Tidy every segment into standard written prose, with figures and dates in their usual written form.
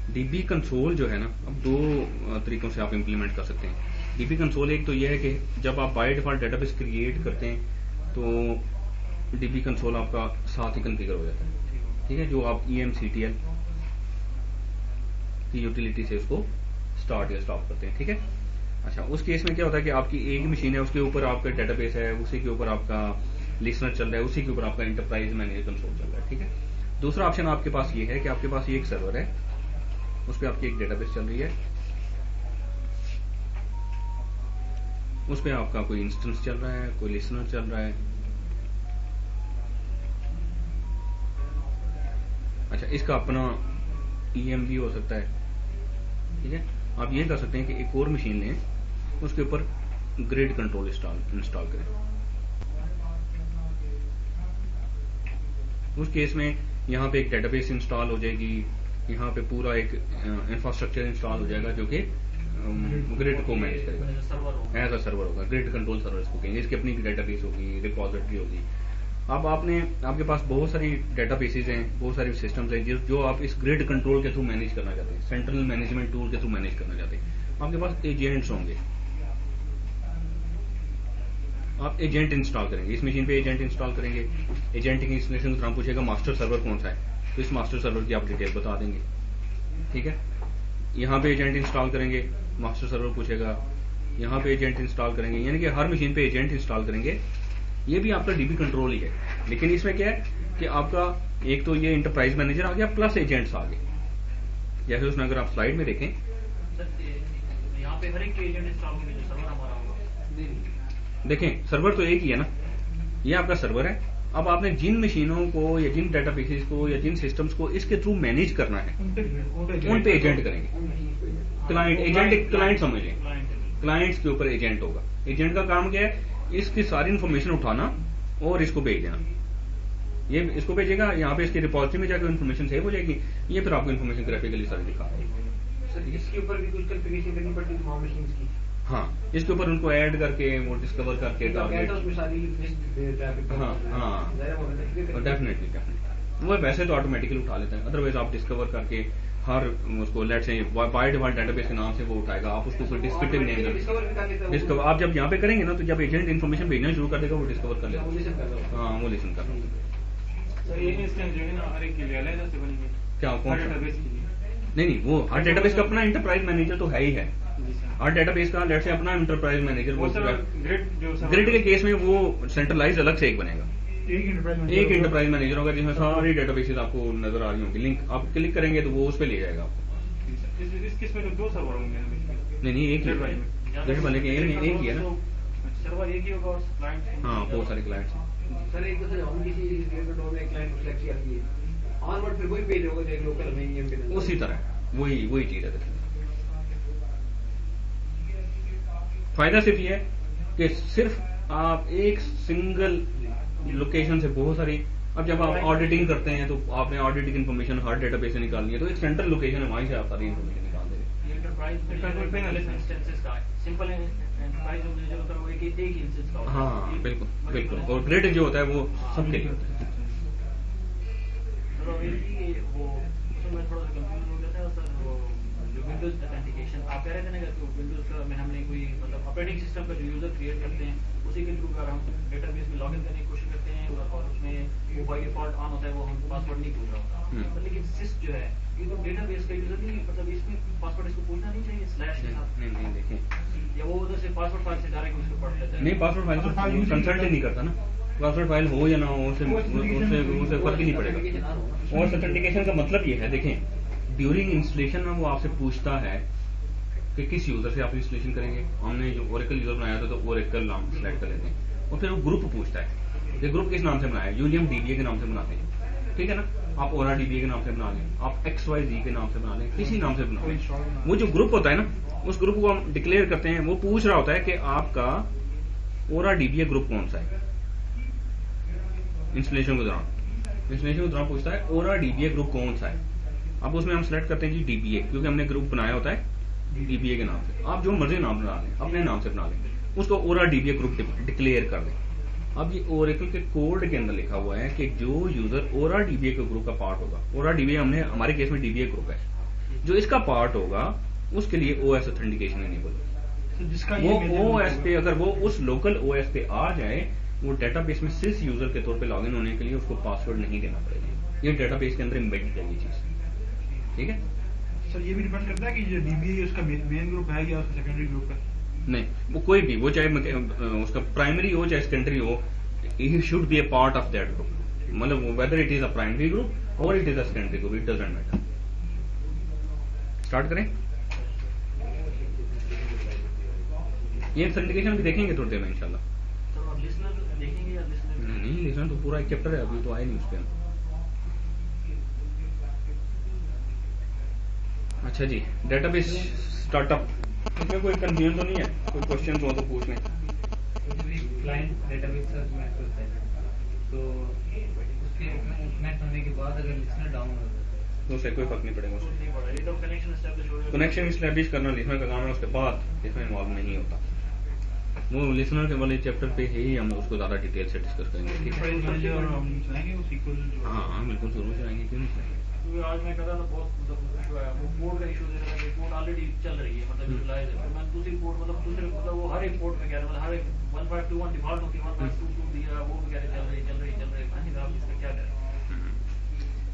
DB console जो है ना, अब दो तरीकों से आप इम्प्लीमेंट कर सकते हैं डीबी कंसोल। एक तो यह है कि जब आप बाय डिफॉल्ट डेटाबेस क्रिएट करते हैं तो डीबी कंसोल आपका साथ ही कॉन्फ़िगर हो जाता है, ठीक है, जो आप EMCTL की यूटिलिटी से उसको स्टार्ट या स्टॉप करते हैं, ठीक है। अच्छा, उस केस में क्या होता है कि आपकी एक मशीन है, उसके ऊपर आपका डेटाबेस है, उसी के ऊपर आपका लिसनर चल रहा है, उसी के ऊपर आपका इंटरप्राइज मैनेजर कंसोल चल रहा है, ठीक है। दूसरा ऑप्शन आपके पास ये है कि आपके पास ये एक सर्वर है, उस पर आपकी एक डेटाबेस चल रही है, उस पर आपका कोई इंस्टेंस चल रहा है, कोई लिसनर चल रहा है। अच्छा, इसका अपना EM भी हो सकता है, ठीक है। आप ये कर सकते हैं कि एक और मशीन लें, उसके ऊपर ग्रिड कंट्रोल इंस्टॉल करें। उस केस में यहाँ पे एक डेटाबेस इंस्टॉल हो जाएगी, यहाँ पे पूरा एक इंफ्रास्ट्रक्चर इंस्टॉल हो जाएगा जो कि ग्रिड को मैनेज करेगा, एज अ सर्वर होगा, ग्रिड कंट्रोल सर्वर इसको कहेंगे। इसकी अपनी डेटाबेस होगी, रिपोजिटरी होगी। अब आपके पास बहुत सारी डेटाबेसेस हैं, बहुत सारे सिस्टम्स हैं जो आप इस ग्रिड कंट्रोल के थ्रू मैनेज करना चाहते हैं, सेंट्रल मैनेजमेंट टूल के थ्रू मैनेज करना चाहते हैं। आपके पास एजेंट्स होंगे, आप एजेंट इंस्टॉल करेंगे, इस मशीन पे एजेंट इंस्टॉल करेंगे। एजेंट की इंस्टॉलेशन के दौरान पूछेगा मास्टर सर्वर कौन सा है, तो इस मास्टर सर्वर की आप डिटेल बता देंगे, ठीक है। यहाँ पे एजेंट इंस्टॉल करेंगे, मास्टर सर्वर पूछेगा, यहाँ पे एजेंट इंस्टॉल करेंगे, यानी कि हर मशीन पे एजेंट इंस्टॉल करेंगे। ये भी आपका डीबी कंट्रोल ही है, लेकिन इसमें क्या है कि आपका एक तो ये इंटरप्राइज मैनेजर आ गया प्लस एजेंट्स आ गए। जैसे उसमें अगर आप स्लाइड में देखें, यहाँ पे हर एक एजेंट इंस्टॉल होंगे जो सर्वर हमारा होगा। देखें सर्वर तो एक ही है ना, ये आपका सर्वर है। अब आपने जिन मशीनों को या जिन डेटाबेसेस को या जिन सिस्टम्स को इसके थ्रू मैनेज करना है उन पे एजेंट करेंगे। क्लाइंट एजेंट, क्लाइंट समझ लें, क्लाइंट्स के ऊपर एजेंट होगा। एजेंट का काम क्या है, इसकी सारी इन्फॉर्मेशन उठाना और इसको भेज देना। ये इसको भेजेगा, यहाँ पे इसकी रिपोजिटरी में जाकर इन्फॉर्मेशन सेव हो जाएगी, ये फिर आपको इन्फॉर्मेशन ग्राफिकली सारी दिखा देगी। सर इसके ऊपर भी कुछ कॉन्फ़िगरेशन करनी पड़ती है तमाम मशीन्स की। हाँ, इसके ऊपर उनको ऐड करके वो डिस्कवर करके टारगेट, हाँ हाँ डेफिनेटली वो वैसे तो ऑटोमेटिकली उठा लेते हैं, अदरवाइज आप डिस्कवर करके हर उसको लेट से बाय डिफॉल्ट डेटाबेस के नाम से वो उठाएगा, आप उसको कोई डिस्क्रिप्टिव नेम देंगे। डिस्कवर आप जब यहाँ पे करेंगे ना, तो जब एजेंट इन्फॉर्मेशन भेजना शुरू कर देगा वो डिस्कवर कर लेगा, हाँ वो लिसन कर क्या कौन नहीं, वो हर डेटाबेस का अपना इंटरप्राइज मैनेजर तो है ही है। हर डेटाबेस का लेट से अपना इंटरप्राइज मैनेजर, ग्रिड के केस में वो सेंट्रलाइज अलग से एक बनेगा, एक इंटरप्राइज मैनेजर होगा जिसमें सारी डेटाबेसेस आपको नजर आ रही होंगी। लिंक आप क्लिक करेंगे तो वो उस पर ले जाएगा आपको। इसमें तो दो सर्वर होंगे नहीं एक ही है, ग्रिड वाले के एक ही है ना, सर्वर एक ही होगा और क्लाइंट, हाँ बहुत सारे क्लाइंट्स हैं। सर एक तो हम किसी में क्लाइंट को सिलेक्ट किया है ऑनवर्ड फिर वही पेज होगा जो लोकल में उसी तरह वही चीज है। फायदा सिर्फ ये है कि सिर्फ आप एक सिंगल लोकेशन से बहुत सारी, अब जब आप ऑडिटिंग करते हैं तो आपने ऑडिटिंग इन्फॉर्मेशन हर डेटाबेस से निकालनी है, तो एक सेंट्रल लोकेशन है, वहीं से आप सारी इन्फॉर्मेशन निकाल देंगे। हाँ बिल्कुल बिल्कुल, और ग्रिड जो होता है वो सबके लिए होता है। विंडोज ऑथेंटिकेशन आप कह रहे थे ना कि विंडोज में हमने कोई मतलब ऑपरेटिंग सिस्टम का जो यूजर क्रिएट करते हैं उसी के थ्रू अगर हम डेटाबेस में लॉगिन करने की कोशिश करते हैं और उसमें वो बाय डिफॉल्ट ऑन होता है, वो हम पासवर्ड नहीं पूछ रहा होता, लेकिन सिस जो है ये तो डेटाबेस का यूजर नहीं, मतलब इसमें पासवर्ड इसको पूछना नहीं चाहिए स्लैश के साथ। नहीं देखें, या वो उधर से पासवर्ड फाइल से डायरेक्ट उसको पढ़ लेता है। नहीं पासवर्ड फाइल से कंसल्ट ही नहीं करता ना, पासवर्ड फाइल हो या ना हो उससे फर्क ही नहीं पड़ेगा। और ऑथेंटिकेशन का मतलब ये है, देखें ड्यूरिंग इंस्टॉलेशन में वो आपसे पूछता है कि किस यूजर से आप इंस्टॉलेशन करेंगे। हमने जो ओरेकल यूजर बनाया था तो ओरेकल नाम सेलेक्ट कर लेते हैं, और फिर वो ग्रुप पूछता है, ये ग्रुप किस नाम से बनाया है, यूनियम DBA के नाम से बनाते हैं, ठीक है ना। आप ओरा DBA के नाम से बना लें, आप XYZ के नाम से बना लें, किसी नाम से बना लें। वो जो ग्रुप होता है ना, उस ग्रुप को हम डिक्लेयर करते हैं, वो पूछ रहा होता है कि आपका ओरा DBA ग्रुप कौन सा है। इंस्टॉलेशन के दौरान पूछता है ओरा DBA ग्रुप कौन सा है। अब उसमें हम सेलेक्ट करते हैं जी DBA, क्योंकि हमने ग्रुप बनाया होता है DBA के नाम से। आप जो मर्जी नाम बना लें, अपने नाम से बना लें, उसको ओरा DBA ग्रुप डिक्लेयर कर दें। अब ये ओरेकल के कोड के अंदर लिखा हुआ है कि जो यूजर ओरा DBA के ग्रुप का पार्ट होगा, ओरा DBA हमने हमारे केस में DBA ग्रुप है, जो इसका पार्ट होगा उसके लिए ओएस ऑथेंटिकेशन इनेबल होगी। जिसका वो ओएस पे अगर वो उस लोकल ओएस पे आ जाए, वो डेटाबेस में सिस यूजर के तौर पे लॉगिन होने के लिए उसको पासवर्ड नहीं देना पड़ेगा। ये डेटाबेस के अंदर एम्बेडेड है ये चीज, ठीक है। सर ये भी डिपेंड करता है कि जो डीबीए उसका मेन ग्रुप है या उसका सेकेंडरी ग्रुप है? नहीं, वो कोई भी, वो चाहे उसका प्राइमरी हो चाहे सेकेंडरी हो, he should be a part of that group. मतलब whether it is a primary group और it is a secondary group, it doesn't matter. Start करें, ये ऑथेंटिकेशन भी देखेंगे थोड़ी देर में इंशाल्लाह। तो अब लिसनर देखेंगे या लिसनर? नहीं, लिसनर तो पूरा एक चैप्टर है, अभी तो आया नहीं उस पर। अच्छा जी, डेटाबेस स्टार्टअप, इसमें कोई कंफ्यूजन तो नहीं है? कोई क्वेश्चन हो तो पूछ लें। क्लाइंट डेटाबेस का कनेक्ट होता है, तो उसके कनेक्ट होने के बाद अगर लिसनर डाउन हो जाता है तो उससे कोई फर्क नहीं पड़ेगा उससे। नहीं पड़ा, ये तो कनेक्शन एस्टैब्लिश हो गया। कनेक्शन इस्टेब्लिश करना लिसनर का काम है, उसके बाद लिसनर इन्वॉल्व नहीं होता। वो लिसनर के वाले चैप्टर पे ही हम उसको ज्यादा डिटेल से डिस्कस करेंगे, ठीक है। मैनेजर और हम चलाएंगे वो सीक्वल जो हाँ बिल्कुल, शुरू से आएंगे, क्यों नहीं चलाएंगे। क्योंकि आज मैं कर रहा था बहुत मतलब इशू आया, वो पोर्ट का इशू दे रहा है, पोर्ट ऑलरेडी चल रही है, मतलब यूटिलाइज है। तो मैं दूसरी पोर्ट मतलब वो हर एक पोर्ट में कह रहा है, मतलब हर एक 1521 डिफॉल्ट होती है, 1522 दिया, वो भी कह रहे चल रही। मैंने कहा आप इसका क्या करें?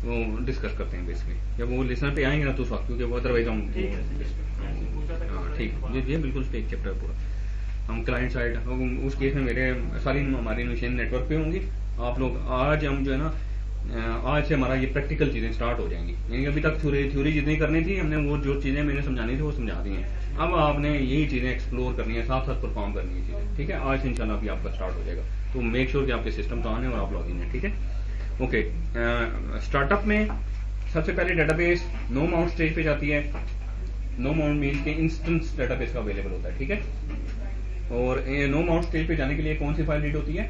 वो डिस्कस करते हैं बेसिकली, जब वो लिसनर पे आएंगे ना तो उस वक्त, क्योंकि वो अदरवाइज हम ठीक है, हाँ ठीक है, ये बिल्कुल एक चैप्टर है पूरा। हम क्लाइंट साइड, उस केस में मेरे सारी हमारी मशीन नेटवर्क पे होंगी। आप लोग आज हम जो है ना, आज से हमारा ये प्रैक्टिकल चीजें स्टार्ट हो जाएंगी। यानी अभी तक थ्योरी जितनी करनी थी हमने, वो जो चीजें मैंने समझानी थी वो समझा दी हैं। अब आपने यही चीजें एक्सप्लोर करनी है, साथ साथ परफॉर्म करनी है चीजें, ठीक है। आज से इंशाल्लाह अभी आपका स्टार्ट हो जाएगा, तो मेक श्योर कि आपके सिस्टम तो ऑन है और आप लॉग इन है, ठीक है। ओके, स्टार्टअप में सबसे पहले डेटाबेस नो माउंट स्टेज पे जाती है। नो माउंट मीन्स के इंस्टेंस डेटाबेस का अवेलेबल होता है, ठीक है। और नो माउंट स्टेज पे जाने के लिए कौन सी फाइल रीड होती है?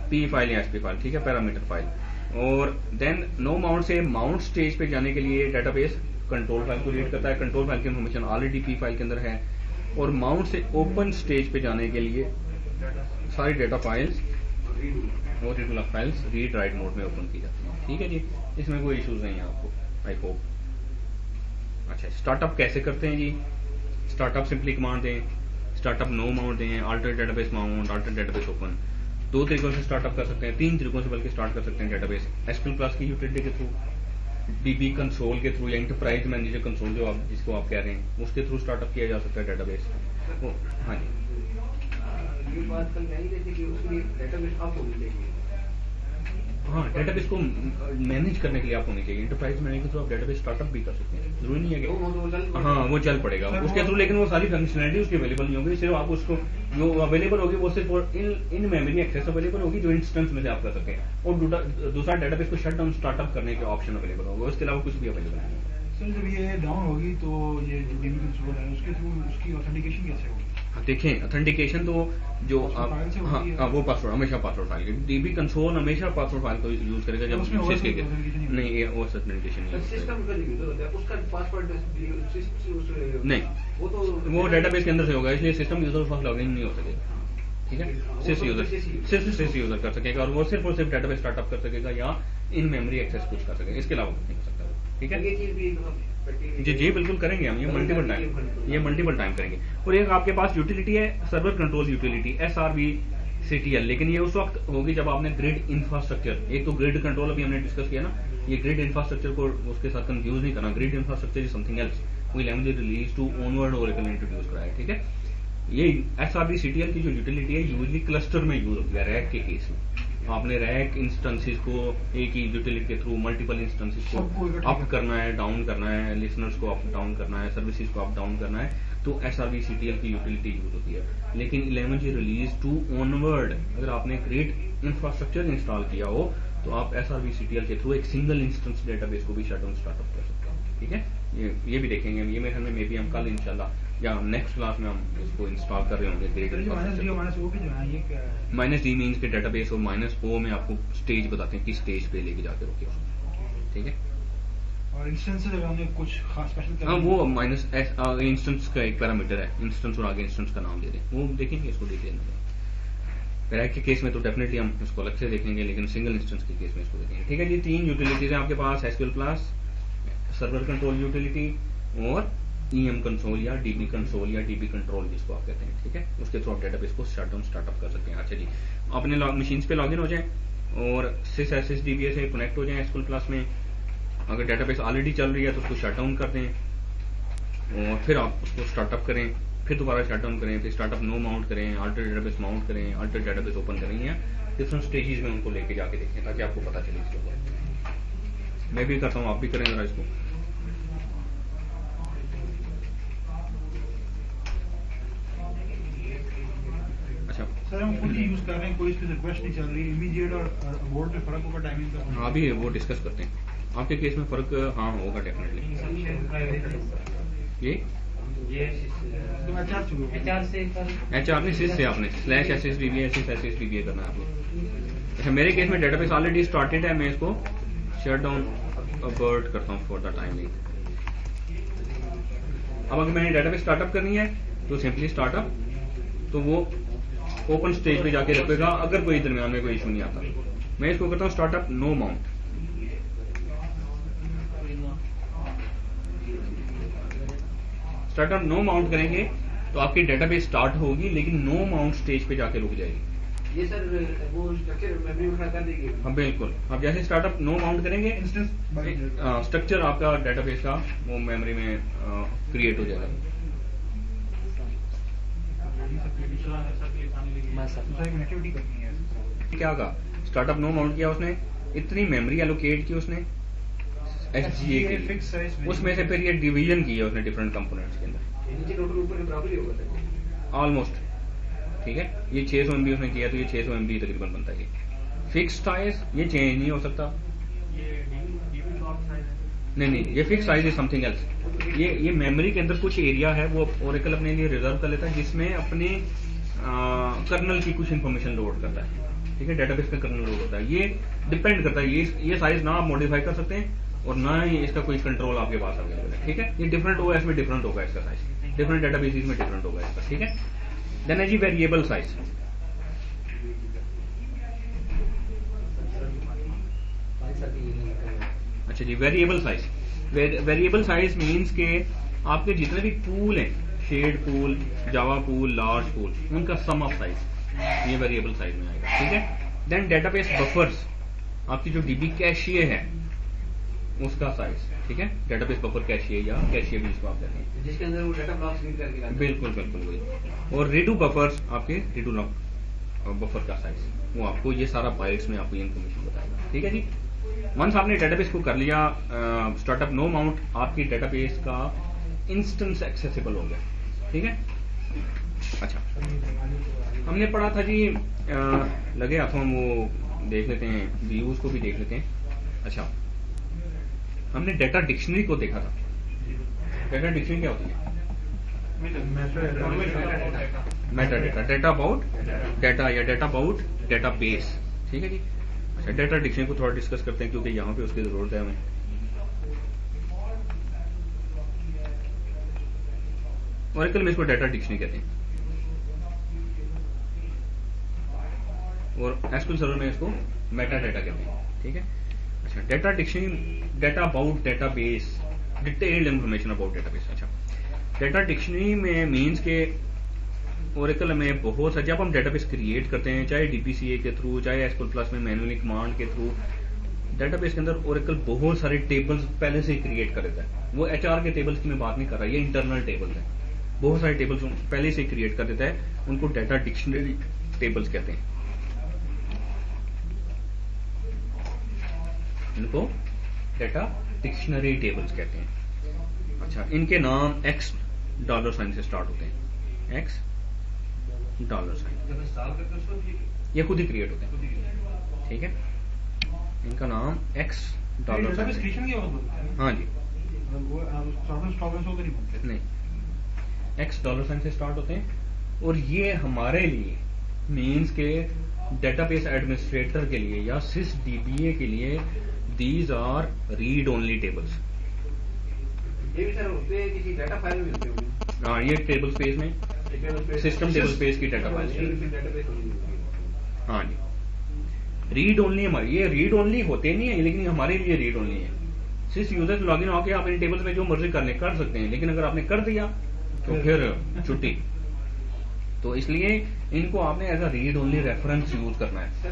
पी फाइल या एसपी फाइल, ठीक है, पैरामीटर फाइल। और देन नो माउंट से माउंट स्टेज पे जाने के लिए डेटाबेस कंट्रोल फाइल को रीड करता है। कंट्रोल फाइल की इन्फॉर्मेशन ऑलरेडी पी फाइल के अंदर है। और माउंट से ओपन स्टेज पे जाने के लिए सारी डेटा फाइल्स और readable files read write mode में ओपन की जाती है, ठीक है जी। इसमें कोई इश्यूज नहीं है आपको, आई होप। अच्छा, स्टार्टअप कैसे करते हैं जी? स्टार्टअप सिंपली कमांड दें, स्टार्टअप नो माउंट दें, alter database mount, alter database open. दो तरीकों से स्टार्टअप कर सकते हैं, तीन तरीकों से बल्कि स्टार्ट कर सकते हैं डेटाबेस। एसक्यूएल क्लास की यूटिलिटी के थ्रू, डीबी कंसोल के थ्रू, या इंटरप्राइज मैनेजर कंसोल जो आप जिसको आप कह रहे हैं, उसके थ्रू स्टार्टअप किया जा सकता है डेटाबेस। हाँ जी, ये बात कल कही जैसे कि उसके लिए डेटाबेस अप होनी चाहिए। हाँ, डेटाबेस को मैनेज करने के लिए आप होनी चाहिए। इंटरप्राइज मैनेजर के थ्रू आप डेटाबेस स्टार्टअप भी कर सकते हैं, जरूरी नहीं है कि हाँ वो चल पड़ेगा उसके थ्रू, लेकिन वो सारी फंक्शनलिटी उसकी अवेलेबल नहीं होगी। सिर्फ आप उसको जो अवेलेबल होगी वो सिर्फ इन मेमोरी एक्सेस अवेलेबल होगी जो इंस्टेंस में से आप कर सकते हैं। और दूसरा डेटाबेस को शट डाउन स्टार्टअप करने के ऑप्शन अवेलेबल होगा, उसके अलावा कुछ भी अवेलेबल नहीं होगा। सर जब ये डाउन होगी तो ये जो डीबी कंसोल है उसके थ्रू उसकी ऑथेंटिकेशन कैसे होगी? देखें, ऑथेंटिकेशन तो जो आप वो पासवर्ड हमेशा पासवर्ड फाइल, डीबी कंसोल हमेशा पासवर्ड फाइल को यूज करेगा जब नहीं, ये ओएस ऑथेंटिकेशन नहीं सिस्टम का यूजर होता है, उसका पासवर्ड नहीं, वो डेटाबेस के अंदर से होगा, इसलिए सिस्टम यूजर फर्स्ट लॉगिन नहीं हो सकेगा, ठीक है। सिर्फ यूजर कर सकेगा और वो सिर्फ डेटाबेस स्टार्टअप कर सकेगा या इन मेमोरी एक्सेस कुछ कर सकेगा, इसके अलावा कुछ नहीं कर सकता, ठीक है। ये चीज भी जी बिल्कुल करेंगे हम, ये मल्टीपल टाइम करेंगे। और एक आपके पास यूटिलिटी है सर्वर कंट्रोल यूटिलिटी SRVCTL, लेकिन ये उस वक्त होगी जब आपने ग्रिड इंफ्रास्ट्रक्चर, एक तो ग्रिड कंट्रोल अभी हमने डिस्कस किया ना, ये ग्रिड इंफ्रास्ट्रक्चर को उसके साथ कंफ्यूज नहीं करना। Grid infrastructure is something else, वो 11 रिलीज टू ऑनवर्ड ओरेकल ने इंट्रोड्यूस कराया है, ठीक है। ये SRVCTL की जो यूटिलिटी है यूजली क्लस्टर में यूज होती है, रैक के केस में। आपने रैक इंस्टेंसेस को एक ही यूटिलिटी के थ्रू मल्टीपल इंस्टेंसेस को अप करना है, डाउन करना है, लिसनर्स को अप डाउन करना है, सर्विसेज को अप डाउन करना है, तो SRVCTL की यूटिलिटी यूज होती है। लेकिन 11G रिलीज टू ऑनवर्ड अगर आपने ग्रेट इंफ्रास्ट्रक्चर इंस्टॉल किया हो तो आप SRVCTL के थ्रू एक सिंगल इंस्टेंस डेटाबेस को भी शट डाउन स्टार्टअप कर सकते हैं, ठीक है। ये भी देखेंगे हम, ये मेरे ख्याल में भी हम कल इंशाल्लाह या नेक्स्ट क्लास में हम इसको इंस्टॉल कर रहे होंगे। -D मीन्स के डेटाबेस और -O में आपको स्टेज बताते हैं किस स्टेज पे लेके जाके रोके उसको, ठीक है। और इंस्टेंसेस अगर हमने कुछ खास स्पेशल हाँ, वो इंस्टेंस का एक पैरामीटर है, इंस्टेंस और आगे इंस्टेंस का नाम दे दें, वो देखेंगे इसको डिटेल में। रैक के केस में तो डेफिनेटली हम इसको अलग से देखेंगे, लेकिन सिंगल इंस्टेंस के केस में इसको देखेंगे, ठीक है जी। 3 यूटिलिटीज हैं आपके पास, SQL class, server control utility और EM कंसोल या DB कंसोल या DB कंट्रोल जिसको आप कहते हैं, ठीक है। उसके थ्रू आप डेटाबेस को शटडाउन स्टार्टअप कर सकते हैं। अच्छा जी, अपने मशीन पे लॉगिन हो जाएं और sys SSDBA से कनेक्ट हो जाएं SQL प्लस में। अगर डेटाबेस ऑलरेडी चल रही है तो उसको शटडाउन कर दें और फिर आप उसको स्टार्टअप करें, फिर दोबारा शटडाउन करें, फिर स्टार्टअप नो माउंट करें, अल्टर डेटाबेस माउंट करें, अल्टर डेटाबेस ओपन करें, या डिफरेंट स्टेजेस में उनको लेके जाके देखें ताकि आपको पता चले इसको। मैं भी करता हूँ, आप भी करें जरा इसको। अच्छा सर, हम खुद ही यूज कर रहे हैं, कोई इसकी रिक्वेस्ट नहीं चल रही, इमीडिएट और अबोर्ड में फर्क होगा टाइमिंग का? हाँ, अभी वो डिस्कस करते हैं। आपके केस में फर्क हाँ होगा डेफिनेटली। ये तो HR शुरू हो HR से HR ने सिस से आपने /SSDBA SSDBA करना है आपको। अच्छा, मेरे केस में डेटाबेस ऑलरेडी स्टार्टेड है, मैं इसको शट डाउन अबॉर्ट करता हूँ फॉर द टाइमिंग। अब अगर मैंने डेटाबेस स्टार्टअप करनी है तो सिंपली स्टार्टअप, तो वो ओपन स्टेज पे जाके रखेगा अगर कोई दरमियान में कोई इशू नहीं आता। मैं इसको करता हूँ startup no mount. Startup no mount करेंगे तो आपकी डेटाबेस स्टार्ट होगी लेकिन नो माउंट स्टेज पे जाके रुक जाएगी। ये सर वो स्ट्रक्चर मेमोरी में खड़ा कर देगी? हाँ बिल्कुल, आप जैसे स्टार्टअप नो माउंट करेंगे स्ट्रक्चर आपका डेटाबेस का वो मेमोरी में क्रिएट हो जाएगा। एक्टिविटी करनी है। क्या कहा, स्टार्टअप नो माउंट किया उसने, इतनी मेमोरी एलोकेट की उसने SGA के लिए, उसमें से फिर ये डिवीजन की है उसने डिफरेंट कंपोनेंट्स के अंदर नीचे टोटल ऊपर के बराबर ही होगा सर ऑलमोस्ट, ठीक है। ये 600 MB उसने किया तो ये 600 MB तकरीबन बनता है। फिक्स साइज ये चेंज नहीं हो सकता, नहीं, ये fix size is something else. ये मेमोरी के अंदर कुछ एरिया है वो ओरेकल अपने लिए रिजर्व कर लेता है जिसमें अपने कर्नल की कुछ इन्फॉर्मेशन लोड करता है, ठीक है। डेटाबेस का कर्नल लोड होता है, ये डिपेंड करता है। ये साइज ना आप मॉडिफाई कर सकते हैं और ना ही इसका कोई कंट्रोल आपके पास अवेलेबल है, ठीक है। ये डिफरेंट OS में डिफरेंट होगा इसका साइज, डिफरेंट डेटाबेसेस में डिफरेंट होगा इसका, ठीक है। देन है जी वेरिएबल साइज। अच्छा जी, variable size. Variable size means के आपके जितने भी पूल हैं, shared pool, Java pool, large pool, उनका सम ऑफ साइज ये वेरिएबल साइज में आएगा, ठीक है। देन डेटाबेस बफर्स, आपकी जो DB कैशिए है उसका साइज, ठीक है। डेटाबेस बफर कैशिए या कैशिए भी जिसको आप कहते हैं, जिसके अंदर वो डेटा ब्लॉक्स रीड करके लाते हैं। बिल्कुल वही। और रीडू बफर्स, आपके रीडू बफर का साइज, वो आपको ये सारा बाइट्स में आपको ये इन्फॉर्मेशन बताएगा, ठीक है जी। वंस आपने डेटाबेस को कर लिया स्टार्टअप नो माउंट, आपकी डेटाबेस का इंस्टेंस एक्सेसिबल हो गया, ठीक है। अच्छा, हमने पढ़ा था जी, लगे हाथों हम वो देख लेते हैं, व्यूज को भी देख लेते हैं। अच्छा, हमने डेटा डिक्शनरी को देखा था। डेटा डिक्शनरी क्या होती है? Meta data, data about data या डेटा अबाउट डेटा बेस, ठीक है जी। अच्छा, डेटा डिक्शनरी को थोड़ा डिस्कस करते हैं क्योंकि यहाँ पे उसकी जरूरत है हमें। ओरेकल में इसको डेटा डिक्शनरी कहते हैं और एसक्यूएल सर्वर में इसको मेटा डेटा कहते हैं, ठीक है। अच्छा, data dictionary, data about data base, detailed information about database. अच्छा, डेटा डिक्शनरी में मीन्स के ओरेकल में बहुत सारे, जब हम डेटाबेस क्रिएट करते हैं चाहे DPCA के थ्रू, चाहे SQL प्लस में मैनुअली कमांड के थ्रू, डेटाबेस के अंदर ओरेकल बहुत सारे टेबल्स पहले से ही क्रिएट कर देता है। वो HR के टेबल्स की मैं बात नहीं कर रहा, ये इंटरनल टेबल्स हैं, बहुत सारे टेबल्स पहले से ही क्रिएट कर देता है, उनको डेटा डिक्शनरी टेबल्स कहते हैं। इनको डेटा डिक्शनरी टेबल्स कहते हैं। अच्छा, इनके नाम $$ से स्टार्ट होते हैं, $$। ये खुद ही क्रिएट होते हैं, ठीक है। इनका नाम $$। हाँ जी, नहीं, $$ से स्टार्ट होते हैं और ये हमारे लिए मीन्स के डेटाबेस एडमिनिस्ट्रेटर के लिए या SysDBA के लिए these are read only tables. ये भी सर होते हैं किसी डाटा फाइल में होते होंगे। हाँ, ये टेबल स्पेस में, सिस्टम टेबल स्पेस की डाटा फाइल। हाँ जी, रीड ओनली हमारी, ये रीड ओनली होते नहीं है लेकिन हमारे लिए रीड ओनली है। सिस यूजर से लॉगिन होकर आप इन टेबल्स में जो मर्जी कर सकते हैं, लेकिन अगर आपने कर दिया तो फिर छुट्टी। तो इसलिए इनको आपने as a read only reference use करना है।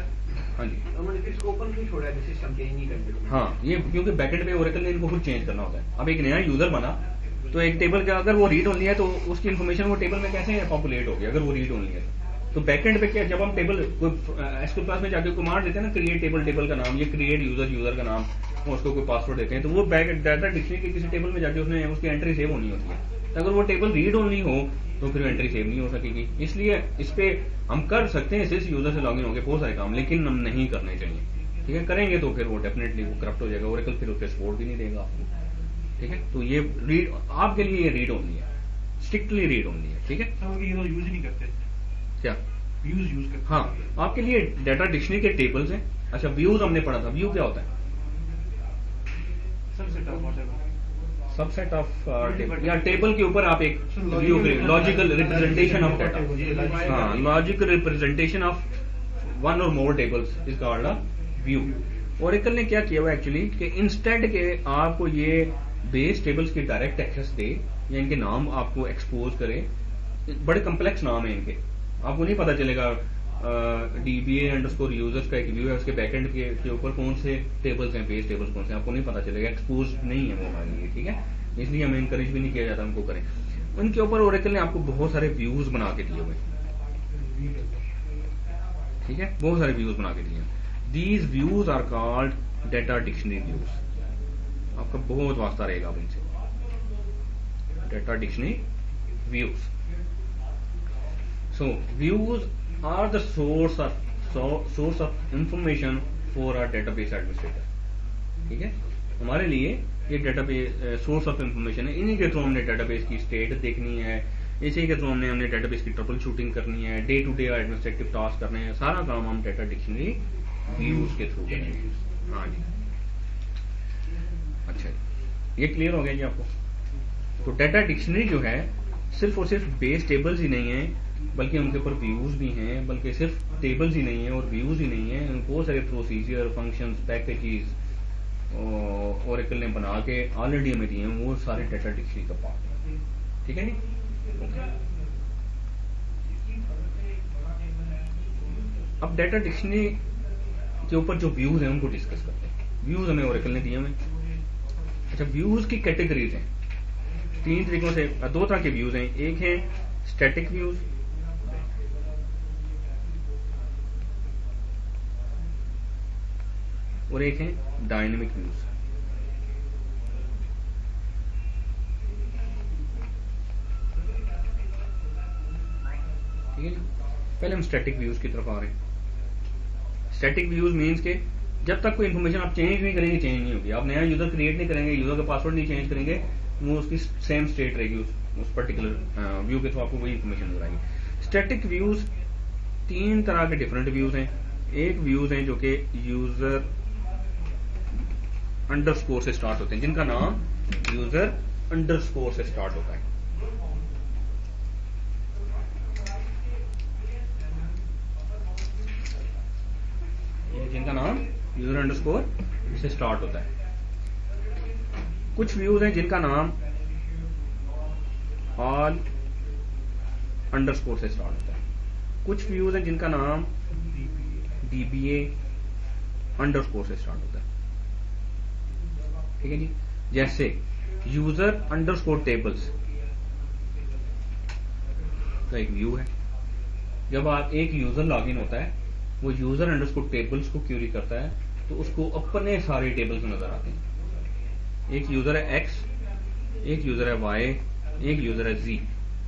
हाँ जी, उन्होंने फिर इसको ओपन क्यों छोड़ा है, सिस्टम चेंज नहीं करते? हाँ, ये क्योंकि बैकएंड पे ओरेकल ने इनको खुद चेंज करना होता है। अब एक नया यूजर बना तो एक टेबल का अगर वो रीड ओनली है तो उसकी इन्फॉर्मेशन वो टेबल में कैसे पॉपुलेट होगी अगर वो रीड ओनली है। तो बैकएंड पे क्या, जब हम टेबल एसक्यूएल क्लास में जाके कमांड देते हैं ना, क्रिएट टेबल, टेबल का नाम, ये क्रिएट यूजर का नाम, उसको कोई पासवर्ड देते हैं, तो वो डाटा डिक्शनरी के किसी टेबल में जाके उसने उसकी एंट्री सेव होनी होती है। तो अगर वो टेबल रीड ओनली हो तो फिर एंट्री सेव नहीं हो सकेगी। इसलिए इस पे हम कर सकते हैं सिर्फ यूजर से लॉगिन होकर बहुत सारे काम, लेकिन हम नहीं करने चाहिए। ठीक है, करेंगे तो फिर वो डेफिनेटली वो करप्ट हो जाएगा, ओरेकल फिर उसके सपोर्ट भी नहीं देगा आपको। ठीक है, तो ये रीड आपके लिए ये रीड ओनली है, स्ट्रिक्टली रीड ओनली है। ठीक है, ये तो यूज ही नहीं करते, क्या यूज करते? हाँ, आपके लिए डाटा डिक्शनरी के टेबल्स हैं। अच्छा, व्यूज हमने पढ़ा था, व्यू क्या होता है? सबसेट ऑफ टेबल, या टेबल के ऊपर आप एक view, logical representation of data. हाँ, लॉजिकल रिप्रेजेंटेशन ऑफ वन और more tables is called a view. Oracle ने क्या किया हुआ एक्चुअली कि इंस्टेड के आपको ये बेस टेबल्स की डायरेक्ट एक्सेस दे या इनके नाम आपको एक्सपोज करे। बड़े कम्प्लेक्स नाम है इनके, आपको नहीं पता चलेगा। DBA अंडरस्कोर यूजर्स का एक व्यू है, उसके बैकएंड के ऊपर कौन से टेबल्स हैं, बेस टेबल्स कौन से, आपको नहीं पता चलेगा, एक्सपोज नहीं है वो हमारे लिए। ठीक है, इसलिए हमें इनकरेज भी नहीं किया जाता उनको करें। उनके ऊपर ओरेकल ने आपको बहुत सारे व्यूज बना के दिए हुए। ठीक है, बहुत सारे व्यूज बना के दिए। These views are called data dictionary views. आपका बहुत वास्ता रहेगा अब इनसे, data dictionary views. So views are the source of information for our database administrator। ठीक है, हमारे लिए ये डेटाबेस सोर्स ऑफ इंफॉर्मेशन है। इन्हीं के थ्रू हमने डेटाबेस की स्टेट देखनी है, इसी के थ्रू हमने डेटाबेस की ट्रबल शूटिंग करनी है, day to day administrative task करने हैं। सारा काम हम डाटा डिक्शनरी व्यूज के थ्रू करेंगे। हाँ जी, अच्छा, ये क्लियर हो गया जी आपको? तो डाटा डिक्शनरी जो है सिर्फ और सिर्फ बेस टेबल्स ही नहीं है, बल्कि उनके ऊपर व्यूज भी हैं, बल्कि सिर्फ टेबल्स ही नहीं है और व्यूज ही नहीं है, बहुत सारे प्रोसीजर, फंक्शंस, पैकेजेस ओरेकल ने बना के ऑलरेडी हमें दिए हैं, वो सारे डाटा डिक्शनरी का पार्ट है। ठीक है जी, अब डाटा डिक्शनरी के ऊपर जो व्यूज हैं उनको डिस्कस करते हैं। व्यूज हमें ओरेकल ने दिए हुए। अच्छा, व्यूज की कैटेगरीज हैं तीन तरीकों से, दो तरह के व्यूज हैं। एक है स्टैटिक व्यूज, और एक है डायनेमिक व्यूज। ठीक है, पहले हम स्टैटिक व्यूज की तरफ आ रहे हैं। स्टैटिक व्यूज मीन्स के जब तक कोई इन्फॉर्मेशन आप चेंज नहीं करेंगे, चेंज नहीं होगी। आप नया यूजर क्रिएट नहीं करेंगे, यूजर का पासवर्ड नहीं चेंज करेंगे, वो उसकी सेम स्टेट रहेगी उस पर्टिकुलर व्यू के थ्रू आपको वही इन्फॉर्मेशन नजर आएगी। स्टैटिक व्यूज तीन तरह के डिफरेंट व्यूज हैं। एक व्यूज हैं जो कि यूजर अंडरस्कोर से स्टार्ट होते हैं, जिनका नाम यूजर अंडरस्कोर से स्टार्ट होता है। जिनका नाम यूजर अंडरस्कोर से स्टार्ट होता है। कुछ व्यूज हैं जिनका नाम ऑल अंडरस्कोर से स्टार्ट होता है। कुछ व्यूज हैं जिनका नाम DBA अंडरस्कोर से स्टार्ट होता है। ठीक है जी, जैसे यूजर अंडरस्कोर टेबल्स का एक व्यू है। जब आप एक यूजर लॉगिन होता है, वो यूजर अंडरस्कोर टेबल्स को क्यूरी करता है, तो उसको अपने सारे टेबल्स नजर आते हैं। एक यूजर है X, एक यूजर है Y, एक यूजर है Z।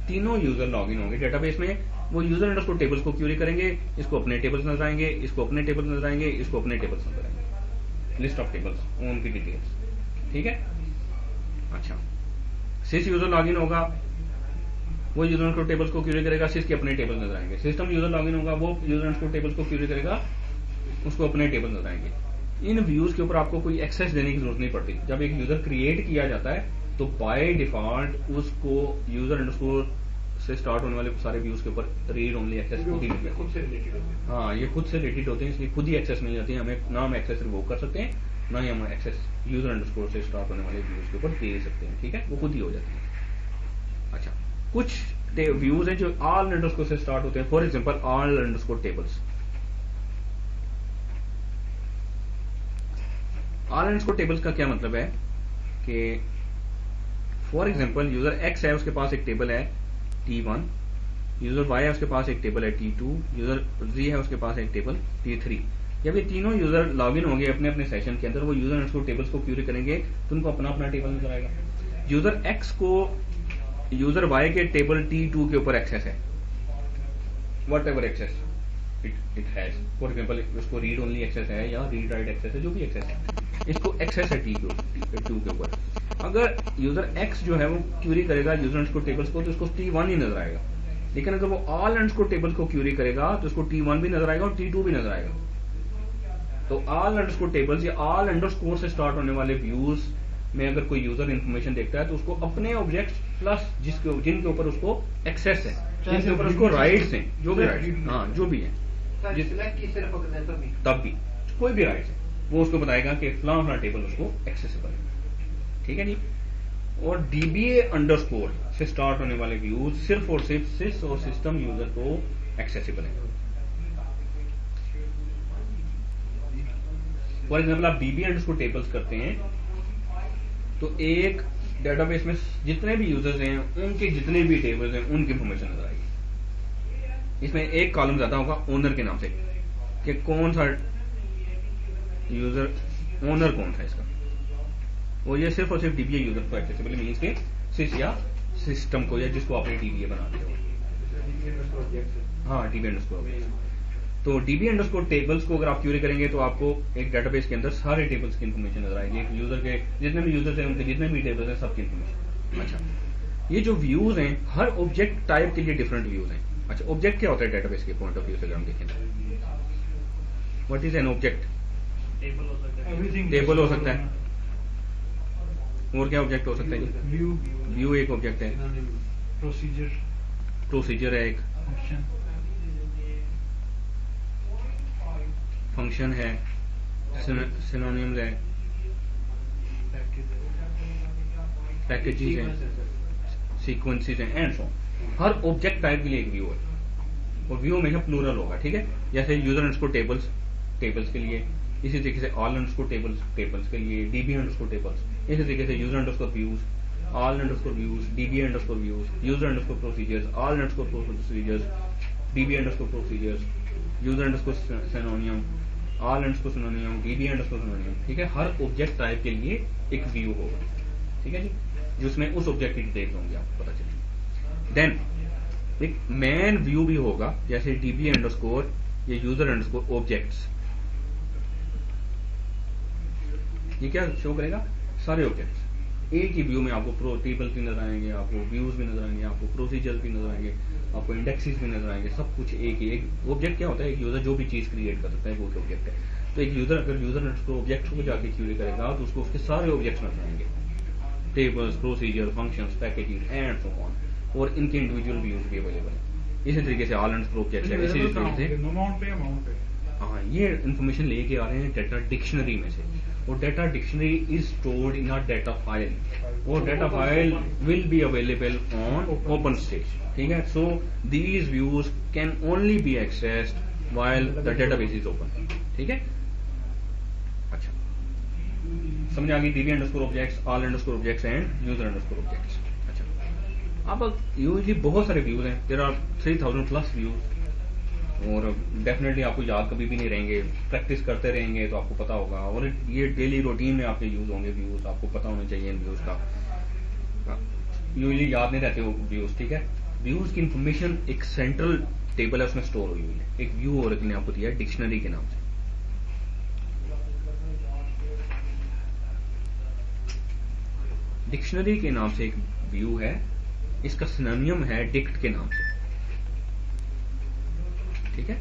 तीनों यूजर लॉगिन होंगे डेटाबेस में, वो यूजर अंडरस्कोर टेबल्स को क्यूरी करेंगे, इसको अपने टेबल्स नजर आएंगे, इसको अपने टेबल्स नजर आएंगे, इसको अपने टेबल्स नजर आएंगे। लिस्ट ऑफ टेबल्स, उनकी डिटेल्स। ठीक है, अच्छा, सिस यूजर लॉगिन होगा, वो यूजर अंडरस्कोर टेबल्स को क्यूरी करेगा, सिस के अपने टेबल्स नजर आएंगे। सिस्टम यूजर लॉगिन होगा, वो यूजर अंडरस्कोर टेबल्स को क्यूरी करेगा, उसको अपने टेबल नजर आएंगे। इन व्यूज के ऊपर आपको कोई एक्सेस देने की जरूरत नहीं पड़ती। जब एक यूजर क्रिएट किया जाता है तो बाय डिफॉल्ट उसको यूजर अंडरस्कोर से स्टार्ट होने वाले सारे व्यूज के ऊपर रीड ओनली एक्सेस खुद ही मिल जाती है। हाँ, ये खुद से रिलेटेड होते हैं, इसलिए खुद ही एक्सेस मिल जाती है हमें, ना हम एक्सेस रिवोक कर सकते हैं ना ही हम एक्सेस यूजर अंडरस्कोर से स्टार्ट होने वाले व्यूज के ऊपर दे सकते हैं, ठीक है, वो खुद ही हो जाती है। अच्छा, कुछ व्यूज हैं जो ऑल अंडरस्कोर से स्टार्ट होते हैं, for example all underscore tables. All underscore tables का क्या मतलब है कि फॉर एग्जांपल यूजर एक्स है, उसके पास एक टेबल है T1, यूजर वाई है, उसके पास एक टेबल है T2, यूजर Z है, उसके पास एक टेबल T3। जब ये तीनों यूजर लॉग इन होंगे अपने अपने सेशन के अंदर, वो यूजर अंडरस्कोर टेबल्स को क्यूरी करेंगे तो उनको अपना अपना टेबल नजर आएगा। यूजर एक्स को यूजर वाई के टेबल T2 के ऊपर एक्सेस है, whatever access it has, for example उसको रीड ओनली एक्सेस है या रीड राइट एक्सेस है, जो भी एक्सेस है, इसको एक्सेस है T2 के ऊपर। अगर यूजर एक्स जो है वो क्यूरी करेगा यूजर अंडरस्कोर टेबल्स को तो उसको T1 ही नजर आएगा, लेकिन अगर वो ऑल अंडरस्कोर टेबल्स को क्यूरी करेगा तो उसको T1 भी नजर आएगा और T2 भी नजर आएगा। तो ऑल अंडरस्कोर टेबल्स या ऑल अंडरस्कोर से स्टार्ट होने वाले व्यूज में अगर कोई यूजर इन्फॉर्मेशन देखता है तो उसको अपने ऑब्जेक्ट्स प्लस जिनके ऊपर उसको एक्सेस है, जिनके ऊपर उसको राइट्स हैं, जो भी राइट्स, हाँ जो भी है, तब भी कोई भी राइट्स है वो उसको बताएगा कि फलां फलां टेबल उसको एक्सेसिबल है, ठीक है जी। और DBA अंडरस्कोर से स्टार्ट होने वाले व्यूज सिर्फ और सिर्फ सिस और सिस्टम यूजर को एक्सेसिबल है। फॉर एग्जाम्पल आप DBA अंडरस्कोर टेबल्स करते हैं तो एक डेटाबेस में जितने भी यूजर्स हैं उनके जितने भी टेबल्स हैं उनकी इंफॉर्मेशन नजर आएगी। इसमें एक कॉलम ज्यादा होगा ओनर के नाम से कि कौन सा यूजर ओनर कौन था इसका, और ये सिर्फ और सिर्फ DBA यूजर को एक्सेसिबल मीन्स के सिस या सिस्टम को या जिसको आपने DBA बना दिया हो। हाँ, DBA अंडरस्कोर। तो DBA अंडरस्कोर टेबल्स को अगर आप क्यूरी करेंगे तो आपको एक डेटाबेस के अंदर सारे टेबल्स की इन्फॉर्मेशन नजर आएगी, एक यूजर के जितने भी यूजर्स हैं उनके जितने भी टेबल्स हैं सबकी इन्फॉर्मेशन। अच्छा, ये जो व्यूज हैं हर ऑब्जेक्ट टाइप के लिए डिफरेंट व्यूज हैं। अच्छा, ऑब्जेक्ट क्या होता है डेटाबेस के पॉइंट ऑफ व्यू से अगर हम देखें, what is an object? Table हो सकता है, और क्या ऑब्जेक्ट हो सकता है? व्यू एक ऑब्जेक्ट है, प्रोसीजर है, एक फंक्शन है, सिनोनिम्स है, पैकेजेस हैं, सीक्वेंसेस हैं and so. Her object type के लिए एक व्यू है और व्यू हमेशा प्लूरल होगा, ठीक है। जैसे यूजर अंडरस्कोर टेबल्स के लिए, इसी तरीके से ऑल अंडरस्कोर टेबल्स के लिए, DBA अंडरस्कोर टेबल्स, इसी तरीके से user underscore views, all underscore views, DBA underscore views, user underscore procedures, all underscore procedures, DBA underscore procedures, user underscore सिनोनियम, all underscore सिनोनियम, DBA underscore सिनोनियम, ठीक है। हर ऑब्जेक्ट टाइप के लिए एक व्यू होगा, ठीक है जी, जिसमें उस ऑब्जेक्ट की डिटेल्स होंगी, आपको पता चलेगी। देन एक मेन व्यू भी होगा, जैसे DBA अंडरस्कोर या यूजर अंडरस्कोर ऑब्जेक्ट्स, ये क्या शो करेगा? सारे ऑब्जेक्ट्स एक ही व्यू में आपको टेबल भी नजर आएंगे, आपको व्यूज भी नजर आएंगे, आपको प्रोसीजर भी नजर आएंगे, आपको इंडेक्सेस भी नजर आएंगे, सब कुछ एक ही। एक ऑब्जेक्ट क्या होता है? एक यूजर जो भी चीज क्रिएट कर सकता है वो ऑब्जेक्ट है। तो एक यूजर अगर यूजर ऑब्जेक्ट को जाके क्यूरी करेगा तो उसको उसके सारे ऑब्जेक्ट्स नजर आएंगे, tables, procedure, functions, packages and so on, और इनके इंडिविजुअल व्यूज भी अवेलेबल है। इसी तरीके से ऑल अंडरस्कोर ऑब्जेक्ट्स है, इसी तरीके से हाँ, ये इन्फॉर्मेशन लेके आ रहे हैं डेटा डिक्शनरी में से, और data dictionary is stored in a data file, और data file will be available on open stage, ठीक है। So these views can only be accessed while the database is open, ठीक है। अच्छा, समझ आ गई? DBA underscore objects, all underscore objects and user underscore objects. अच्छा, अब यूजली बहुत सारे व्यूज हैं, देयर आर 3000 प्लस व्यूज, और डेफिनेटली आपको याद कभी भी नहीं रहेंगे, प्रैक्टिस करते रहेंगे तो आपको पता होगा, और ये डेली रूटीन में आपके यूज होंगे व्यूज, आपको पता होना चाहिए इन व्यूज का। यूजली याद नहीं रहते वो व्यूज, ठीक है। व्यूज की इंफॉर्मेशन एक सेंट्रल टेबल है, उसमें स्टोर हुई है। एक व्यू और ने आपको दिया है डिक्शनरी के नाम से। डिक्शनरी के नाम से एक व्यू है, इसका सिनोनियम है डिक्ट के नाम से, ठीक है।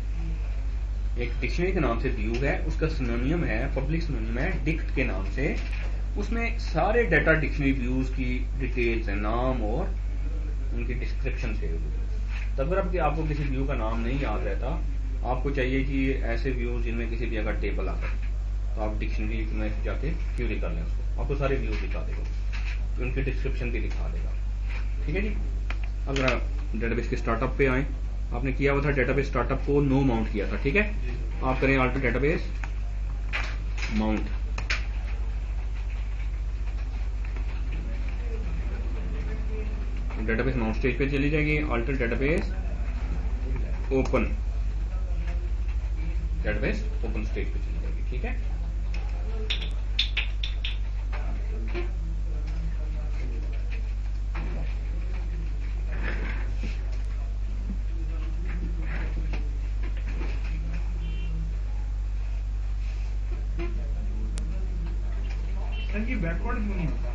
एक डिक्शनरी के नाम से व्यू है, उसका सिनोनियम है, पब्लिक सिनोनियम है डिक्ट के नाम से। उसमें सारे डेटा डिक्शनरी व्यूज की डिटेल्स है, नाम और उनकी डिस्क्रिप्शन से। तब अगर आपको किसी व्यू का नाम नहीं याद रहता, आपको चाहिए कि ऐसे व्यूज जिनमें किसी भी अगर टेबल आता है, तो आप डिक्शनरी में जाके क्यूरी कर लें उसको, आपको सारे व्यूज दिखा देगा, उनकी डिस्क्रिप्शन भी दिखा देगा। ठीक है जी। अगर डेटाबेस के स्टार्टअप पे आए, आपने किया हुआ था डेटाबेस स्टार्टअप को नो माउंट किया था, ठीक है, आप करें alter database mount, database mount stage पे चली जाएगी, alter database open, database open stage पे चली जाएगी। ठीक है, सर ये बैकवर्ड क्यों नहीं होता?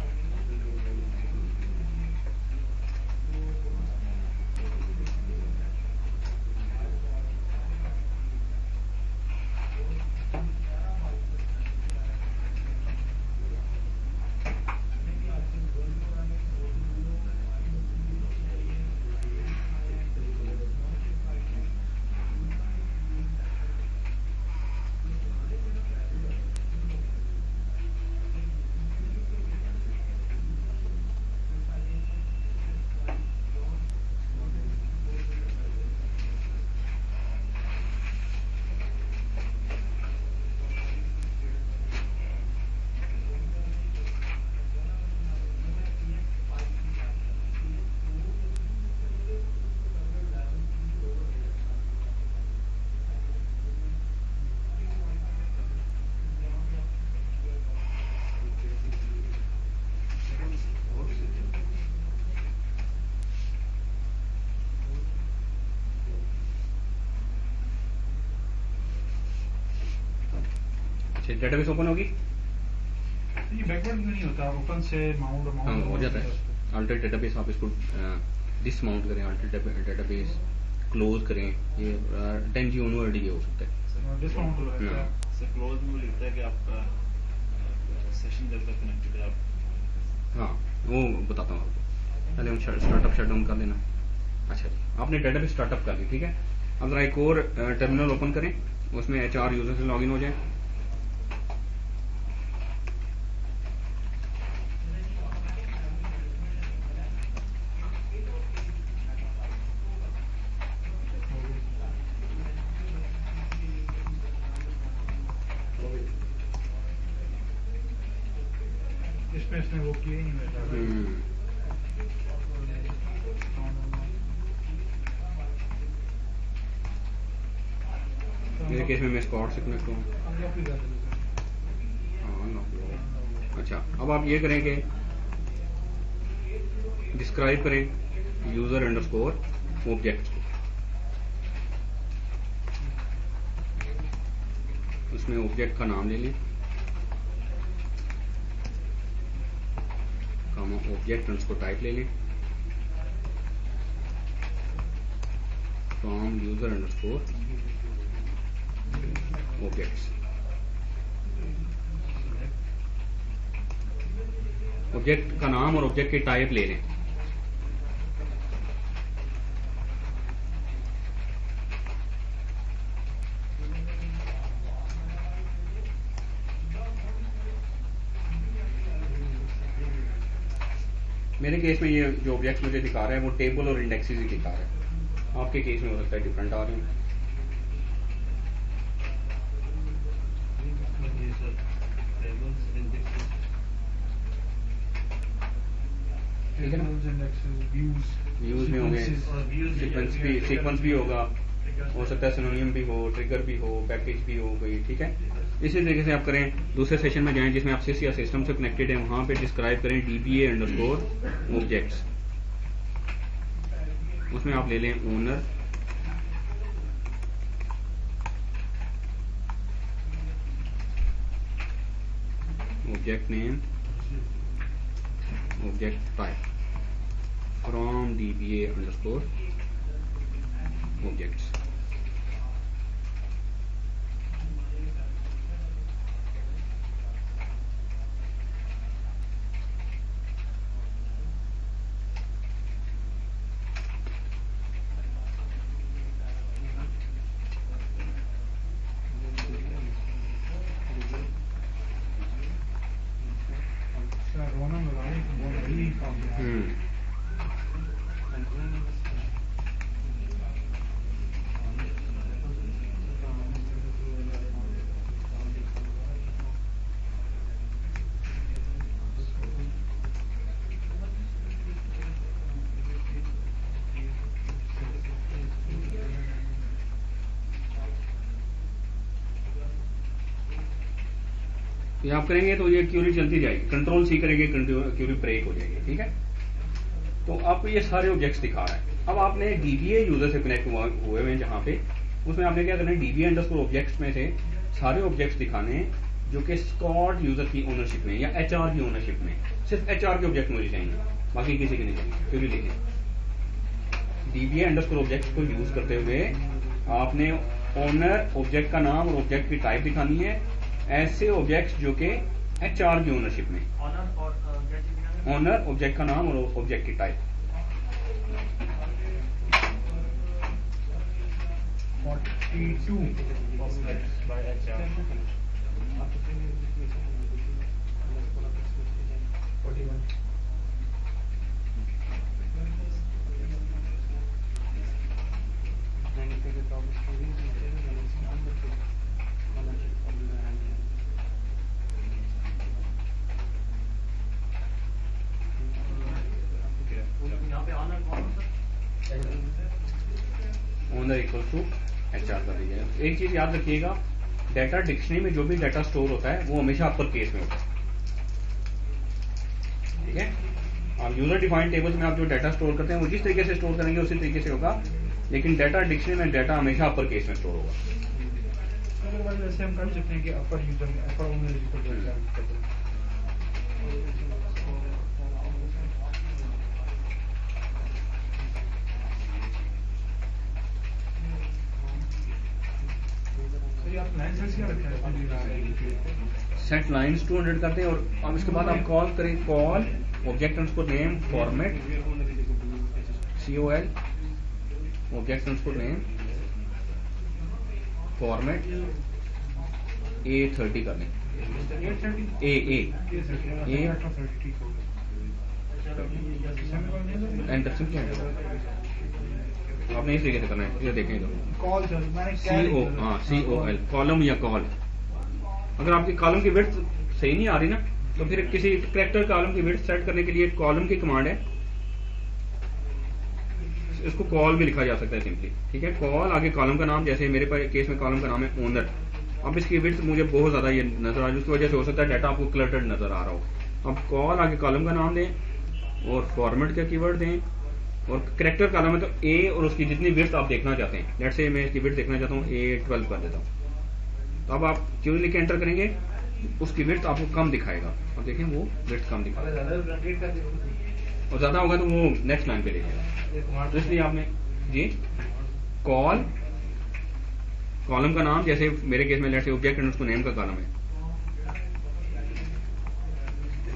डेटाबेस ओपन होगी, ये बैकवर्ड क्यों नहीं होता? ओपन से माउंट और हाँ माउंट हो जाता है। अल्टर डेटाबेस आप इसको डिसमाउंट करें, अल्टर डेटाबेस क्लोज करें, ये 10G ऑनवर्ड ये हो सकता है। डिस्काउंट हो रहा है। सर क्लोज में लिखता है कि आपका सेशन जब तक कनेक्टेड है आप। हाँ वो बताता हूँ आपको, पहले हम स्टार्टअप शटडाउन कर लेना। अच्छा जी, आपने डेटाबेस स्टार्टअप कर ली, ठीक है। अब जरा एक और टर्मिनल ओपन करें, उसमें HR यूजर से लॉगिन हो जाए। इसमें इसने वो किया ही नहीं मेरा। मेरे केस में मैं स्कॉट से कनेक्ट हूँ। हाँ नो। अच्छा, अब आप ये करें कि डिस्क्राइब करें यूजर अंडरस्कोर ऑब्जेक्ट को, उसमें ऑब्जेक्ट का नाम ले लें, ऑब्जेक्ट अंडरस्कोर टाइप ले लें, from user underscore objects. Object का नाम और ऑब्जेक्ट की टाइप ले लें। मेरे केस में ये जो ऑब्जेक्ट मुझे दिखा रहा है वो टेबल और इंडेक्सेस ही दिखा रहा है, आपके केस में हो सकता है डिफरेंट आ रहे हैं। ठीक है ना, व्यूज में होंगे, सीक्वेंस भी होगा, हो सकता है सिनोनियम भी हो, ट्रिगर भी हो, पैकेज भी हो गई। ठीक है, इसी तरीके से आप करें, दूसरे सेशन में जाएं जिसमें आप सिस या सिस्टम से कनेक्टेड है, वहां पे डिस्क्राइब करें DBA अंडरस्कोर ऑब्जेक्ट्स, उसमें आप ले लें owner, object name, object type from DBA underscore objects। नहीं काम किया। ये आप करेंगे तो ये क्यूरी चलती जाएगी, कंट्रोल सी करेंगे क्यूरी ब्रेक हो जाएगी, ठीक है। तो आपको ये सारे ऑब्जेक्ट्स दिखा रहा है। अब आपने डीबीए यूजर से कनेक्ट हुए हैं जहाँ पे, उसमें आपने क्या करना है, डीबीए अंडरस्कोर ऑब्जेक्ट्स में से सारे ऑब्जेक्ट्स दिखाने हैं जो कि स्कॉट यूजर की ओनरशिप में या एचआर की ओनरशिप में। सिर्फ एचआर के ऑब्जेक्ट मुझे चाहिए, बाकी किसी के नहीं चाहिए। क्यूरी लिखें, डीबीए अंडरस्कोर ऑब्जेक्ट्स को यूज करते हुए आपने ओनर ऑब्जेक्ट का नाम और ऑब्जेक्ट की टाइप दिखानी है, ऐसे ऑब्जेक्ट्स जो कि एचआर की ओनरशिप में। ओनर ऑब्जेक्ट का नाम और ऑब्जेक्ट की टाइप। 42 by HR. 41 यहाँ पे ऑनर कौन है sir? Owner equal to HR कर दीजिएगा। एक चीज याद रखिएगा, डाटा डिक्शनरी में जो भी डाटा स्टोर होता है वो हमेशा अपर केस में होता है, ठीक है। आप यूजर डिफाइंड टेबल्स में आप जो डाटा स्टोर करते हैं वो जिस तरीके से स्टोर करेंगे उसी तरीके से होगा, लेकिन डाटा डिक्शनरी में डाटा हमेशा अपर केस में स्टोर होगा। अदरवाइज ऐसे हम कर सकते हैं कि अपर यूजर में अपर ओनर इक्वल टू एचआर। आप लाइन सेट्स क्या रखा है? सेट लाइंस 200 करते हैं और अब इसके बाद आप कॉल करें, call object underscore name format COL object underscore name format A30 कर लें। A एंटर सिंपल आपने इस तरीके से करना है, ये देखें इधर कॉल सर मैंने COL कॉलम या कॉल। अगर आपकी कॉलम की विड्थ सही नहीं आ रही ना, तो फिर किसी कैरेक्टर कॉलम की विड्थ सेट करने के लिए कॉलम की कमांड है, इसको कॉल भी लिखा जा सकता है सिंपली, ठीक है। कॉल आगे कॉलम का नाम, जैसे मेरे केस में कॉलम का नाम है ओनर। अब इसकी विड्थ मुझे बहुत ज्यादा ये नजर आ रही है, उसकी वजह से हो सकता है डाटा आपको क्लटर्ड नजर आ रहा हो। अब कॉल आगे कॉलम का नाम दें और फॉर्मेट का कीवर्ड दें, और कैरेक्टर कॉलम है तो A और उसकी जितनी विड्थ आप देखना चाहते हैं, लेट्स से मैं इसकी विड्थ देखना चाहता हूँ A12 कर देता हूँ। तो अब आप क्यों लिख के एंटर करेंगे, उसकी विड्थ आपको कम दिखाएगा। अब देखें वो विड्थ कम दिखाएगा, और ज्यादा होगा तो वो नेक्स्ट लाइन पे ले जाएगा। तो इसलिए आपने जी कॉल कॉलम का नाम, जैसे मेरे केस में लेट्स से ऑब्जेक्ट एंड उसको नेम का कॉलम है,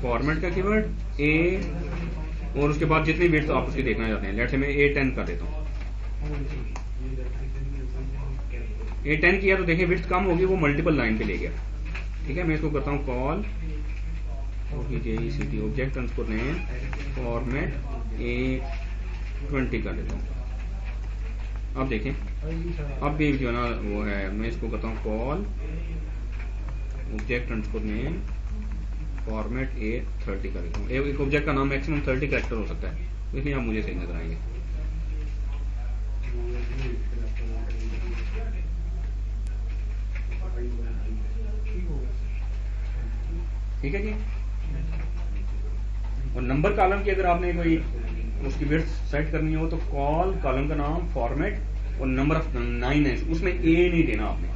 फॉर्मेट का कीवर्ड A और उसके बाद जितनी विड्थ आप उसकी देखना चाहते हैं, लेट्स से मैं A10 कर देता हूँ। A10 किया तो देखिए विड्थ कम होगी, वो मल्टीपल लाइन पे ले गया, ठीक है। मैं इसको करता हूँ call JECT object underscore name format A20 कर देता हूँ। अब देखें अब भी जो ना वो है, मैं इसको करता हूँ call object underscore name format A30 कर देता हूँ। एक ऑब्जेक्ट का नाम मैक्सिमम 30 कैरेक्टर हो सकता है, इसलिए आप मुझे सही नजर आएंगे। ठीक है जी। और नंबर कॉलम की अगर आपने कोई उसकी विड्थ सेट करनी हो तो कॉल कॉलम का नाम फॉर्मेट और नंबर ऑफ 9 है, उसमें A नहीं देना आपने,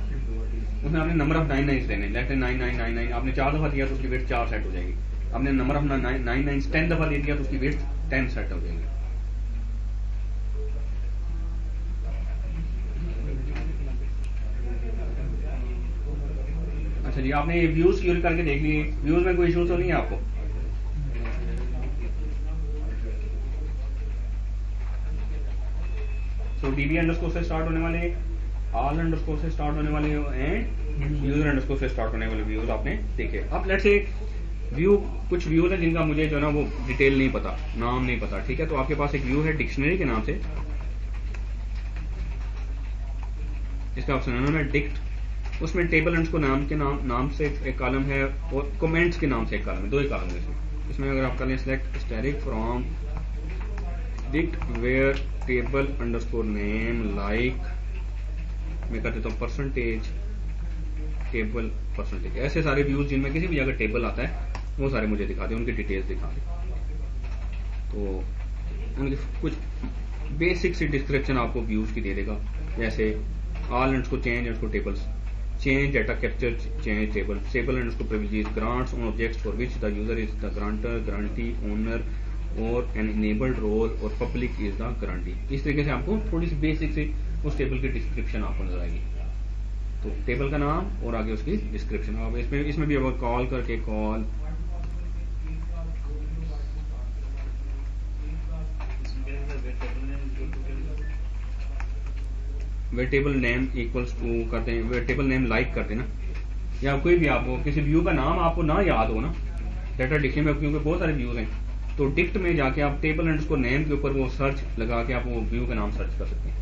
उसमें आपने नंबर ऑफ 9 नाइन्स देने। लेट 9999 आपने 4 दफा दिया तो उसकी विड्थ 4 सेट हो जाएगी। आपने नंबर ऑफ 9 नाइन्स 10 दफा दे दिया तो उसकी विड्थ 10 सेट हो जाएगी। अच्छा जी, आपने ये व्यूज क्यूरी करके देख लिए, व्यूज में कोई इशू तो नहीं है आपको? तो DB अंडरस्कोर से स्टार्ट होने वाले, ऑल अंडरस्कोर से स्टार्ट होने वाले एंड यूजर अंडरस्कोर से स्टार्ट होने वाले व्यूज आपने देखे। अब लेट्स से व्यू, कुछ व्यूज है जिनका मुझे जो ना वो डिटेल नहीं पता, नाम नहीं पता, ठीक है। तो आपके पास एक व्यू है डिक्शनरी के नाम से, इसका ऑप्शन है डिक्ट, उसमें टेबल अंडरस्कोर नाम के नाम से एक कॉलम है और कमेंट्स के नाम से एक कॉलम है, दो ही कॉलम है इसमें अगर आप कर लें select static from dict where table underscore name like, मैं कर देता हूँ परसेंटेज टेबल परसेंटेज, ऐसे सारे व्यूज जिनमें किसी भी जगह टेबल आता है वो सारे मुझे दिखा दें, उनकी डिटेल्स दिखा दें। तो उनकी कुछ बेसिक सी डिस्क्रिप्शन आपको व्यूज की दे देगा, जैसे all underscore change underscore tables, change data capture change table, table underscore privileges, grants on objects for which the user is the grantor, grantee, owner or an enabled role और public is the grantee। इस तरीके से आपको थोड़ी सी basic से उस table की description आपको नजर आएगी। तो टेबल का नाम और आगे उसकी डिस्क्रिप्शन। अब इसमें भी अगर कॉल करके call variable name equals to करते हैं, वेरिएबल नेम लाइक करते हैं ना, या कोई भी आपको किसी व्यू का नाम आपको ना याद हो ना डाटा डिक्शनरी में, क्योंकि बहुत सारे व्यूज हैं, तो डिक्ट में जाके आप टेबल अंडरस्कोर नेम के ऊपर वो सर्च लगा के आप वो व्यू का नाम सर्च कर सकते हैं।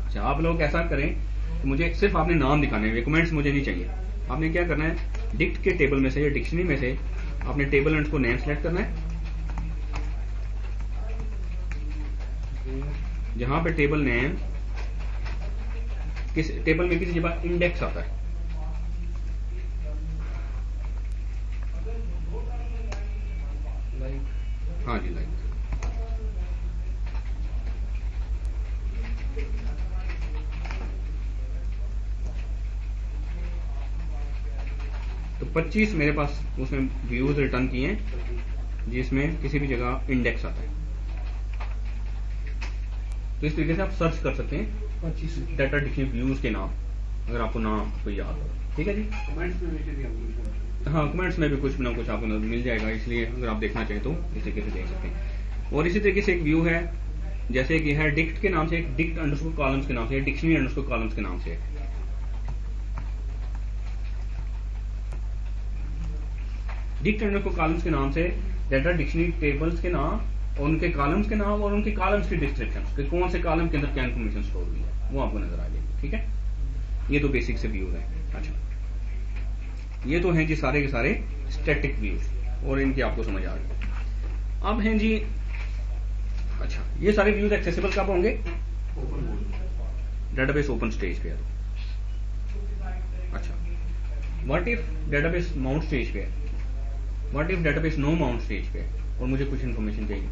अच्छा, आप लोग ऐसा करें तो मुझे सिर्फ आपने नाम दिखाने हैं, कमेंट्स मुझे नहीं चाहिए। आपने क्या करना है, डिक्ट के टेबल में से या डिक्शनरी में से आपने टेबल अंडरस्कोर नेम सेलेक्ट करना है, जहां पे टेबल नेम किस टेबल में किसी जगह इंडेक्स आता है, हाँ जी लाइक, तो 25 मेरे पास उसमें व्यूज रिटर्न किए हैं जिसमें किसी भी जगह इंडेक्स आता है। तो इस तरीके से आप सर्च कर सकते हैं 25 डाटा डिक्शनरी व्यूज के नाम, अगर आपको नाम कोई याद हो। ठीक है जी, कमेंट्स में वैसे भी हम हाँ कमेंट्स में भी कुछ ना कुछ आपको मिल जाएगा, इसलिए अगर आप देखना चाहें तो इस तरीके से देख सकते हैं। और इसी तरीके से एक व्यू है, जैसे कि है डिक्ट के नाम से, एक डिक्ट अंडरस्कोर कॉलम्स के नाम से, डिक्शनरी अंडरस्कोर कॉलम्स के नाम से। डिक्ट अंडरस्कोर कॉलम्स के नाम से डाटा डिक्शनरी टेबल्स के नाम और उनके कॉलम्स के नाम और उनके कॉलम्स की डिस्क्रिप्शन, कि कौन से कॉलम के अंदर क्या इन्फॉर्मेशन स्टोर हुई है वो आपको नजर आ जाएगी। ठीक है, ये तो बेसिक से व्यूज है। अच्छा, ये तो हैं जी सारे के सारे स्टैटिक व्यूज और इनकी आपको समझ आ गई। अब हैं जी, अच्छा ये सारे व्यूज एक्सेसिबल कब होंगे, डेटाबेस ओपन स्टेज पे है। अच्छा, what if database mount stage पे है, what if database no mount stage पे है और मुझे कुछ इन्फॉर्मेशन चाहिए,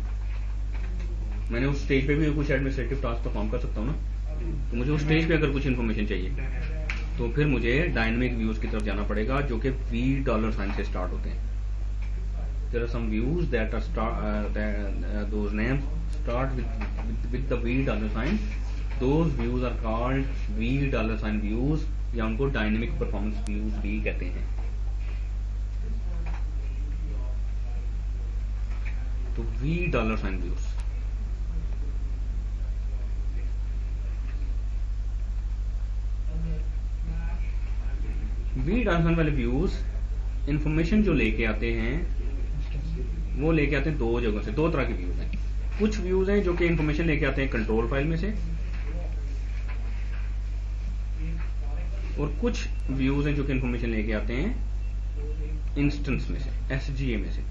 मैंने उस स्टेज पे भी कुछ एडमिनिस्ट्रेटिव टास्क परफॉर्म कर सकता हूँ ना, तो मुझे उस स्टेज पे अगर कुछ इन्फॉर्मेशन चाहिए तो फिर मुझे डायनेमिक व्यूज की तरफ जाना पड़ेगा, जो कि $V से स्टार्ट होते हैं। There are some views that are those names start with the $V, those views are called $V views, या उनको डायनेमिक परफॉर्मेंस व्यूज भी कहते हैं। तो $V व्यूज, $V वाले व्यूज इंफॉर्मेशन जो लेके आते हैं वो लेके आते हैं दो जगहों से, दो तरह के व्यूज हैं। कुछ व्यूज हैं जो कि इंफॉर्मेशन लेके आते हैं कंट्रोल फाइल में से, और कुछ व्यूज हैं जो कि इंफॉर्मेशन लेके आते हैं इंस्टेंस में से, SGA में से।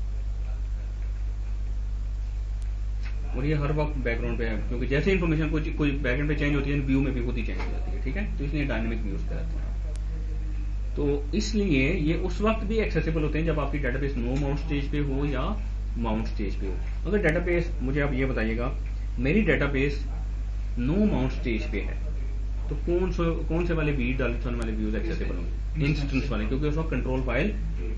और ये हर वक्त बैकग्राउंड पे है, क्योंकि जैसे इंफॉर्मेशन कोई बैकग्राउंड पे चेंज होती है, व्यू में भी खुद ही चेंज हो जाती है। ठीक है, तो इसलिए डायनेमिक व्यूज कहते हैं। तो इसलिए ये उस वक्त भी एक्सेसिबल होते हैं जब आपकी डेटाबेस नो माउंट स्टेज पे हो या माउंट स्टेज पे हो। अगर डेटाबेस, मुझे आप ये बताइएगा, मेरी डेटाबेस नो माउंट स्टेज पे है तो कौन से वाले $V वाले व्यूज एक्सेसिबल होंगे, इंस्टेंस वाले, क्योंकि उस वक्त कंट्रोल फाइल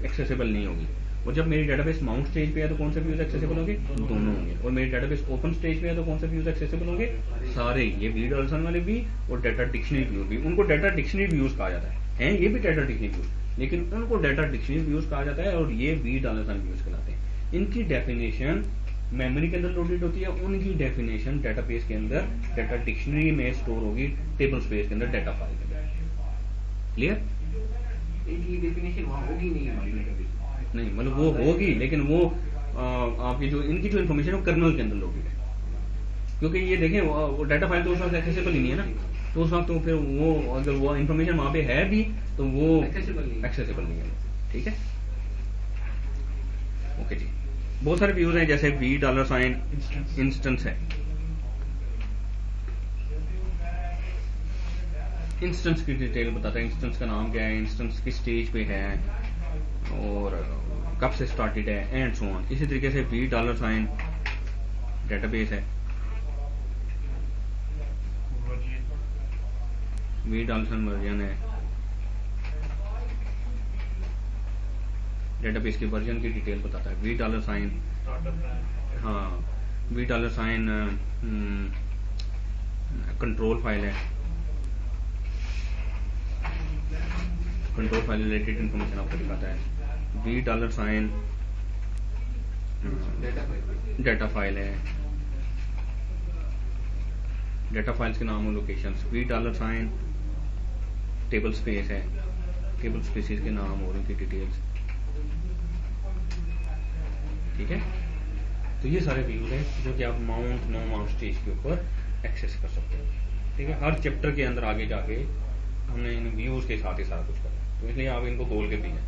एक्सेसिबल नहीं होगी। और जब मेरी डेटाबेस माउंट स्टेज पे है तो कौन से व्यूज एक्सेसिबल होंगे, दोनों होंगे। और मेरी डेटाबेस ओपन स्टेज पे है तो कौन से व्यूज एक्सेसिबल होंगे, सारे, ये $V वाले भी और डाटा डिक्शनरी व्यूज भी। उनको डाटा डिक्शनरी व्यूज कहा जाता है, ये भी डाटा डिक्शनरी व्यूज, लेकिन उनको डाटा डिक्शनरी व्यूज कहा जाता है और ये $V व्यूज कहलाते हैं। इनकी डेफिनेशन मेमोरी के अंदर लोडेड होती है, उनकी डेफिनेशन डेटाबेस के अंदर डाटा डिक्शनरी में स्टोर होगी, टेबल स्पेस के अंदर, डाटा फाइल के अंदर। क्लियर? इनकी डेफिनेशन वहां होगी नहीं हमारी डेटाबेस, नहीं, मतलब वो होगी, लेकिन वो आपकी जो इनकी जो इन्फॉर्मेशन है वो कर्नल के अंदर लोगी है, क्योंकि ये देखें वो डाटा फाइल तो उस वक्त एक्सेसिबल ही नहीं है ना, तो उस वक्त तो फिर वो अगर वो इन्फॉर्मेशन वहां पे है भी तो वो एक्सेसिबल नहीं है। ठीक है, ओके जी। बहुत सारे व्यूज हैं, जैसे $, इंस्टेंस है। इंस्टेंस की डिटेल बताता है, इंस्टेंस का नाम क्या है, इंस्टेंस किस स्टेज पे है और कब से स्टार्टेड है एंड सो ऑन। इसी तरीके से $, डेटाबेस है, $, वर्जन है, डेटाबेस के वर्जन की डिटेल बताता है। $, हाँ, $, कंट्रोल फाइल है, कंट्रोल फाइल रिलेटेड इंफॉर्मेशन आपको दिखाता है। $, डाटा फाइल है, डाटा फाइल्स के नाम और लोकेशंस। $, टेबल स्पेस है, टेबल स्पेसिस के नाम और उनकी डिटेल्स। ठीक है, तो ये सारे व्यूज हैं जो कि आप माउंट नो माउंट स्टेज के ऊपर एक्सेस कर सकते हैं। ठीक है, हर चैप्टर के अंदर आगे जाके हमने इन व्यूज के साथ ही सारा कुछ करना है, तो इसलिए आप इनको खोल के भी हैं,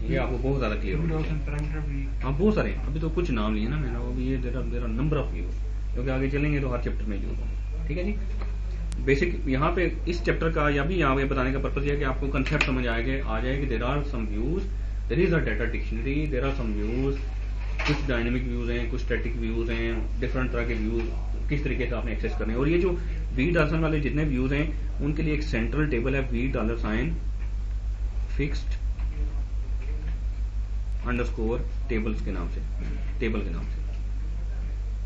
ये आपको बहुत ज्यादा क्लियर होगा। हाँ, बहुत सारे, अभी तो कुछ नाम लिए ना मैंने, अभी ये there are number of views, क्योंकि आगे चलेंगे तो हर चैप्टर में यूज होंगे। ठीक है जी, बेसिक यहाँ पे इस चैप्टर का या भी यहाँ पे बताने का पर्पज है कि आपको कंसेप्ट समझ आ जाए कि there are some views, there is a data dictionary, there are some views, कुछ डायनेमिक व्यूज हैं, कुछ स्टैटिक व्यूज हैं, डिफरेंट तरह के व्यूज किस तरीके से आपने एक्सेस करने हैं। और ये जो $, वाले जितने व्यूज हैं उनके लिए एक सेंट्रल टेबल है, $, फिक्स्ड अंडरस्कोर टेबल्स के नाम से, टेबल के नाम से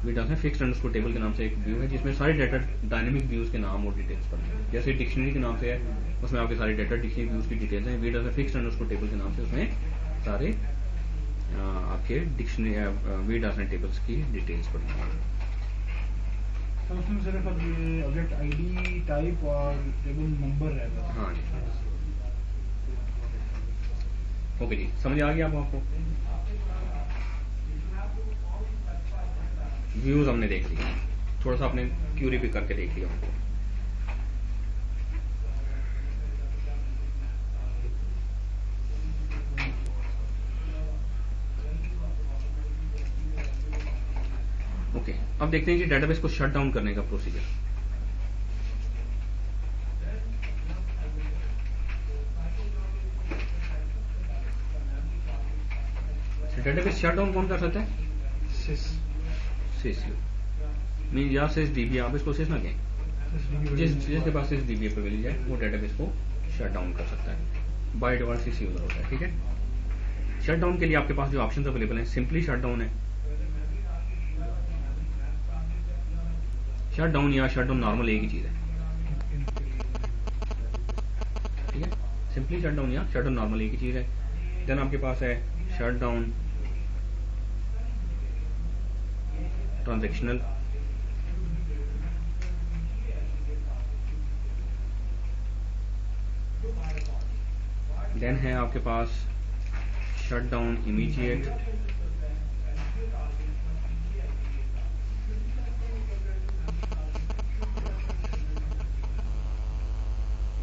$, फिक्स्ड अंडरस्कोर टेबल के नाम से एक व्यू है जिसमें सारे डाटा डायनेमिक व्यूज के नाम और डिटेल्स पड़े हैं। जैसे डिक्शनरी के नाम से है, उसमें आपके सारे डाटा डिक्शनरी व्यूज की डिटेल्स हैं। $, फिक्स्ड अंडरस्कोर टेबल के नाम से उसमें सारे आपके डिक्शनरी $, टेबल्स की डिटेल्स पड़ती हैं। तो उसमें सिर्फ अब ये ऑब्जेक्ट आईडी, टाइप और टेबल नंबर रहता है। हाँ जी, ओके जी, समझ आ गया आपको? व्यूज हमने देख लिया, थोड़ा सा आपने क्यूरी भी करके देख लिया उनको। ओके, अब देखते हैं कि डेटाबेस को शट डाउन करने का प्रोसीजर। डेटाबेस शट डाउन कौन कर सकता है? सिस मीन या सिस डीबी, आप इसको सिस ना कहें, जिसके पास सिस डीबी प्रिविलेज है वो डेटाबेस को शट डाउन कर सकता है। बाय डिफॉल्ट सिस यूजर होता है। ठीक है, शट डाउन के लिए आपके पास जो ऑप्शन अवेलेबल है, सिंपली शट डाउन है, शट डाउन या शट डाउन नॉर्मल एक ही चीज है। ठीक है, सिंपली शट डाउन या शट डाउन नॉर्मल एक ही चीज है। देन आपके पास है शट डाउन ट्रांजैक्शनल, देन है आपके पास शट डाउन इमीडिएट,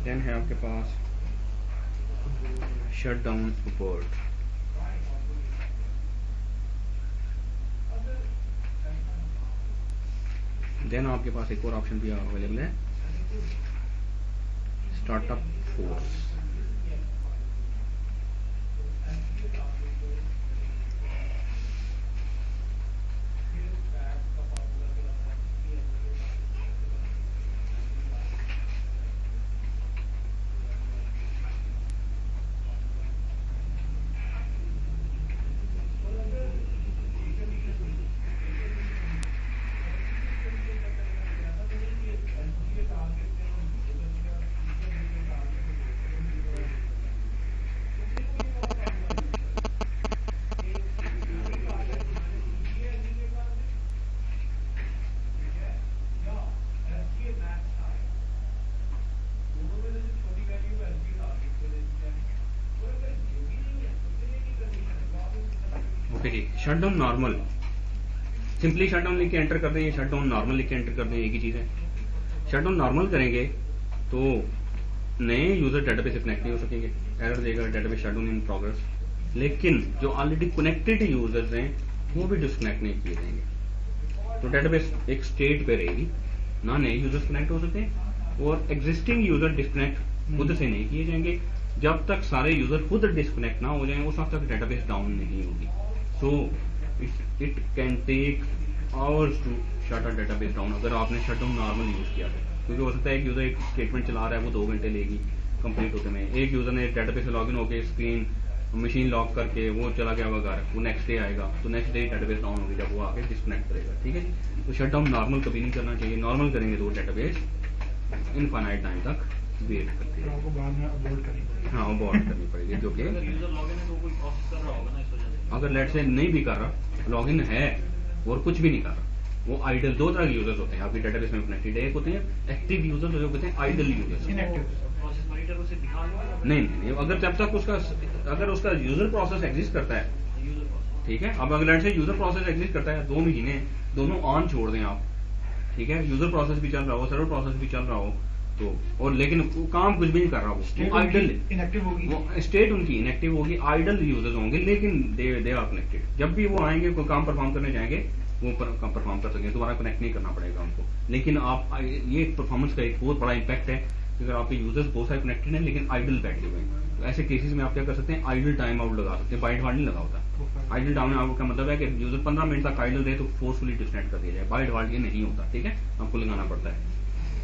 देन है आपके पास शट डाउन अबॉर्ट, देन आपके पास एक और ऑप्शन भी अवेलेबल है, startup force. Shut down normal, simply shut down लिख के एंटर कर दें, शट डाउन नॉर्मल लिख के एंटर कर दें, एक ही चीज है। शट डाउन नॉर्मल करेंगे तो नए यूजर डेटाबेस से कनेक्ट नहीं हो सकेंगे, एरर देगा database shut down in progress. लेकिन जो ऑलरेडी कनेक्टेड यूजर्स हैं वो भी डिस्कनेक्ट नहीं किए जाएंगे। तो डेटाबेस एक स्टेट पे रहेगी, ना नए यूजर्स कनेक्ट हो सकते हैं और एग्जिस्टिंग यूजर डिस्कनेक्ट खुद से नहीं किए जाएंगे। जब तक सारे यूजर खुद डिस्कनेक्ट ना हो जाए उस वक्त तक डेटाबेस डाउन नहीं होगी। So it can take hours to shut a database down अगर आपने शट डाउन नॉर्मल यूज किया है, क्योंकि हो सकता है एक यूजर एक स्टेटमेंट चला रहा है वो 2 घंटे लेगी कंप्लीट होते में। एक यूजर ने डेटाबेस से लॉगिन होकर स्क्रीन मशीन लॉक करके वो चला गया होगा घर, वो नेक्स्ट डे आएगा तो नेक्स्ट डे डेटाबेस डाउन होगी जब वो आके डिस्कनेक्ट करेगा। ठीक है जी, तो शट डाउन नॉर्मल कभी नहीं करना चाहिए। नॉर्मल करेंगे तो डेटाबेस इनफाइनाइट टाइम तक वेट करती फिर है। आपको बाद में अबॉर्ट करनी पड़ेगी। हाँ अबॉर्ट करनी पड़ेगी क्योंकि अगर यूजर लॉगिन है तो कोई प्रोसेस कर रहा होगा ना इस वजह से। अगर लेट से नहीं भी कर रहा, लॉगिन है और कुछ भी नहीं कर रहा, वो आइडल, 2 तरह के यूजर्स होते हैं आपकी डेटाबेस में कनेक्टेड। एक होते हैं एक्टिव यूजर्स जो कहते हैं idle users. Inactive। Process monitor उसे दिखा देगा। नहीं, अगर जब तक अगर उसका यूजर प्रोसेस एग्जिस्ट करता है, यूजर प्रोसेस ठीक है। अब अगर से यूजर प्रोसेस एग्जिस्ट करता है 2 महीने, दोनों ऑन छोड़ दें आप, ठीक है, यूजर प्रोसेस भी चल रहा हो, सर्वर प्रोसेस भी चल रहा हो तो, और लेकिन वो काम कुछ भी नहीं कर रहा, वो आइडल, इनएक्टिव होगी। वो स्टेट उनकी इनएक्टिव होगी, आइडल यूजर्स होंगे, लेकिन दे आर कनेक्टेड। जब भी वो आएंगे कोई काम परफॉर्म करने जाएंगे वो परफॉर्म कर सकेंगे, दोबारा कनेक्ट नहीं करना पड़ेगा उनको। लेकिन आप ये परफॉर्मेंस का एक बहुत बड़ा इम्पैक्ट है अगर आपके यूजर्स बहुत सारे कनेक्टेड हैं लेकिन आइडल बैठे हुए हैं। तो ऐसे केसेस में आप क्या कर सकते हैं, आइडल टाइम आउट लगा सकते हैं। बाय डिफॉल्ट नहीं लगा होता। आइडल टाइम आउट का मतलब है कि यूजर 15 मिनट तक आइडल रहे तो फोर्सफुली डिस्कनेक्ट कर दिया जाए। बाय डिफॉल्ट ये नहीं होता, ठीक है, आपको लगाना पड़ता है।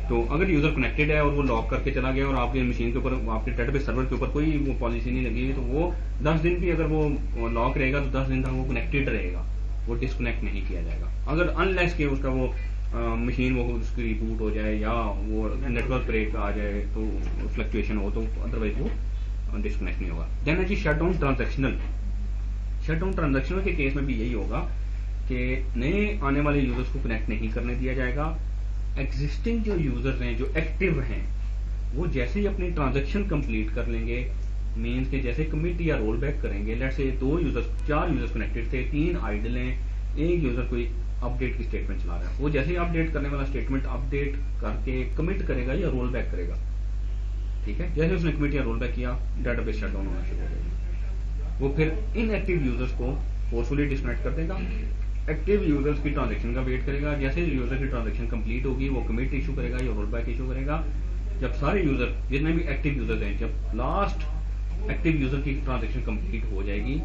तो अगर यूजर कनेक्टेड है और वो लॉक करके चला गया और आपके मशीन के ऊपर, आपके डेटाबेस सर्वर के ऊपर कोई वो पॉलिसी नहीं लगी है तो वो 10 दिन भी अगर वो लॉक रहेगा तो 10 दिन तक वो कनेक्टेड रहेगा, वो डिस्कनेक्ट नहीं किया जाएगा। अगर अनलेस के उसका वो मशीन वो उसकी रिबूट हो जाए या वो नेटवर्क ब्रेक आ जाए तो फ्लक्चुएशन हो तो अदरवाइज वो डिस्कनेक्ट नहीं होगा। देन है जी shut down transactional. Shut down transactional के केस में भी यही होगा कि नए आने वाले यूजर्स को कनेक्ट नहीं करने दिया जाएगा। एग्जिस्टिंग जो यूजर्स हैं जो एक्टिव हैं वो जैसे ही अपनी ट्रांजैक्शन कंप्लीट कर लेंगे, मीन्स के जैसे कमिट या रोल बैक करेंगे, लेट्स से 4 यूजर्स कनेक्टेड थे, 3 आइडल हैं, एक यूजर कोई अपडेट की स्टेटमेंट चला रहा है, वो जैसे ही अपडेट करने वाला स्टेटमेंट अपडेट करके कमिट करेगा या रोल बैक करेगा, ठीक है, जैसे उसने कमिट या रोल बैक किया डेटाबेस शट डाउन होना शुरू हो जाएगा। वो फिर इनएक्टिव यूजर्स को फोर्सफुली डिस्कनेक्ट कर देगा, एक्टिव यूजर्स की ट्रांजैक्शन का वेट करेगा, जैसे यूजर की ट्रांजैक्शन कंप्लीट होगी वो कमिट इशू करेगा या रोल बैक इशू करेगा। जब सारे यूजर जितने भी एक्टिव यूजर्स हैं, जब लास्ट एक्टिव यूजर की ट्रांजैक्शन कंप्लीट हो जाएगी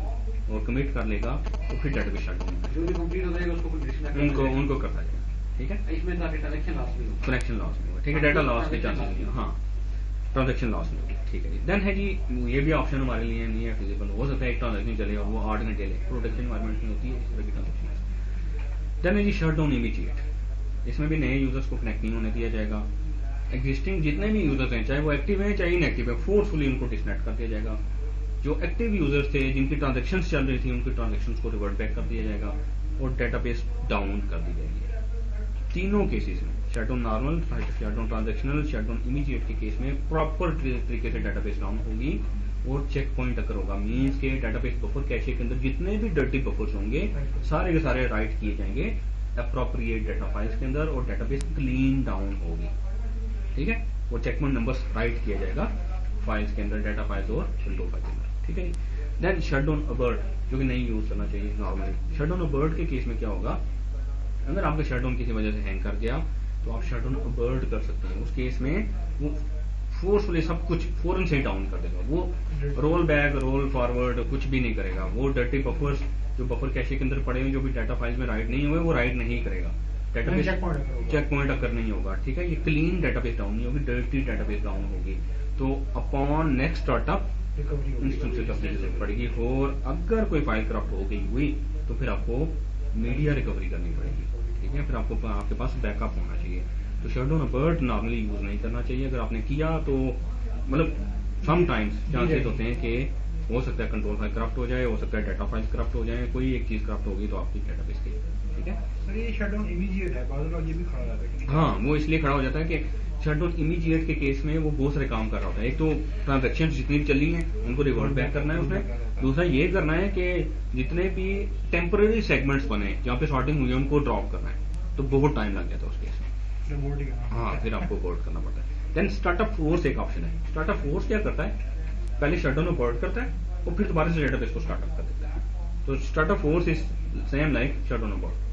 और कमिट कर लेगा तो फिर डेटाबेस शट डाउन होगा। जो भी कंप्लीट हो जाएगा उसको कोई डिस्कनेक्ट उनको करता जाएगा, ठीक है, इसमें ताकि ट्रांजैक्शन लॉस नहीं हो। कनेक्शन लॉस नहीं होगा, ठीक है, डाटा लॉस के चांसेस नहीं है, हाँ, ट्रांजैक्शन लॉस नहीं होगी, ठीक है जी। देन है जी ये भी ऑप्शन हमारे लिए नहीं है फिजिबल, हो सकता है एक ट्रांजैक्शन चले और वो 8 घंटे ले, प्रोटेक्शन एनवायरनमेंट में होती है इस तरह की ट्रांजैक्शन। देन है जी शट डाउन इमीडिएट। इसमें भी नए यूजर्स को कनेक्ट नहीं होने दिया जाएगा। एग्जिस्टिंग जितने भी यूजर्स हैं चाहे वो एक्टिव हैं चाहे इनएक्टिव है, फोर्सफुली उनको डिस्कनेक्ट कर दिया जाएगा। जो एक्टिव यूजर्स थे जिनकी ट्रांजैक्शंस चल रही थी उनकी ट्रांजैक्शंस को रिवर्ट बैक कर दिया जाएगा और डेटाबेस डाउन कर दी जाएगी। तीनों केसेस में shut down normal, shut down transactional, shut down immediate के केस में प्रॉपर तरीके से डेटाबेस डाउन होगी और चेक पॉइंट अगर होगा, मीन्स के डेटाबेस बफर कैशे के अंदर जितने भी डर्टी बफर्स होंगे सारे के सारे राइट किए जाएंगे अप्रोप्रिएट डेटा फाइल्स के अंदर और डेटाबेस क्लीन डाउन होगी, ठीक है, वो चेक पॉइंट नंबर्स राइट किया जाएगा फाइल्स के अंदर, डेटा फाइल्स और कंट्रोल फाइल के अंदर, ठीक है। देन शट डाउन अबर्ट जो कि नहीं यूज करना चाहिए नॉर्मली। शट डाउन अबर्ट के केस में क्या होगा, अगर आपका शट डाउन किसी वजह से हैंग कर गया तो आप शट डाउन अबर्ट कर सकते हैं। उस केस में वो फोर्सफुली सब कुछ फौरन से डाउन कर देगा, वो रोल बैक रोल फॉरवर्ड कुछ भी नहीं करेगा। वो डर्टी बफर्स जो बफर कैशे के अंदर पड़े हुए जो भी डाटा फाइल्स में राइट नहीं हुए वो राइट नहीं करेगा, डेटाबेस चेक पॉइंट अकर नहीं होगा, ठीक है, ये क्लीन डेटाबेस डाउन नहीं होगी, डर्टी डेटाबेस डाउन होगी। तो upon next startup instance recovery की जरूरत पड़ेगी और अगर कोई फाइल करप्ट हो गई हुई तो फिर आपको मीडिया रिकवरी करनी पड़ेगी, ठीक है, फिर आपको आपके पास बैकअप होना चाहिए। तो शट डाउन अबर्ट नॉर्मली यूज नहीं करना चाहिए। अगर आपने किया तो मतलब समटाइम्स चांसेस होते हैं कि हो सकता है कंट्रोल फाइल करप्ट हो जाए, हो सकता है डाटा फाइल्स करप्ट हो जाए, कोई एक चीज करप्ट होगी तो आपकी डेटाबेस की, ठीक है। सर ये शटडाउन इमीडिएट है, बाद में ये भी खड़ा हो जाता है कि हाँ, वो इसलिए खड़ा हो जाता है कि शटडाउन इमीडिएट के केस में वो बहुत सारे काम कर रहा होता है। एक तो ट्रांजैक्शन जितनी भी चल रही हैं उनको रिवॉर्ड बैक करना है उसने, दूसरा ये करना है कि जितने भी टेम्पररी सेगमेंट्स बने जहाँ पे शॉर्टिंग हुई है उनको ड्रॉप करना है, तो बहुत टाइम लग जाता है उस केस में। रिपोर्ट ही करना। हाँ, फिर आपको अबॉर्ट करना पड़ता है। देन स्टार्टअप फोर्स एक ऑप्शन है। स्टार्टअप फोर्स क्या करता है, पहले शटडाउन अबॉर्ट करता है और फिर दोबारा से डेटाबेस को स्टार्टअप कर देता है। तो startup force is same like shutdown abort.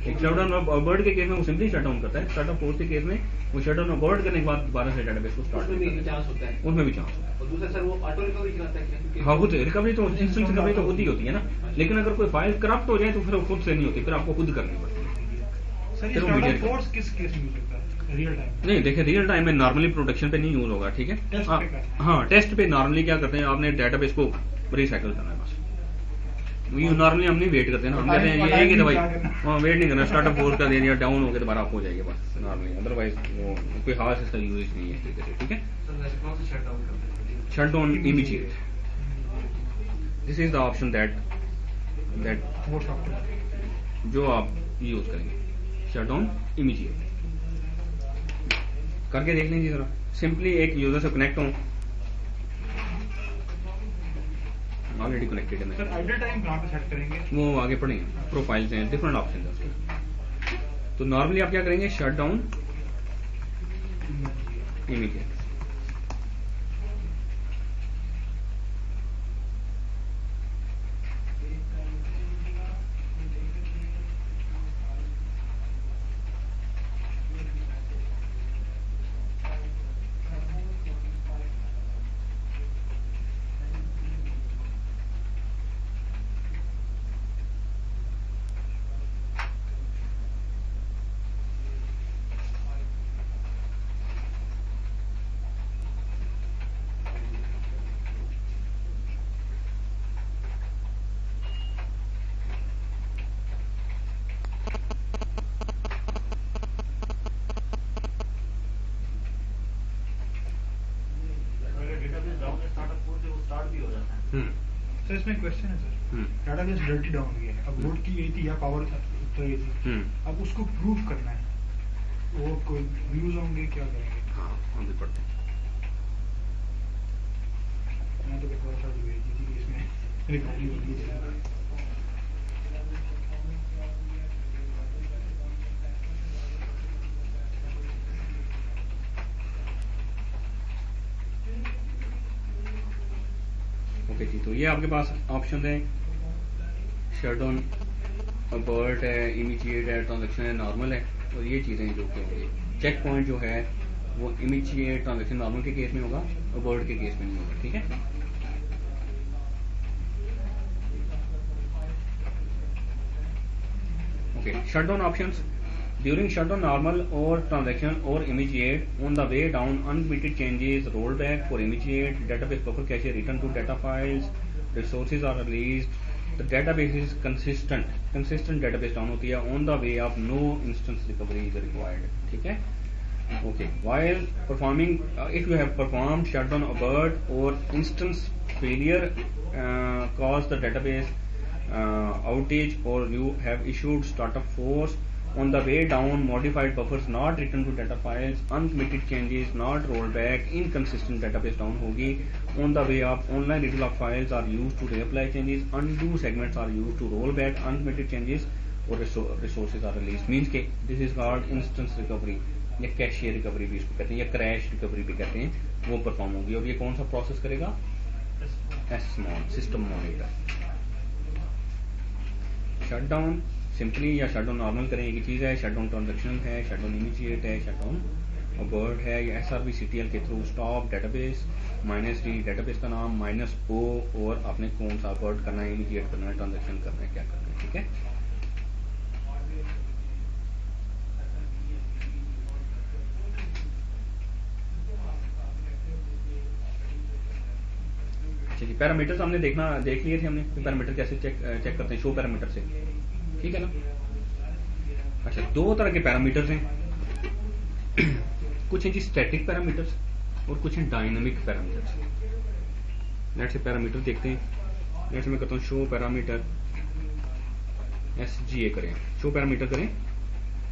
एक शटडाउन अबॉर्ट के केस में वो सिंपली शटडाउन करता है, स्टार्टअप फोर्स के केस में वो शटडाउन अबॉर्ट करने के बाद दोबारा से डेटाबेस को स्टार्ट उसमें भी करता चांस होता है। है, उसमें भी चांस होता है। और दूसरा सर वो ऑटो रिकवरी चलाता है क्या? क्योंकि हाँ, खुद रिकवरी तो इंस्टेंट रिकवरी तो खुद ही होती है ना, लेकिन अगर कोई फाइल करप्ट हो जाए तो फिर वो खुद से नहीं होती, फिर आपको खुद करनी पड़ती है। सर ये चलो, स्टार्टअप मीडिया- फोर्स किस केस में यूज होता है? रियल टाइम नहीं देखिए, रियल टाइम में नॉर्मली प्रोडक्शन पे नहीं यूज होगा, ठीक है। टेस्ट पे करना। हाँ, टेस्ट पे नॉर्मली क्या करते हैं, आपने डेटाबेस को रिसाइकल करना है बस। ये नॉर्मली हम नहीं वेट करते ना, हम कहते हैं ये एक ही दवाई, हाँ वेट नहीं करना, स्टार्टअप फोर्स का दे दिया, डाउन हो गया दोबारा आप हो जाएगी बस नॉर्मली, अदरवाइज वो कोई खास इसका यूज नहीं है तरीके से, ठीक है। सर वैसे कौन सा शट डाउन करते हैं? Shutdown immediate, this is the option that force option. जो आप यूज करेंगे, शटडाउन इमीडिएट करके देख लीजिए जरा। सिंपली एक यूजर से कनेक्ट हूँ, ऑलरेडी कनेक्टेड है सर मैं, आइडल टाइम कहाँ पे सेट करेंगे? वो आगे पढ़ेंगे, प्रोफाइल्स हैं, डिफरेंट ऑप्शन है उसके। तो नॉर्मली आप क्या करेंगे, शट डाउन इमीडिएट। अगर डेटाबेस डाउन है स्टार्टअप फोर्स से वो स्टार्ट भी हो जाता है। सर इसमें क्वेश्चन है सर, डाटाबेस डर्टी डाउन हुई है, अब लोड की गई थी या पावर तो ये थी, अब उसको प्रूफ करना है, वो कोई व्यूज होंगे, क्या करेंगे? हाँ, हम भी पढ़ते हैं। मैं तो थोड़ा सा भेजी थी इसमें रिकवरी होगी। ओके जी, तो ये आपके पास ऑप्शन है, शटडाउन अबॉर्ट है, इमीडिएट है, ट्रांजैक्शन है, नॉर्मल है, और ये चीज़ें जो कि होंगी। चेक पॉइंट जो है वो इमीडिएट ट्रांजैक्शन नॉर्मल के केस में होगा, अबॉर्ट के केस में नहीं होगा, ठीक है। Okay, shutdown options. During shutdown, normal or transaction or immediate, on the way down, uncommitted changes, rollback for immediate, database buffer cache, return to data files, resources are released, the database is consistent database down होती है, on the way up, no instance recovery is required, ठीक है। Okay, while performing, if you have performed shutdown abort or instance failure cause the database outage, or you have issued startup force, on the way down, modified buffers not returned to data files, uncommitted changes not rolled back, inconsistent database down होगी, on the way up, online retrieval of files are used to reapply changes, undo segments are used to roll back uncommitted changes, और resources are released, means के this is called instance recovery या cache recovery भी इसको कहते हैं, या crash recovery भी कहते हैं, वो परफॉर्म होगी। और ये कौन सा प्रोसेस करेगा, SMON, system monitor. Shutdown simply या शटडाउन नॉर्मल करें, एक ही चीज़ है, शटडाउन ट्रांजैक्शनल है, शटडाउन इमीडिएट है, शटडाउन अबॉर्ट है, या SRV/CTL के through stop database, -D database का नाम, -O, और आपने कौन सा अबॉर्ट करना है, इमीडिएट करना है, ट्रांजैक्शन करना है, क्या करना है, ठीक है। अच्छा जी, पैरामीटर्स हमने देख लिए थे हमने, पैरामीटर कैसे चेक करते हैं, शो पैरामीटर से, ठीक है ना। अच्छा, दो तरह के पैरामीटर्स हैं, कुछ हैं जी स्टैटिक पैरामीटर्स और कुछ हैं dynamic parameters. Let's say parameter देखते हैं, लेट्स मैं करता हूँ शो पैरामीटर, SGA करें, शो पैरामीटर करें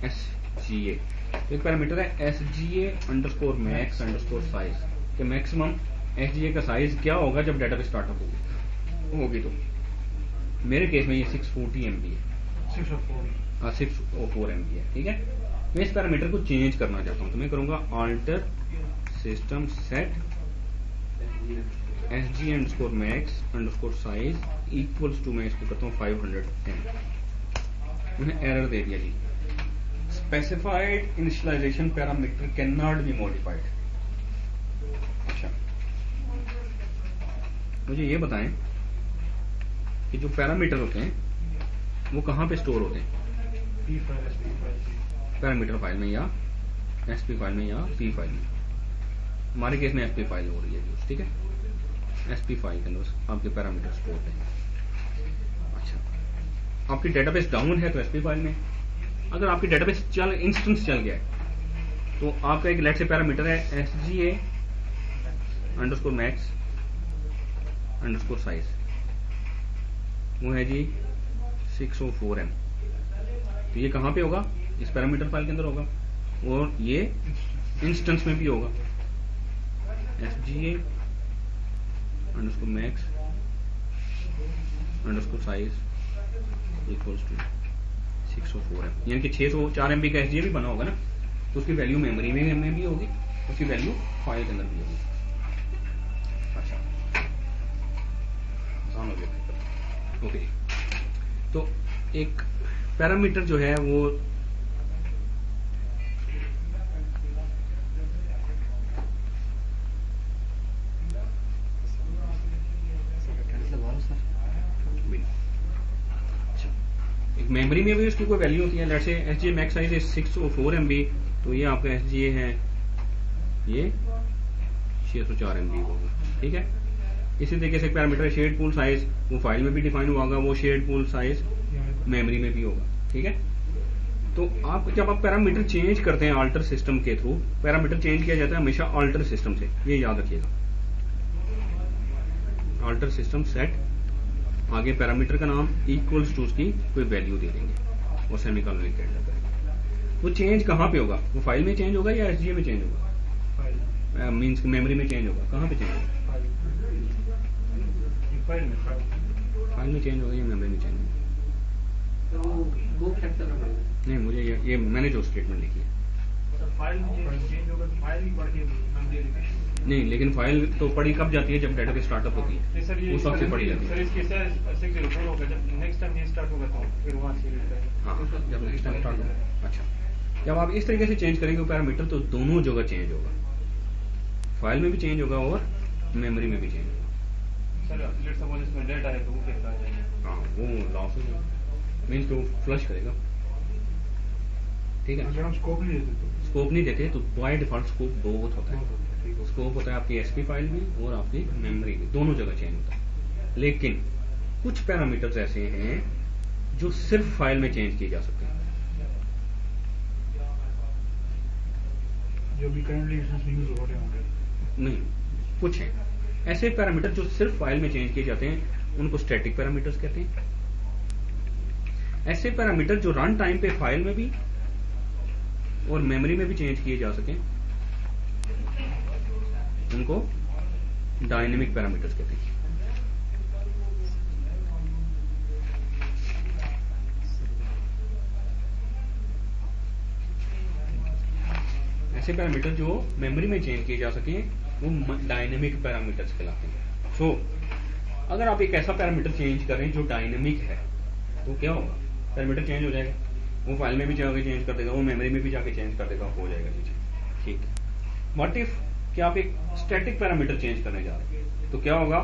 SGA। तो एक पैरामीटर है SGA underscore max underscore size कि मैक्सिमम SGA का साइज क्या होगा जब डेटाबेस स्टार्टअप होगी। तो मेरे केस में ये 640 MB है, 604 MB है, ठीक है। मैं इस पैरामीटर को चेंज करना चाहता हूँ तो मैं करूंगा alter system set SGA underscore max underscore size equals to, मैं इसको करता हूँ 500 M। उन्हें एरर दे दिया जी, specified initialization parameter can not be modified. अच्छा, मुझे ये बताएं कि जो पैरामीटर होते हैं वो कहाँ पे स्टोर होते हैं, पैरामीटर फाइल में या SP फाइल में या P फाइल में। हमारे केस में SP फाइल हो रही है यूज, ठीक है। SP फाइल के अंदर आपके पैरामीटर स्टोर है। अच्छा, आपकी डेटाबेस डाउन है तो SP फाइल में। अगर आपकी डेटाबेस इंस्टेंस चल गया है तो आपका एक लेट से पैरामीटर है SGA underscore max underscore size, वो है जी 604 M। तो ये कहाँ पे होगा, इस पैरामीटर फाइल के अंदर होगा, और ये इंस्टेंस में भी होगा SGA underscore max underscore size equals to 604 M। यानी कि 604 MB का SGA भी बना होगा ना, तो उसकी वैल्यू मेमोरी में भी होगी, उसकी वैल्यू फाइल के अंदर भी होगी। अच्छा, आसान हो गया। ओके, तो एक पैरामीटर जो है वो एक मेमोरी में भी उसकी कोई वैल्यू होती है। Let's say SGA max size है 604 MB, तो ये आपका SGA है ये 604 MB होगा, ठीक है। इसी तरीके से पैरामीटर शेयर्ड पूल साइज, वो फाइल में भी डिफाइन हुआ होगा, वो शेयर्ड पूल साइज मेमोरी में भी होगा, ठीक है। तो आप जब आप पैरामीटर चेंज करते हैं अल्टर सिस्टम के थ्रू, पैरामीटर चेंज किया जाता है हमेशा अल्टर सिस्टम से, ये याद रखिएगा। अल्टर सिस्टम सेट, आगे पैरामीटर का नाम इक्वल्स टू उसकी कोई वैल्यू दे देंगे और सेमीकोलन लिख के एंटर करेंगे। वो चेंज कहाँ पे होगा, वो फाइल में चेंज होगा या SGA में चेंज होगा, मीन्स मेमोरी में चेंज होगा, कहाँ पे चेंज होगा, फाइल में चेंज होगा या मेमोरी में चेंज होगा। तो वो चेक करना पड़ेगा। नहीं, मुझे ये मैंने जो स्टेटमेंट लिखी है, फाइल में चेंज होगा तो फाइल भी पढ़ के मेमोरी नहीं, लेकिन फाइल तो पढ़ी कब जाती है जब डेटाबेस स्टार्टअप होती है, सर ये उस वक्त से पढ़ी जाती सर है। इसके सर 604 होगा, जब नेक्स्ट टाइम ये स्टार्ट होगा तो फिर वहां से हाँ, जब नेक्स्ट टाइम स्टार्ट होगा। अच्छा, जब आप इस तरीके से चेंज करेंगे पैरामीटर तो दोनों जगह चेंज होगा, फाइल में भी चेंज होगा और मेमोरी में भी चेंज होगा। सर लेट्स सपोज इसमें डेटा है तो वो कैसे आ जाएगा। हाँ, वो लॉस हो मीन्स तो फ्लश करेगा, ठीक है। अगर हम स्कोप नहीं देते तो स्कोप नहीं देते तो बाय डिफॉल्ट स्कोप बहुत होता है, स्कोप होता है आपकी SP फाइल में और आपकी मेमोरी में, दोनों जगह चेंज होता है। लेकिन कुछ पैरामीटर्स ऐसे हैं जो सिर्फ फाइल में चेंज किए जा सकते हैं। जो भी करंटली इंस्टेंस में यूज हो रहे होंगे, नहीं, कुछ हैं ऐसे पैरामीटर जो सिर्फ फाइल में चेंज किए जाते हैं, उनको स्टैटिक पैरामीटर्स कहते हैं। ऐसे पैरामीटर जो रन टाइम पे फाइल में भी और मेमोरी में भी चेंज किए जा सकें, उनको डायनेमिक पैरामीटर्स कहते हैं। ऐसे पैरामीटर जो मेमोरी में चेंज किए जा सकें वो डायनेमिक पैरामीटर्स कहलाते हैं। सो अगर आप एक ऐसा पैरामीटर चेंज करें जो डायनेमिक है तो क्या होगा, पैरामीटर चेंज हो जाएगा, वो फाइल में भी जाके चेंज कर देगा, वो मेमोरी में भी जाके चेंज कर देगा, हो जाएगा चीजें, ठीक है। व्हाट इफ कि आप एक स्टैटिक पैरामीटर चेंज करने जा रहे हैं तो क्या होगा,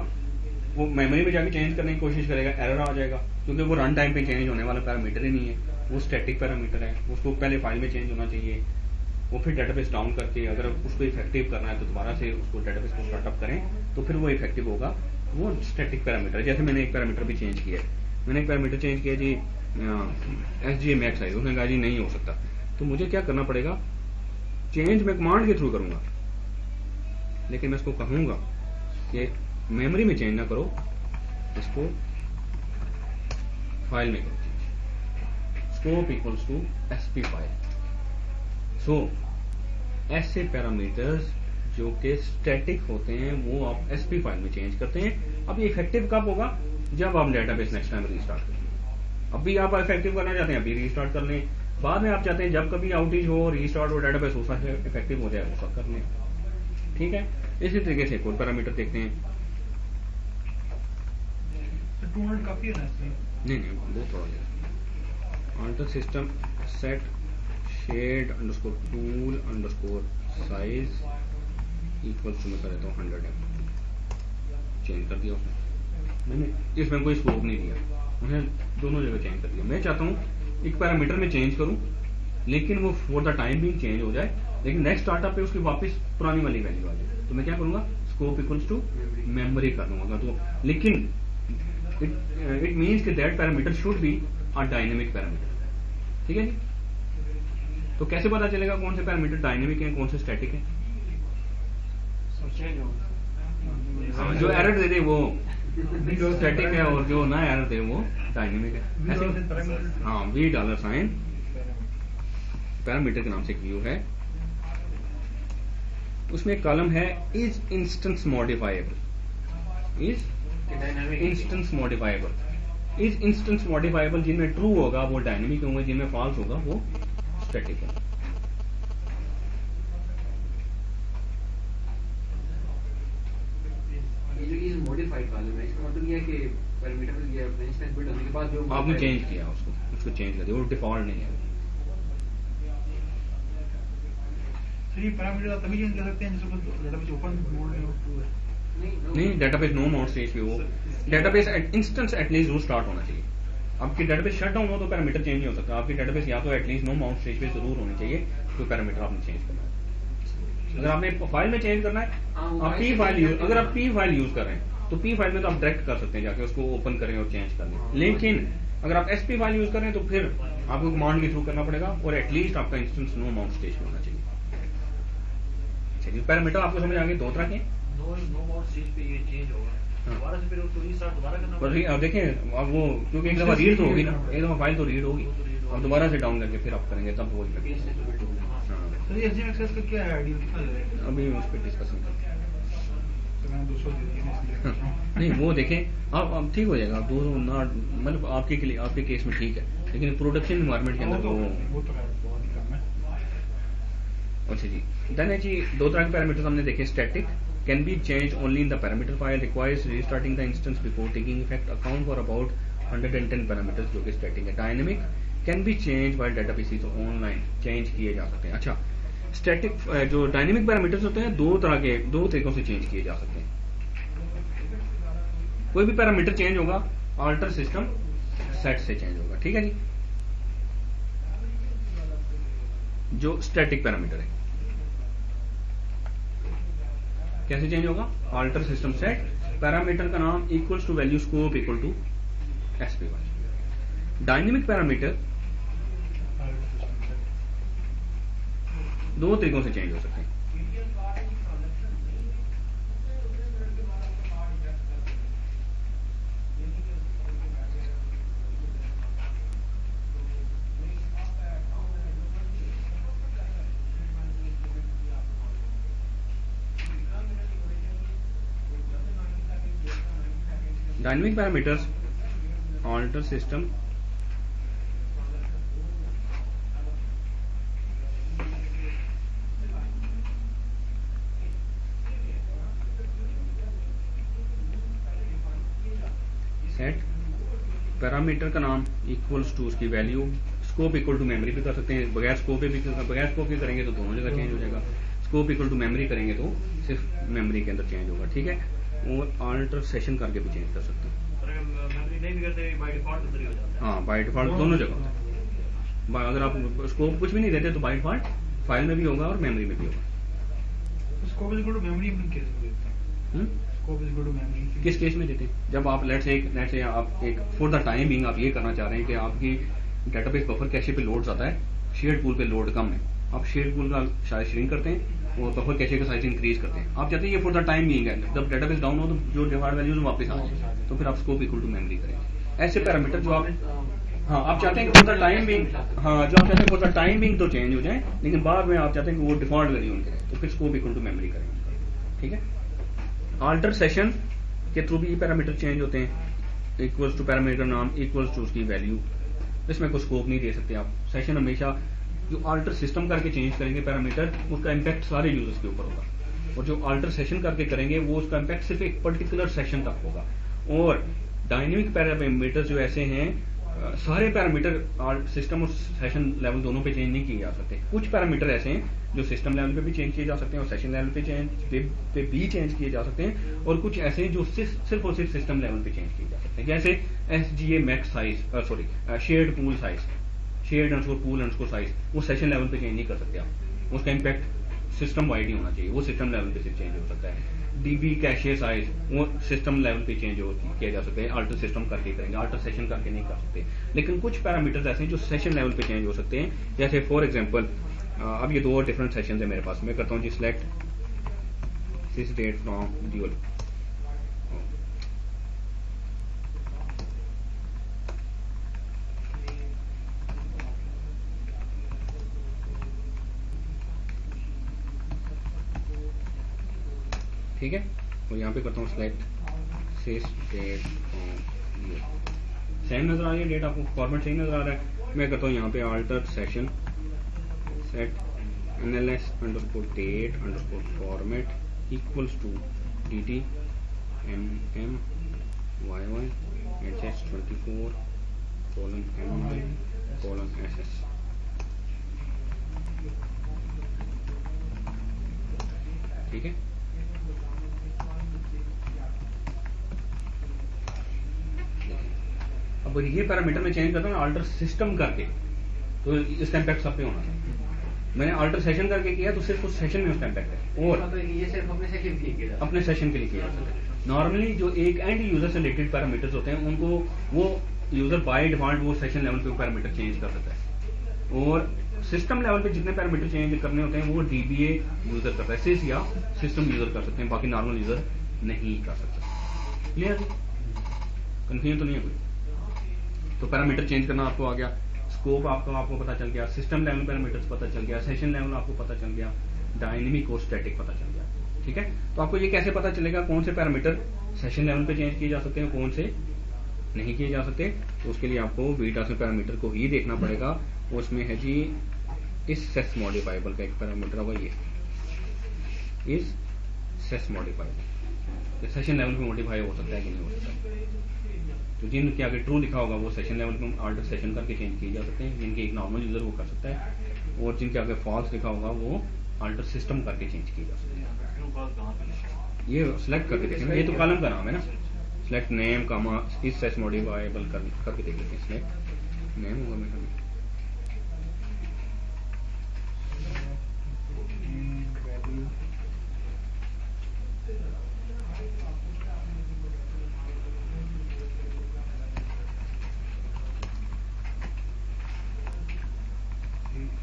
वो मेमोरी में जाके चेंज करने की कोशिश करेगा, एरर आ जाएगा क्योंकि वो रन टाइम पे चेंज होने वाला पैरामीटर ही नहीं है, वो स्टैटिक पैरामीटर है, उसको पहले फाइल में चेंज होना चाहिए, वो फिर डेटाबेस डाउन करके अगर उसको इफेक्टिव करना है तो दोबारा से उसको डेटाबेस को स्टार्टअप करें तो फिर वो इफेक्टिव होगा, वो स्टैटिक पैरामीटर। जैसे मैंने एक पैरामीटर भी चेंज किया, मैंने एक पैरामीटर चेंज किया जी SGA मैक्स साइज, उसने कहा जी नहीं हो सकता, तो मुझे क्या करना पड़ेगा, चेंज मैं कमांड के थ्रू करूंगा, लेकिन मैं इसको कहूंगा कि मेमोरी में चेंज ना करो, इसको फाइल में करो। Scope equals to SP file. So ऐसे पैरामीटर्स जो कि स्टैटिक होते हैं वो आप एसपी फाइल में चेंज करते हैं। अब ये इफेक्टिव कब होगा? जब आप डेटाबेस नेक्स्ट टाइम रीस्टार्ट करेंगे। अभी आप इफेक्टिव करना चाहते हैं, अभी रीस्टार्ट कर लें। बाद में आप चाहते हैं जब कभी आउटेज हो, रीस्टार्ट हो, डेटाबेस उस वक्त इफेक्टिव हो जाए, उसका कर लें। ठीक है, इसी तरीके से कोई पैरामीटर देखते हैं। 200 काफी है ना इसमें? नहीं बहुत थोड़ा है। Alter system set shared underscore pool underscore size equals to मैं कर देता हूँ 100 चेंज कर दिया उसने। मैंने इसमें कोई स्कोप नहीं दिया, उन्हें दोनों जगह चेंज कर दिया। मैं चाहता हूँ एक पैरामीटर में चेंज करूँ लेकिन वो for the time being change हो जाए, लेकिन नेक्स्ट स्टार्टअप पे उसकी वापस पुरानी वाली वैल्यू आ जाए। तो मैं क्या करूँगा, स्कोप इक्वल्स टू मेमोरी कर दूंगा। तो लेकिन इट मीन्स कि that parameter should be a dynamic parameter. ठीक है जी। तो कैसे पता चलेगा कौन से पैरामीटर डायनेमिक है, कौन से स्टैटिक है? जो एरर दे दे वो स्टैटिक है और जो ना एरर दे वो डायनेमिक है। ऐसे हाँ, वी डॉलर साइन पैरामीटर के नाम से एक व्यू है, उसमें एक कॉलम है is instance modifiable. Is instance modifiable. Is instance modifiable जिनमें ट्रू होगा वो डायनेमिक होंगे, जिनमें फॉल्स होगा वो स्टैटिक है। ये जो इज मॉडिफाइड कॉलम है, इसका मतलब ये है कि पैरामीटर ये अपने इंस्टेंस बिल्ड होने के बाद जो आपने चेंज किया उसको चेंज कर दिया, वो डिफॉल्ट नहीं है। तो ये पैरामीटर आप तभी चेंज कर सकते हैं जैसे डेटाबेस ओपन मोड में ट्रू है। नहीं, डेटाबेस नो माउंट स्टेज पे हो, डेटाबेस इंस्टेंस एटलीस्ट वो स्टार्ट होना चाहिए। आपकी डेटाबेस शट डाउन हो तो पैरामीटर चेंज नहीं हो सकता। आपकी डेटाबेस या तो एटलीस्ट नो माउंट स्टेज पे जरूर होनी चाहिए, तो पैरामीटर आपने चेंज करना है। अगर आपने फाइल में चेंज करना है, आप पी फाइल यूज, अगर आप पी फाइल यूज कर रहे हैं तो पी फाइल में तो आप डायरेक्ट कर सकते हैं, जाके उसको ओपन करें और चेंज कर लें। लेकिन अगर आप एसपी फाइल यूज कर रहे हैं तो फिर आपको कमांड के थ्रू करना पड़ेगा और एटलीस्ट आपका इंस्टेंस नो माउंट स्टेज पे होना चाहिए। चलिए, पैरामीटर आपको समझ आ गए, दो तरह के। नो मोड स्टेज पे ये चेंज होगा, दोबारा से फिर उसको रीस्टार्ट दोबारा करना पड़ेगा। अब देखें, अब वो क्योंकि एक दफा रीड तो होगी ना, एक दफा फाइल तो रीड होगी, अब दोबारा से डाउन करके फिर आप करेंगे तब वो तो ये एसजीएम एक्सेस का क्या है आईडी, कितना दे रहे हैं? अभी उस पर डिस्कस नहीं करते। तो मैंने 200 दे दिए इसलिए। नहीं वो देखें, अब ठीक हो जाएगा। आप दो ना, मतलब आपके के लिए, आपके केस में ठीक है, लेकिन प्रोडक्शन इन्वायरमेंट के अंदर वो तो है बहुत ही कम है। अच्छा जी, देन है जी, दो तरह के पैरामीटर्स हमने देखे। Static can be change only in the parameter file, requires restarting the instance before taking effect, account for about 110 parameters जो कि स्टैटिक है। Dynamic can be change while database is online, change किए जा सकते हैं। अच्छा, स्टैटिक जो dynamic parameters होते हैं दो तरीकों से चेंज किए जा सकते हैं। कोई भी पैरामीटर चेंज होगा ऑल्टर सिस्टम सेट से चेंज होगा। ठीक है जी। जो स्टैटिक पैरामीटर है कैसे चेंज होगा? ऑल्टर सिस्टम सेट, पैरामीटर का नाम equals to value scope equal to एसपी1। डायनेमिक पैरामीटर दो तरीकों से चेंज हो सकते हैं। Dynamic parameters alter system set, parameter का नाम इक्वल्स टू उसकी value, scope equal to memory भी कर सकते हैं, बगैर स्कोप के करेंगे तो दोनों जगह चेंज हो जाएगा। स्कोप इक्वल टू मेमोरी करेंगे तो सिर्फ मेमोरी के अंदर चेंज होगा। ठीक है, और ऑल्टर सेशन करके भी चेंज कर सकते हैं। मेमोरी नहीं भी करते बाय डिफॉल्ट उधर ही हो जाता है। हाँ, बाय डिफॉल्ट दोनों जगह होता है। अगर आप स्कोप कुछ भी नहीं देते तो बाय डिफॉल्ट फाइल में भी होगा और मेमोरी में भी होगा। Scope is equal to memory अपने केस में देते हैं। Scope is equal to memory किस केस में देते हैं? जब आप लेट्स से आप एक फॉर द टाइम बिंग आप ये करना चाह रहे हैं कि आपकी डेटाबेस बफर कैशे पे लोड आता है, शेयर्ड पूल पे लोड कम है, आप शेयर्ड पूल का साइज श्रिंक करते हैं और बफर कैशे का साइज इंक्रीज करते हैं। आप चाहते हैं ये फॉर द टाइम बिंग है, जब डेटाबेस डाउन हो तो जो डिफॉल्ट वैल्यूज वापस आ जाए, तो फिर आप स्कोप इक्वल टू मेमोरी करेंगे। ऐसे पैरामीटर जो आप हाँ आप चाहते हैं कि फॉर द टाइम बिंग, हाँ जो आप चाहते हैं फॉर द टाइम बिंग तो चेंज हो जाए, लेकिन बाद में आप चाहते हैं कि वो डिफॉल्ट वैल्यू उनके रहे, तो फिर स्कोप इक्वल टू मेमोरी करेंगे उनका, ठीक है। अल्टर सेशन के थ्रू भी पैरामीटर चेंज होते हैं, इक्वल्स टू पैरामीटर नाम इक्वल्स टू उसकी वैल्यू, इसमें कोई स्कोप नहीं दे सकते आप। सेशन हमेशा जो अल्टर सिस्टम करके चेंज करेंगे पैरामीटर, उसका इम्पैक्ट सारे यूजर्स के ऊपर होगा, और जो अल्टर सेशन करके करेंगे वो उसका इम्पैक्ट सिर्फ एक पर्टिकुलर सेशन तक होगा। और डायनेमिक पैरामीटर जो ऐसे हैं, सारे पैरामीटर सिस्टम और सेशन लेवल दोनों पे चेंज नहीं किए जा सकते। कुछ पैरामीटर ऐसे हैं जो सिस्टम लेवल पे भी चेंज किए जा सकते हैं और सेशन लेवल पे भी चेंज किए जा सकते हैं, और कुछ ऐसे हैं जो सिर्फ और सिर्फ सिस्टम लेवल पे चेंज किए जा सकते हैं, जैसे SGA max size, shared pool size, shared underscore pool underscore size, वो सेशन लेवल पे चेंज नहीं कर सकते आप, उसका इम्पैक्ट सिस्टम वाइड ही होना चाहिए, वो सिस्टम लेवल पे सिर्फ चेंज हो सकता है। DB कैशे साइज, वो सिस्टम लेवल पे चेंज किया जा सकते हैं, अल्टर सिस्टम करके करेंगे, अल्टर सेशन करके नहीं कर सकते। लेकिन कुछ पैरामीटर्स ऐसे हैं जो सेशन लेवल पे चेंज हो सकते हैं, जैसे फॉर एग्जांपल अब ये दो डिफरेंट सेशन है मेरे पास, मैं करता हूँ जी select this date from dual, ठीक है, और यहाँ पे करता हूँ select sys date from dual, same नजर आ रही है डेट, आपको फॉर्मेट सही नजर आ रहा है। मैं करता हूँ यहाँ पे alter session set NLS underscore date underscore format equals to DT MM YY HS24 :MY :SS, ठीक है। अब ये पैरामीटर में चेंज करता हूँ अल्टर सिस्टम करके, तो इसका इम्पैक्ट सब पे होना चाहिए। मैंने अल्टर सेशन करके किया तो सिर्फ उस सेशन में उसका इम्पैक्ट है, और ये सिर्फ अपने सेशन के लिए किया जाता है। अपने सेशन के लिए किया जाता है। नॉर्मली जो एक एंड यूजर से रिलेटेड पैरामीटर्स होते हैं, उनको वो यूजर बाय डिफॉल्ट वो सेशन लेवल पे पैरामीटर चेंज कर सकता है, और सिस्टम लेवल पे जितने पैरामीटर चेंज करने होते हैं वो DBA यूजर करता है, सिस या सिस्टम यूजर कर सकते हैं, बाकी नॉर्मल यूजर नहीं कर सकता। क्लियर, कंफ्यूजन तो नहीं है कोई? तो पैरामीटर चेंज करना आपको आ गया, स्कोप आपको पता चल गया, सिस्टम लेवल पैरामीटर्स पता चल गया, सेशन लेवल आपको पता चल गया, डायनेमिक और स्टैटिक पता चल गया, ठीक है। तो आपको ये कैसे पता चलेगा कौन से पैरामीटर सेशन लेवल पे चेंज किए जा सकते हैं, कौन से नहीं किए जा सकते? तो उसके लिए आपको बीटा से पैरामीटर को ही देखना पड़ेगा। उसमें है जी इस सेस मॉडिफाइबल का एक पैरामीटर होगा, ये इस सेस मॉडिफाइबल, सेशन लेवल पे मॉडिफाई हो सकता है कि नहीं हो सकता। तो जिनके आगे ट्रू लिखा होगा वो सेशन लेवल पे अल्टर सेशन करके चेंज किए जा सकते हैं, जिनके एक नॉर्मल यूजर वो कर सकता है, और जिनके आगे फॉल्स लिखा होगा वो अल्टर सिस्टम करके चेंज किए जा सकते हैं। ये सिलेक्ट करके देखें, ये तो कॉलम का नाम है ना, सिलेक्ट नेम कामा इस सेस मॉडिफाइबल करके देख लेते हैं। सिलेक्ट नेम होगा मेरा,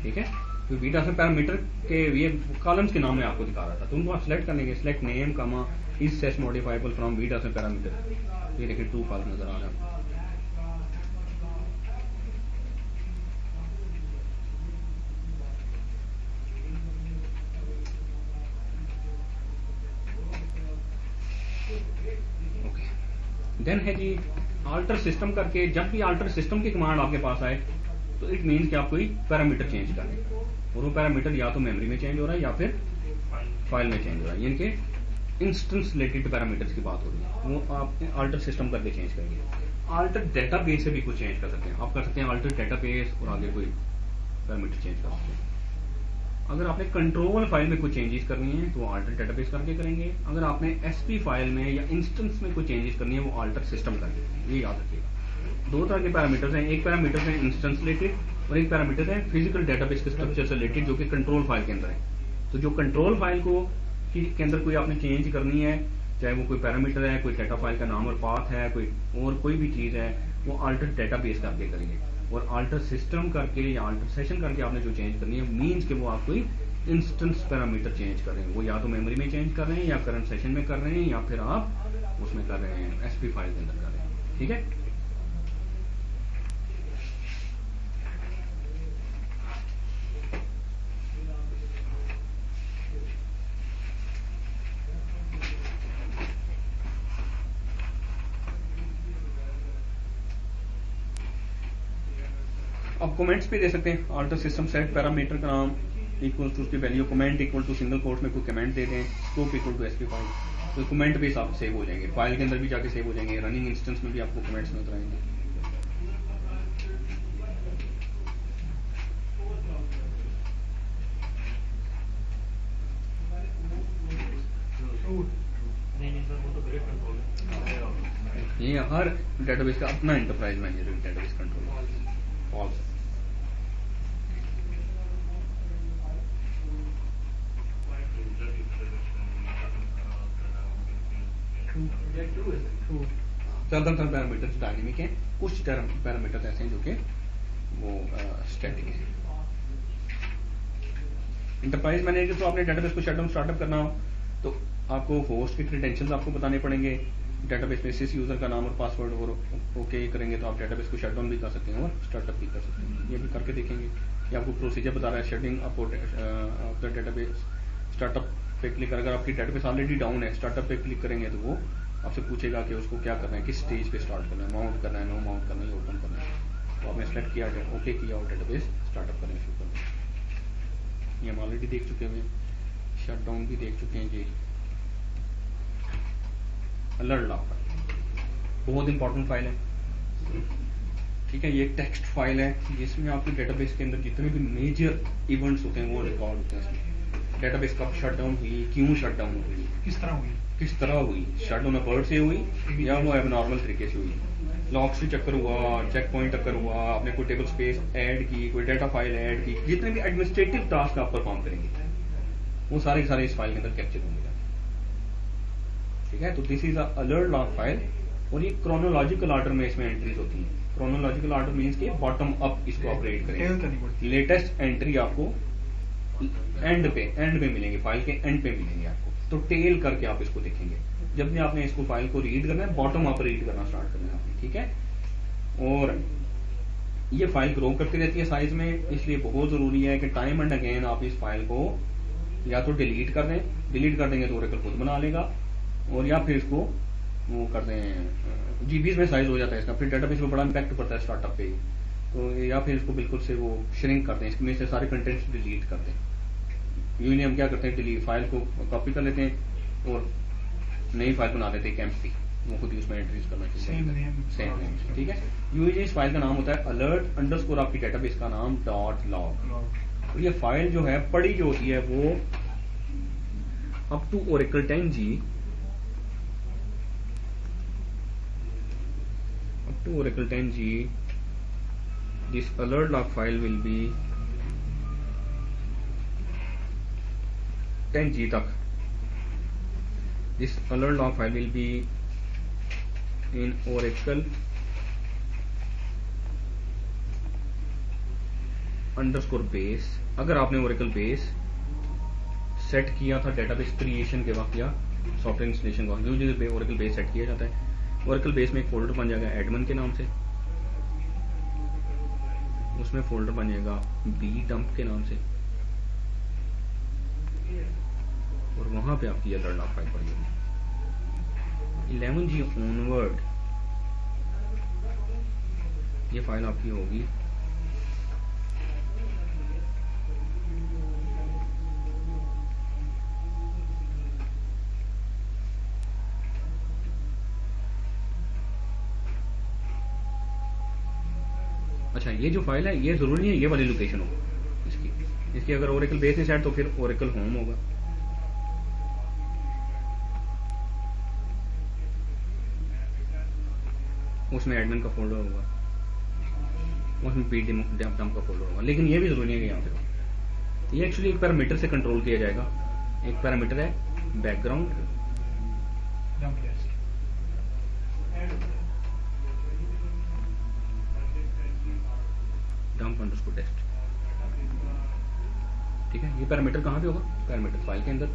ठीक है। तो बीटा से पैरामीटर के ये कॉलम्स के नाम में आपको दिखा रहा था, तो उनको आप सिलेक्ट करने के सिलेक्ट नेम कामा इस सेस मॉडिफाइबल फ्रॉम बीटा से पैरामीटर, ये देखिए 2 कॉलम नजर आ रहा है। ओके, देन है जी अल्टर सिस्टम करके, जब भी अल्टर सिस्टम की कमांड आपके पास आए तो इट मीन्स कि आप कोई पैरामीटर चेंज कर रहे हैं, और वो पैरामीटर या तो मेमोरी में चेंज हो रहा है या फिर फाइल में चेंज हो रहा है, यानी कि इंस्टेंस रिलेटेड पैरामीटर्स की बात हो रही है, वो आप अल्टर सिस्टम करके चेंज करेंगे। अल्टर डेटाबेस से भी कुछ चेंज कर सकते हैं, आप कर सकते हैं अल्टर डेटाबेस और आगे कोई पैरामीटर चेंज कर सकते हैं। अगर आपने कंट्रोल फाइल में कुछ चेंजेस करनी है तो वो अल्टर डेटाबेस करके करेंगे, अगर आपने SP फाइल में या इंस्टेंस में कुछ चेंजेस करनी है वो अल्टर सिस्टम करके, ये याद रखिएगा। 2 तरह के पैरामीटर्स हैं, एक पैरामीटर है इंस्टेंस रिलेटेड और एक पैरामीटर है फिजिकल डेटाबेस के स्ट्रक्चर से रिलेटेड, जो कि कंट्रोल फाइल के अंदर है। तो जो कंट्रोल फाइल के अंदर कोई आपने चेंज करनी है, चाहे वो कोई पैरामीटर है, कोई डेटा फाइल का नाम और पाथ है, कोई भी चीज है, वो अल्टर डेटाबेस करके करेंगे। और अल्टर सिस्टम करके या अल्टर सेशन करके आपने जो चेंज करनी है, मीन्स के वो आप कोई इंस्टेंस पैरामीटर चेंज कर रहे हैं, वो या तो मेमोरी में चेंज कर रहे हैं या करंट सेशन में कर रहे हैं या फिर आप उसमें कर रहे हैं SP फाइल के अंदर कर रहे हैं, ठीक है। आप कमेंट्स पे दे सकते हैं, ऑल्टर सिस्टम सेट पैरामीटर का नाम इक्वल टू उसकी value, comment equal to single quotes में कोई कमेंट दे दें, scope equal to SP file, तो कमेंट बेस आप सेव हो जाएंगे, फाइल के अंदर भी जाके सेव हो जाएंगे, रनिंग इंस्टेंस में भी आपको कमेंट्स नजर आएंगे। नहीं सर, वो तो ग्रेड कंट्रोल है। ये हर डेटाबेस का अपना enterprise manager database control false. ज्यादातर पैरामीटर्स डायनेमिक हैं, कुछ पैरामीटर्स ऐसे हैं जो कि वो स्टैटिक है। इंटरप्राइज मैनेजर तो आपने डेटाबेस को शटडाउन स्टार्टअप करना हो तो आपको होस्ट के क्रेडेंशियल्स आपको बताने पड़ेंगे, डेटाबेस में सिस यूजर का नाम और पासवर्ड और ओके करेंगे तो आप डेटाबेस को शटडाउन भी कर सकते हैं और स्टार्टअप भी कर सकते हैं। ये भी करके देखेंगे। ये आपको प्रोसीजर बता रहा है shutting up of the database. Startup पे क्लिक कर, अगर आपकी डेटाबेस ऑलरेडी डाउन है, स्टार्टअप पे क्लिक करेंगे तो वो आपसे पूछेगा कि उसको क्या करना है, किस स्टेज पे स्टार्ट करना है, माउंट करना है, नो माउंट करना है, ओपन करना है। तो आपने सेलेक्ट किया जाए, ओके किया और डेटाबेस स्टार्टअप करना शुरू करना है। ये हम ऑलरेडी देख चुके हैं, शटडाउन भी देख चुके हैं जी। अलर्ट लॉक बहुत इंपॉर्टेंट फाइल है, ठीक है। ये एक टेक्स्ट फाइल है जिसमें आपके डेटाबेस के अंदर जितने भी मेजर इवेंट्स होते हैं वो रिकॉर्ड होते हैं इसमें। डेटाबेस कब शटडाउन हुई, क्यों शटडाउन हुई, किस तरह हुई, शटडाउन अबर्ट से हुई या वो एबनॉर्मल तरीके से हुई, लॉक से चक्कर हुआ, चेक पॉइंट अकर हुआ, आपने कोई टेबल स्पेस ऐड की, कोई डाटा फाइल ऐड की, जितने भी एडमिनिस्ट्रेटिव टास्क आप परफॉर्म करेंगे वो सारे के सारे इस फाइल के अंदर कैप्चर होंगे, ठीक है। तो this is a alert log file और ये क्रोनोलॉजिकल ऑर्डर में इसमें एंट्रीज होती हैं। क्रोनोलॉजिकल ऑर्डर मींस कि बॉटम अप इसको ऑपरेट करेंगे। लेटेस्ट एंट्री आपको एंड पे मिलेंगे, फाइल के एंड पे मिलेंगे आपको, तो टेल करके आप इसको देखेंगे। जब भी आपने इसको फाइल को रीड करना है, बॉटम अप रीड करना स्टार्ट करना है आपने, ठीक है। और ये फाइल ग्रो करती रहती है साइज में, इसलिए बहुत जरूरी है कि टाइम एंड अगेन आप इस फाइल को या तो डिलीट कर दें, डिलीट कर देंगे तो ओरेकल खुद बना लेगा, और या फिर इसको वो कर दें, जीबीज में साइज हो जाता है इसका, फिर डेटाबेस में बड़ा इम्पैक्ट पड़ता है स्टार्टअप पे, तो या फिर इसको बिल्कुल से वो श्रिंक कर दें, इसमें से सारे कंटेंट्स डिलीट कर दें। यूजली हम क्या करते हैं, डिलीट फाइल को कॉपी कर लेते हैं और नई फाइल बना देते हैं कैम्पटी, वो खुद ही उसमें एंट्रीज करना चाहिए, सेम नेम, ठीक है। यूजली इस फाइल का नाम होता है अलर्ट अंडरस्कोर आपकी डेटाबेस का नाम डॉट लॉग। और ये फाइल जो है पड़ी जो होती है वो up to Oracle 10G, up to Oracle 10G, this alert log file will be 10G तक। This alert log file will be in Oracle underscore base. अगर आपने Oracle बेस सेट किया था डेटाबेस क्रिएशन के वक्त या सॉफ्टवेयर इंस्टॉलेशन का, usually Oracle base set किया जाता है। Oracle बेस में एक फोल्डर बन जाएगा एडमिन के नाम से, उसमें फोल्डर बन जाएगा bdump के नाम से, और वहां पे आपकी अलर्ट लॉग फाइल पड़ी होगी। 11G ऑनवर्ड ये फाइल आपकी होगी अच्छा, ये जो फाइल है ये जरूरी नहीं है ये वाली लोकेशन हो इसकी अगर ओरेकल बेस नहीं सेट तो फिर ओरेकल होम होगा। उसमें एडमिन का फोल्डर होगा, उसमें bdump का फोल्डर होगा, लेकिन ये भी जरूरी है कि यहाँ पे ये एक्चुअली एक पैरामीटर से कंट्रोल किया जाएगा। एक पैरामीटर है बैकग्राउंड डंप अंडरस्कोर टेस्ट, ठीक है। ये पैरामीटर कहाँ पे होगा, पैरामीटर फाइल के अंदर।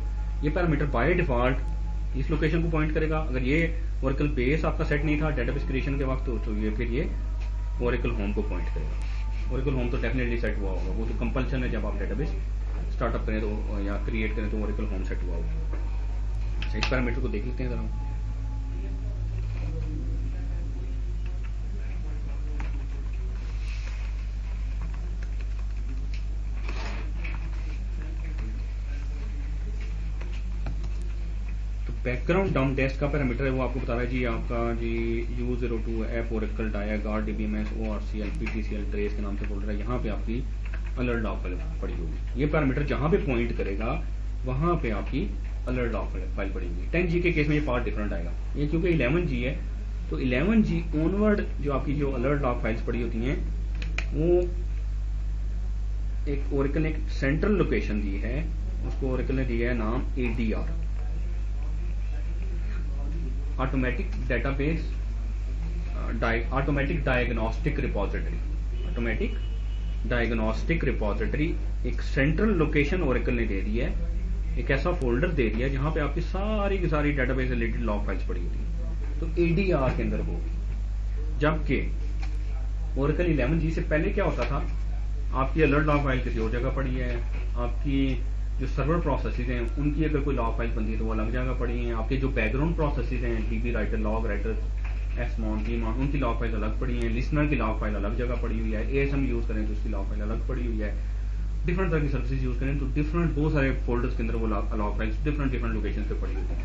ये पैरामीटर बाय डिफॉल्ट इस लोकेशन को पॉइंट करेगा। अगर ये ओरेकल बेस आपका सेट नहीं था डेटाबेस क्रिएशन के वक्त तो ये फिर ये ओरेकल होम को पॉइंट करेगा। ओरेकल होम तो डेफिनेटली सेट हुआ होगा, वो तो कंपल्सन है जब आप डेटाबेस स्टार्टअप करें तो या क्रिएट करें तो ओरेकल होम सेट हुआ होगा। इस पैरामीटर को देख लेते हैं जरा। बैकग्राउंड डम डेस्ट का पैरामीटर है वो आपको बता रहा है जी आपका जी U02 F Oracle diag RDBMS ORCL PTCL trace के नाम से फोल्डर है। यहाँ पे आपकी अलर्ट लॉग फाइल पड़ी होगी। ये पैरामीटर जहाँ पे पॉइंट करेगा वहाँ पे आपकी अलर्ट लॉग फाइल पड़ी होगी। 10G के केस में ये पार्ट डिफरेंट आएगा। ये क्योंकि 11G है तो 11G ऑनवर्ड जो आपकी जो अलर्ट लॉग फाइल्स पड़ी होती हैं वो एक ओरेकल ने एक सेंट्रल लोकेशन दी है, उसको ओरेकल ने दिया है नाम ADR, automatic database automatic diagnostic repository. Automatic diagnostic repository एक सेंट्रल लोकेशन ओरेकल ने दे दी है, एक ऐसा फोल्डर दे दिया जहां पे आपकी सारी की सारी डेटाबेस रिलेटेड लॉग फाइल्स पड़ी होती है, तो ADR के अंदर होगी। जबकि ओरेकल 11G से पहले क्या होता था, आपकी अलर्ट लॉग फाइल किसी और जगह पड़ी है, आपकी जो सर्वर प्रोसेसेस हैं उनकी अगर कोई लॉग फाइल बनती है तो वो अलग जगह पड़ी है, आपके जो बैकग्राउंड प्रोसेसेस हैं DB writer, log writer, SMON, GMON, उनकी लॉग फाइल अलग पड़ी है, लिसनर की लॉग फाइल अलग जगह पड़ी हुई है, ASM यूज करें तो उसकी लॉग फाइल अलग पड़ी हुई है, डिफरेंट तरह की सर्विसेज यूज करें तो डिफरेंट बहुत सारे फोल्डर्स के अंदर वो लॉग फाइल्स डिफरेंट लोकेशन पे पड़ी हुई है।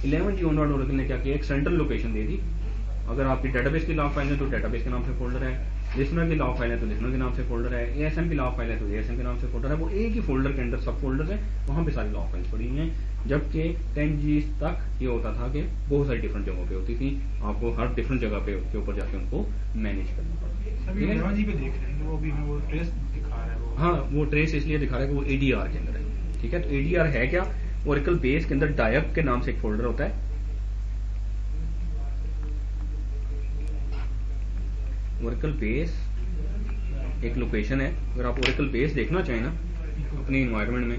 11G ऑनवर्ड ओरेकल ने क्या किया, एक सेंट्रल लोकेशन दे दी। अगर आपकी डेटाबेस की लॉग फाइल है तो डेटाबेस के नाम से फोल्डर है, लिसनर की लॉग फाइल है तो लिसनर के नाम से फोल्डर है, ASM की लॉग फाइल है तो ASM के नाम से फोल्डर है। वो एक ही फोल्डर के अंदर सब फोल्डर्स है, वहां पे सारी लॉग फाइल्स पड़ी हुई हैं। जबकि 10G तक ये होता था कि बहुत सारी डिफरेंट जगहों पे होती थी, आपको हर डिफरेंट जगह पे के ऊपर जाके उनको मैनेज करना पड़ता अभी 11G पे देख रहे हैं वो अभी वो ट्रेस दिखा रहा है वो। हाँ, वो ट्रेस इसलिए दिखा रहा है कि वो ADR के अंदर है। ठीक है, तो ADR है क्या, ओरेकल बेस के अंदर डायब के नाम से एक फोल्डर होता है। ओरेकल बेस एक लोकेशन है। अगर आप ओरेकल बेस देखना चाहें ना अपने इन्वायरमेंट में,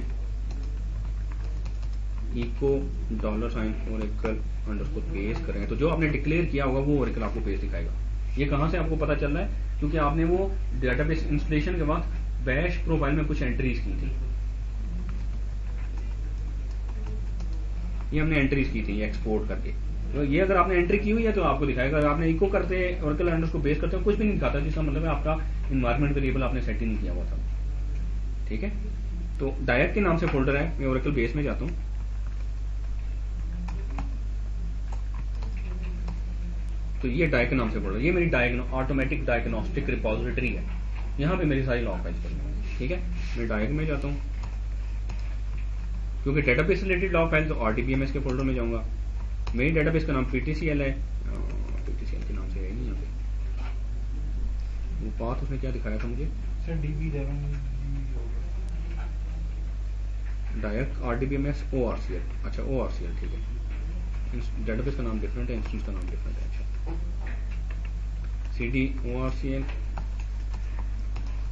इको $ ओरेकल अंडरस्कोर बेस करें तो जो आपने डिक्लेयर किया होगा वो ओरेकल आपको बेस दिखाएगा। ये कहां से आपको पता चल रहा है, क्योंकि आपने वो डेटाबेस इंस्टॉलेशन के बाद बैश प्रोफाइल में कुछ एंट्रीज की थी, ये हमने एंट्रीज की थी एक्सपोर्ट करके। तो ये अगर आपने एंट्री की हुई है तो आपको दिखाएगा। अगर आपने इको करते ओरेकल अंडरस्कोर बेस करते हो कुछ भी नहीं दिखाता, जिसका मतलब है आपका इन्वायरमेंट वेरिएबल आपने सेट ही नहीं किया हुआ था। ठीक है, तो डायब के नाम से फोल्डर है। मैं ओरेकल बेस में जाता हूं, तो ये डायब के नाम से फोल्डर, ये मेरी ऑटोमेटिक डायग्नोस्टिक रिपोजिटरी है। यहाँ पे मेरी सारी लॉग फाइल्स पड़ी है। ठीक है, मैं डायब में जाता हूँ, क्योंकि डेटाबेस रिलेटेड लॉग फाइल तो RDBMS के फोल्डर में जाऊंगा। मेरी डेटाबेस का नाम PTCL है, PTCL के नाम से है नहीं यहाँ पे। वो पाथ उसने क्या दिखाया था मुझे, sir DB11 direct RDBMS ORCL। अच्छा ORCL, ठीक है, डेटाबेस का नाम डिफरेंट है, इंस्टेंस का नाम डिफरेंट है। अच्छा CD ORCL,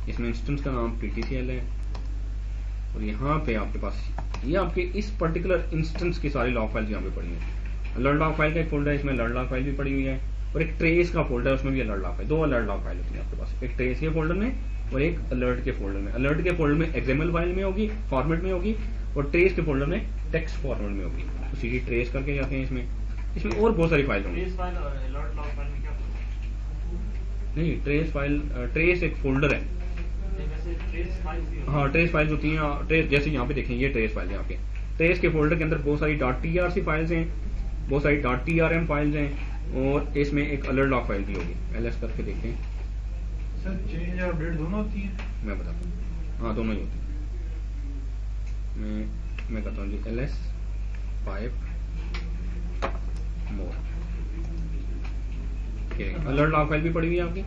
इसमें इंस्टेंस का नाम PTCL है, और यहाँ पे आपके पास ये आपके इस पर्टिकुलर इंस्टेंस की सारी लॉग फाइल्स यहाँ पे पड़ी हैं। अलर्ट लॉग फाइल का एक फोल्डर है, इसमें अलर्ट लॉग फाइल भी पड़ी हुई है, और एक ट्रेस का फोल्डर है, उसमें भी अलर्ट लॉग फाइल, दो अलर्ट लॉग फाइल होती है आपके पास, एक ट्रेस के फोल्डर में और एक अलर्ट के फोल्डर में। अलर्ट के फोल्डर में XML फाइल में होगी, फॉर्मेट में होगी, और ट्रेस के फोल्डर में टेक्स्ट फॉर्मेट में होगी। तो सीधी ट्रेस करके जाते हैं इसमें और बहुत सारी फाइल होंगी। ट्रेस फाइल और अलर्ट लॉग फाइल में क्या फर्क है? नहीं, ट्रेस फाइल, ट्रेस एक फोल्डर है। नहीं, वैसे ट्रेस फाइल भी होती है। हाँ, ट्रेस फाइल्स होती हैं। ट्रेस जैसे यहाँ पे देखें, ये ट्रेस फाइल है आपके। ट्रेस के फोल्डर के अंदर बहुत सारी .trc फाइल्स हैं, बहुत सारी .trm फाइल्स हैं, और इसमें एक अलर्ट लॉग फाइल भी होगी। ls करके देखें सर, चेंज और अपडेट दोनों होती हैं? मैं बताता हूँ। हाँ, दोनों ही होती हैं। मैं कहता हूँ जी ls pipe more, alert log file भी पड़ी हुई है आपकी,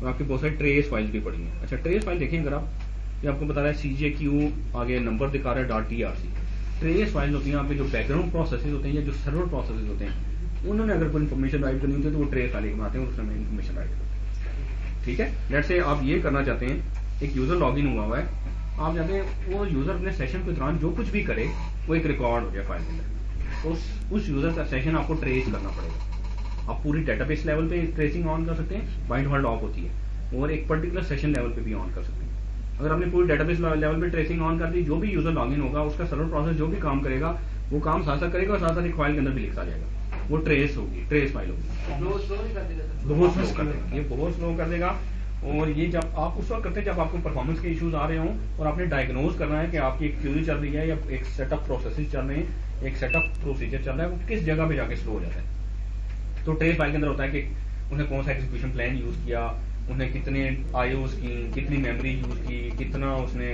और आपकी बहुत सारी ट्रेस फाइल्स भी पड़ी हैं। अच्छा, ट्रेस फाइल देखें अगर आप, ये आपको बता रहा है CJQ, आगे नंबर दिखा रहा है .trc। ट्रेस फाइल होती हैं आपके जो बैकग्राउंड प्रोसेसेस होते हैं या जो सर्वर प्रोसेसेस होते हैं, उन्होंने अगर कोई इन्फॉर्मेशन राइट करनी होती है तो वो ट्रेस फाइल बनाते हैं और उसमें इन्फॉर्मेशन राइट करते हैं। ठीक है, लेट्स से आप ये करना चाहते हैं, एक यूजर लॉगिन हुआ हुआ है, आप चाहते हैं वो यूजर अपने सेशन के दौरान जो कुछ भी करे वो एक रिकॉर्ड हो जाए फाइल के अंदर। उस यूजर का सेशन आपको ट्रेस करना पड़ेगा। आप पूरी डेटाबेस लेवल पे ट्रेसिंग ऑन कर सकते हैं, बाय डिफॉल्ट ऑफ होती है, और एक पर्टिकुलर सेशन लेवल पे भी ऑन कर सकते हैं। अगर आपने पूरी डेटाबेस लेवल पे ट्रेसिंग ऑन कर दी, जो भी यूजर लॉगिन होगा उसका सर्वर प्रोसेस जो भी काम करेगा वो काम साथ साथ करेगा, और साथ साथ एक फाइल के अंदर भी लिखा जाएगा, वो ट्रेस होगी, ट्रेस फाइल होगी। स्लो नहीं कर देगा सर? बहुत स्लो कर देगा, ये बहुत स्लो कर देगा। और ये जब आप उस वक्त करते हैं जब आपको परफॉर्मेंस के इश्यूज आ रहे हों और आपने डायग्नोज करना है कि आपकी एक क्यूरी चल रही है या एक सेटअप प्रोसेसेस चल रहे हैं, एक सेटअप प्रोसीजर चल रहा है, वो किस जगह पे जाके स्लो हो जाता है। तो ट्रेस फाइल के अंदर होता है कि उन्हें कौन सा एग्जीक्यूशन प्लान यूज किया, उन्हें कितने आईओज की, कितनी मेमोरी यूज की, कितना उसने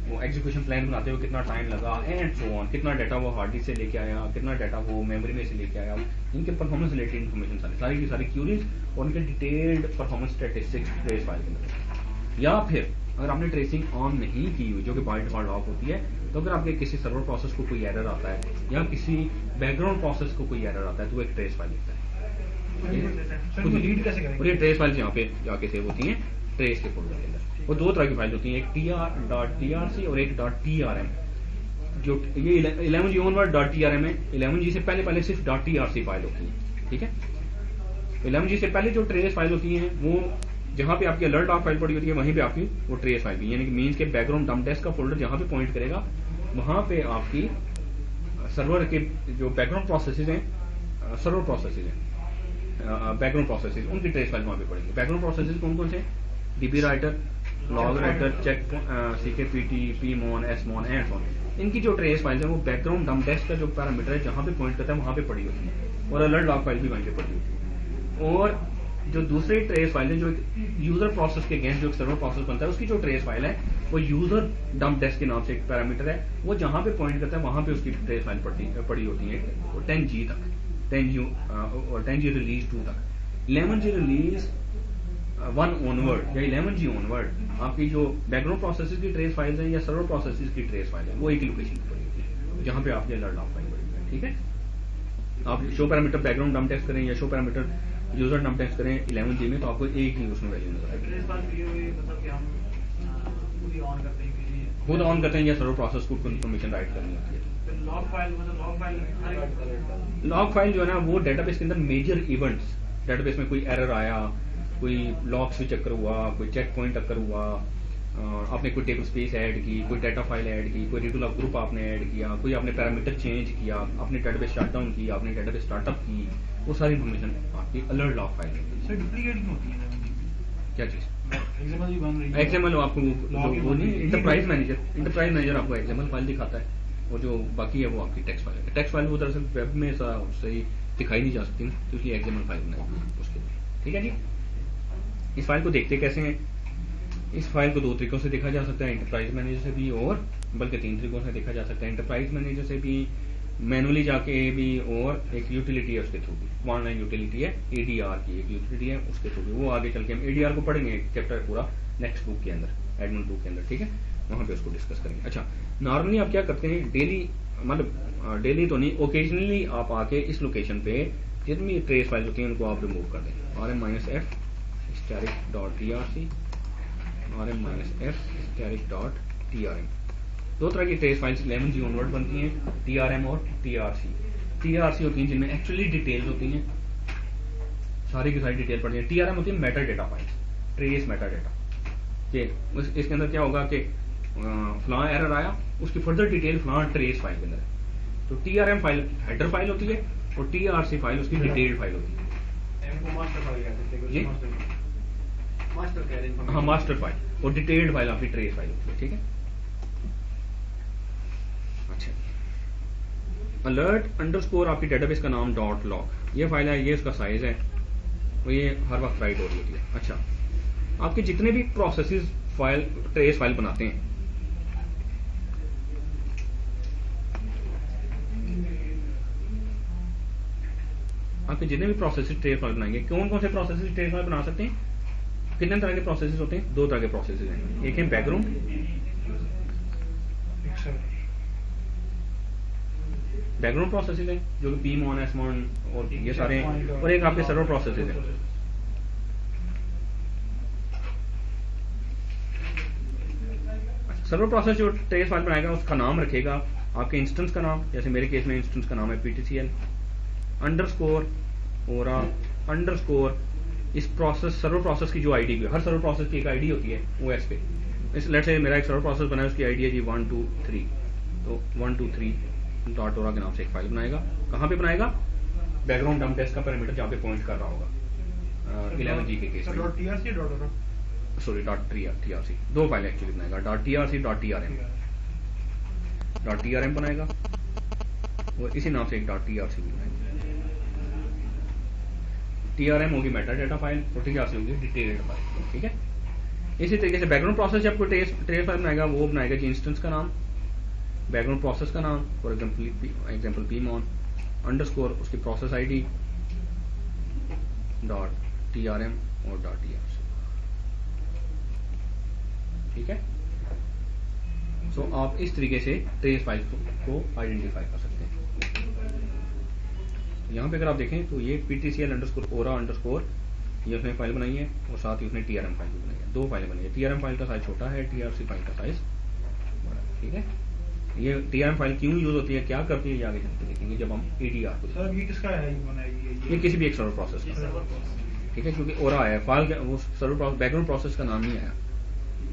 वो एग्जीक्यूशन प्लान बनाते हुए कितना टाइम लगा एंड सो ऑन, कितना डाटा वो हार्ड डिस्क से लेके आया, कितना डाटा वो मेमोरी में से लेके आया, इनके परफॉर्मेंस रिलेटेड इन्फॉर्मेशन सारी की सारी क्यूरीज और उनके detailed performance statistics trace file के अंदर। या फिर अगर आपने ट्रेसिंग ऑन नहीं की हुई जो कि बाय डिफॉल्ट ऑफ होती है, तो अगर आपके किसी सर्वर प्रोसेस को कोई एरर आता है या किसी बैकग्राउंड प्रोसेस को कोई एरर आता है तो वो एक ट्रेस फाइल लिखता है। सर वो रीड कैसे और करेंगे? ये ट्रेस फाइल्स यहाँ पे जाके सेव होती हैं ट्रेस के फोल्डर के अंदर। वो दो तरह की फाइल होती हैं, एक tr.trc और एक .trm। जो ये 11g है, 11g से पहले सिर्फ .trc फाइल होती है, ठीक है। 11g से पहले जो ट्रेस फाइल होती हैं वो जहाँ पे आपकी अलर्ट ऑफ फाइल पड़ी होती है वहीं पे आपकी वो ट्रेस फाइल भी, यानी कि मीन्स के बैकग्राउंड डंप डेस्क का फोल्डर जहाँ पे पॉइंट करेगा वहाँ पे आपकी सर्वर के जो बैकग्राउंड प्रोसेसेस हैं, सर्वर प्रोसेसेस हैं, बैकग्राउंड प्रोसेसेस, उनकी ट्रेस फाइल वहाँ पे पड़ेगी। बैकग्राउंड प्रोसेसेस कौन कौन से? DB writer, log writer, check, CKPT, pmon, smon and so on. इनकी जो ट्रेस फाइल है वो बैकग्राउंड डंप डेस्क का जो पैरामीटर है जहाँ पे पॉइंट करता है वहाँ पे पड़ी होती है, और अलर्ट लॉग फाइल भी वहीं पे पड़ी होती है। और जो दूसरी ट्रेस फाइल है जो एक यूजर प्रोसेस के अगेंस्ट जो एक सर्वर प्रोसेस बनता है उसकी जो ट्रेस फाइल है वो यूजर डंप डेस्क के नाम से एक पैरामीटर है, वो जहाँ पे पॉइंट करता है वहाँ पे उसकी ट्रेस फाइल पड़ी होती है 10G तक, 10G रिलीज 2 तक। 11G रिलीज 1 ऑनवर्ड या 11G ऑनवर्ड आपकी जो बैकग्राउंड प्रोसेसेस की ट्रेस फाइल्स हैं या सर्वर प्रोसेसेस की ट्रेस फाइल है वो एक ही लोकेशन पर पड़ी होती है जहाँ पे आपकी अलर्ट लॉग फाइल पड़ी है, ठीक है। आप show parameter background dump dest करें या show parameter user dump dest करें 11G में तो आपको एक ही उसमें वैल्यू नजर आएगी। ट्रेस फाइल के लिए मतलब कि हम खुद ही ऑन करते हैं किसी खुद ऑन करते हैं या सर्वर प्रोसेस को इन्फॉर्मेशन राइट करनी होती है। लॉग फाइल मतलब लॉग फाइल जो है ना वो डेटाबेस के अंदर मेजर इवेंट्स, डेटाबेस में कोई एरर आया, कोई लॉग स्विच अकर हुआ, कोई चेक पॉइंट अकर हुआ, आपने कोई टेबल स्पेस ऐड की, कोई डाटा फाइल ऐड की, कोई रिटूल ग्रुप आपने ऐड किया, कोई आपने पैरामीटर चेंज किया, आपने डेटाबेस शटडाउन की, आपने डेटाबेस स्टार्टअप की, वो सारी इन्फॉर्मेशन आपकी अलर्ट लॉग फाइल है। सर डुप्लीकेट क्यों होती है? क्या चीज? XML भी बन रही है। XML आपको वो नहीं, इंटरप्राइज मैनेजर आपको XML फाइल दिखाता है, और जो बाकी है वो आपकी टेक्स्ट फाइल है। टेक्स्ट फाइल वो दरअसल वेब में सही दिखाई नहीं जा सकती ना, क्योंकि XML फाइल बनाई उसके लिए, ठीक है जी। इस फाइल को देखते कैसे हैं? इस फाइल को दो तरीकों से देखा जा सकता है, इंटरप्राइज मैनेजर से भी, और बल्कि 3 तरीकों से देखा जा सकता है। इंटरप्राइज मैनेजर से भी, मैनुअली जाके भी, और एक यूटिलिटी है उसके थ्रू भी, वन लाइन यूटिलिटी है, ADR की एक यूटिलिटी है उसके थ्रू भी। वो आगे चल के हम ADR को पढ़ेंगे चैप्टर पूरा नेक्स्ट बुक के अंदर, एडमिन बुक के अंदर, ठीक है, वहां पे उसको डिस्कस करेंगे। अच्छा, नॉर्मली आप क्या करते हैं, डेली मतलब डेली तो नहीं, ओकेजनली आप आके इस लोकेशन पे जितनी ट्रेस फाइल होती है उनको आप रिमूव कर दें। rm-f static.trc, rm-f static.trm। दो तरह की ट्रेस फाइल्स 11G ऑनवर्ड बनती हैं, TRM और TRC होती हैं जिनमें एक्चुअली डिटेल्स होती हैं, सारी की सारी डिटेल पड़ती है। TRM होती है Meta data files, trace Meta data. इसके अंदर क्या होगा कि फलां एरर आया, उसकी फर्दर डिटेल फलां ट्रेस फाइल के अंदर है। तो TRM फाइल हेडर फाइल होती है और TRC फाइल उसकी डिटेल्ड फाइल होती है। मास्टर फाइल कहते हैं, जी? मास्टर कह रहे हैं। हाँ, मास्टर फाइल और डिटेल्ड फाइल आपकी ट्रेस फाइल होती है, ठीक है। अच्छा, अलर्ट अंडरस्कोर आपकी डेटाबेस का नाम .log, ये फाइल है, ये उसका साइज है, और ये हर वक्त राइट हो रही होती है। अच्छा, आपके जितने भी प्रोसेसेस फाइल ट्रेस फाइल बनाते हैं, आपके जितने भी प्रोसेसेस ट्रेस फाइल बनाएंगे, कौन कौन से प्रोसेसेस ट्रेस फाइल बना सकते हैं? कितने तरह के प्रोसेसेस होते हैं? 2 तरह के प्रोसेसेस हैं, एक है बैकग्राउंड, बैकग्राउंड प्रोसेसेस हैं जो कि pmon, smon और ये सारे हैं, और एक आपके सर्वर प्रोसेसेस हैं। सर्वर प्रोसेस जो ट्रेस फाइल बनाएगा उसका नाम रखेगा आपके इंस्टेंस का नाम, जैसे मेरे केस में इंस्टेंस का नाम है PTCL अंडरस्कोर ओरा अंडरस्कोर इस प्रोसेस सर्वर प्रोसेस की जो आईडी है, हर सर्वर प्रोसेस की एक आईडी होती है OS पे। इस लेट से मेरा एक सर्वर प्रोसेस बना है, उसकी आईडी है जी 123, तो 123.ora के नाम से एक फाइल बनाएगा। कहाँ पे बनाएगा? बैकग्राउंड डंप टेस्ट का पैरामीटर जहाँ पे पॉइंट कर रहा होगा 11G के केस में। .trc .ora सॉरी .trc, दो फाइल एक्चुअली बनाएगा, .trc .trm बनाएगा और इसी नाम से एक .trc भी बनाएगा। TRM होगी मेटा डेटा फाइल और TRC होगी डिटेल्ड फाइल, ठीक है। इसी तरीके से बैकग्राउंड प्रोसेस जब कोई ट्रेस फाइल बनाएगा वो बनाएगा जी इंस्टेंस का नाम, बैकग्राउंड प्रोसेस का नाम, फॉर एग्जाम्पल pmon अंडरस्कोर उसकी प्रोसेस ID .trm और .trc, ठीक है। सो आप इस तरीके से ट्रेस फाइल को आइडेंटिफाई कर सकते हैं। यहाँ पे अगर आप देखें तो ये PTCL_ORA_ ये उसने फाइल बनाई है और साथ ही उसने TRM फाइल भी बनाई है, दो फाइलें बनी है। TRM फाइल का साइज छोटा है, TRC फाइल का साइज बड़ा है, ठीक है। ये TRM फाइल क्यों यूज होती है, क्या करती है, ये आगे चलते देखेंगे जब हम ADR को। सर ये किसका है, ये किसी भी एक सर्वर प्रोसेस का, ठीक है, क्योंकि ORA आया फाइल वो सर्वर बैकग्राउंड प्रोसेस का नाम नहीं आया,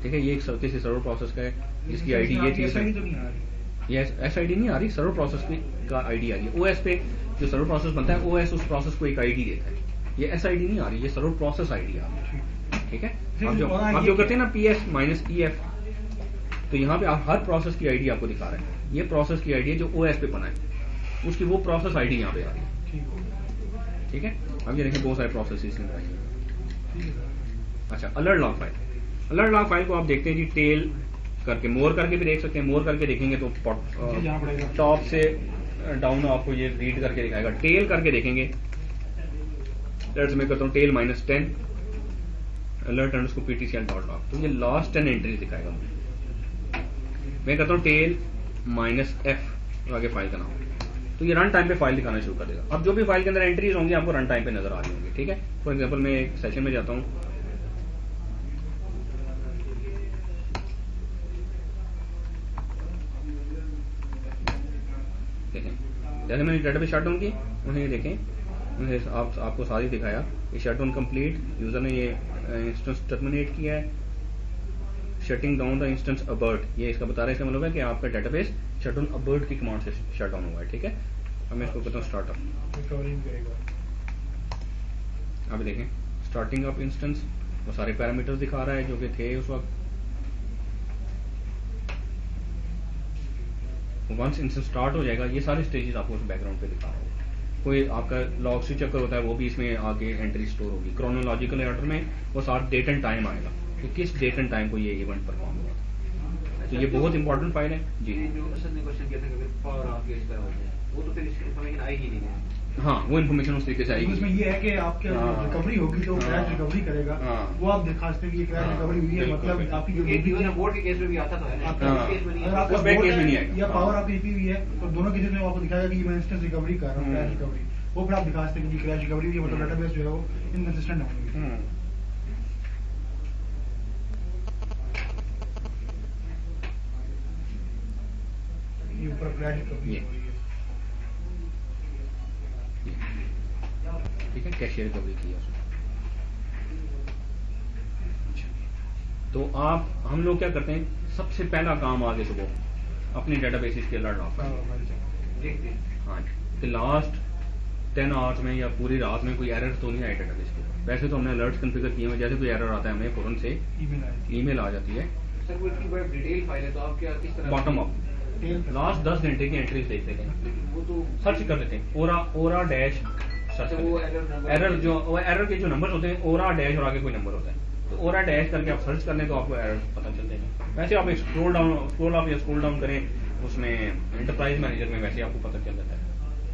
ठीक है। ये एक किसी सर्वर प्रोसेस का है जिसकी ID ये थी, ये SID नहीं आ रही, सर्वर प्रोसेस का ID आ रही है। OS पे जो सर्वर प्रोसेस बनता है OS उस प्रोसेस को एक ID देता है, ये SID नहीं आ रही, ये सर्वर प्रोसेस ID आ रही है, ठीक है। आप जो करते हैं ना PS-EF, तो यहाँ पे आप हर प्रोसेस की ID आपको दिखा रहे हैं, ये प्रोसेस की ID है जो OS पे बना है, उसकी वो प्रोसेस ID यहाँ पे आ रही है, ठीक है। अब ये देखें बहुत सारे प्रोसेस इसमें बनाई। अच्छा, alert log file, alert log file को आप देखते हैं जी टेल करके, मोर करके भी देख सकते हैं। मोर करके देखेंगे तो टॉप से डाउन आपको ये रीड करके दिखाएगा। टेल करके देखेंगे, लेट्स मैं करता हूँ टेल -10 alert_PTCL.log, तो ये लास्ट 10 एंट्रीज दिखाएगा मुझे। मैं करता हूँ टेल -f आगे फाइल का नाम, तो ये रन टाइम पे फाइल दिखाना शुरू कर देगा। अब जो भी फाइल के अंदर एंट्रीज होंगी आपको रन टाइम पे नजर आ रही होंगी, ठीक है। फॉर एग्जाम्पल मैं एक सेशन में जाता हूँ, जैसे मैंने डेटाबेस शटडाउन की, उन्हें ये देखें, उन्हें आपको सारी दिखाया, ये शटडाउन कंप्लीट, यूजर ने ये इंस्टेंस टर्मिनेट किया है, शटिंग डाउन द इंस्टेंस अबर्ट, ये इसका बता रहा है, इसका मतलब है कि आपका डेटाबेस शटडाउन अबर्ट की कमांड से शट डाउन हुआ है, ठीक है। अब मैं इसको कहता हूँ स्टार्टअप, अब देखें स्टार्टिंग अप इंस्टेंस, वो सारे पैरामीटर्स दिखा रहा है जो कि थे उस वक्त। वंस इंस्टेंस स्टार्ट हो जाएगा, ये सारे स्टेजेस आपको उस बैकग्राउंड पे दिखा रहा होगा। कोई आपका लॉग स्विच चक्कर होता है, वो भी इसमें आगे एंट्री स्टोर होगी। क्रोनोलॉजिकल ऑर्डर में वो साथ डेट एंड टाइम आएगा कि किस डेट एंड टाइम को ये इवेंट परफॉर्म हुआ। तो ये बहुत इंपॉर्टेंट फाइल है जी। जो सर ने क्वेश्चन किया था कि पावर ऑफ केस का हो जाए, वो तो फिर इन्फॉर्मेशन आई ही नहीं है। हाँ, वो इन्फॉर्मेशन उस तरीके से आएगी। उसमें ये है कि आपके रिकवरी होगी तो क्रैश रिकवरी करेगा, वो आप दिखा सकते हैं कि क्रैश रिकवरी हुई है, मतलब आपकी जो बोर्ड के केस में भी आता था, केस में नहीं अगर आता। आपका उसमें केस में नहीं बोर्ड आएगा। या पावर आपकी ईपी हुई है तो दोनों केसेस में आपको दिखाएगा कि मैं इंस्टेंस रिकवरी कर रहा हूँ, क्रैश रिकवरी, वो फिर आप दिखा सकते हैं कि क्रैश रिकवरी हुई है, मतलब डेटाबेस जो है वो इनकंसिस्टेंट होगी। ये ऊपर क्रैश रिकवरी हो रही है, ठीक है, कैशियर रिकवरी की है उसने। तो हम लोग क्या करते हैं, सबसे पहला काम आगे सुबह अपनी डेटाबेसेस के अलर्ट लॉग देखते हैं। हाँ, कि लास्ट 10 आवर्स में या पूरी रात में कोई एरर तो नहीं आए डेटाबेस के। वैसे तो हमने अलर्ट कॉन्फ़िगर किए हुए, जैसे कोई एरर आता है हमें फौरन से ईमेल आ जाती है। सर वो इतनी बड़ी डिटेल फाइल है तो आप क्या किस तरह बॉटम अप लास्ट 10 घंटे की एंट्रीज देख लेते हैं, वो तो सर्च कर लेते हैं, ओरा डैश सर्च कर वो लेते हैं। एरर के जो नंबर होते हैं, ओरा डैश और आगे कोई नंबर होता है, तो ओरा डैश करके आप सर्च कर लें तो आपको एरर पता चल जाएगा। वैसे आप स्क्रॉल डाउन करें उसमें एंटरप्राइज मैनेजर में, वैसे आपको पता चल जाता है।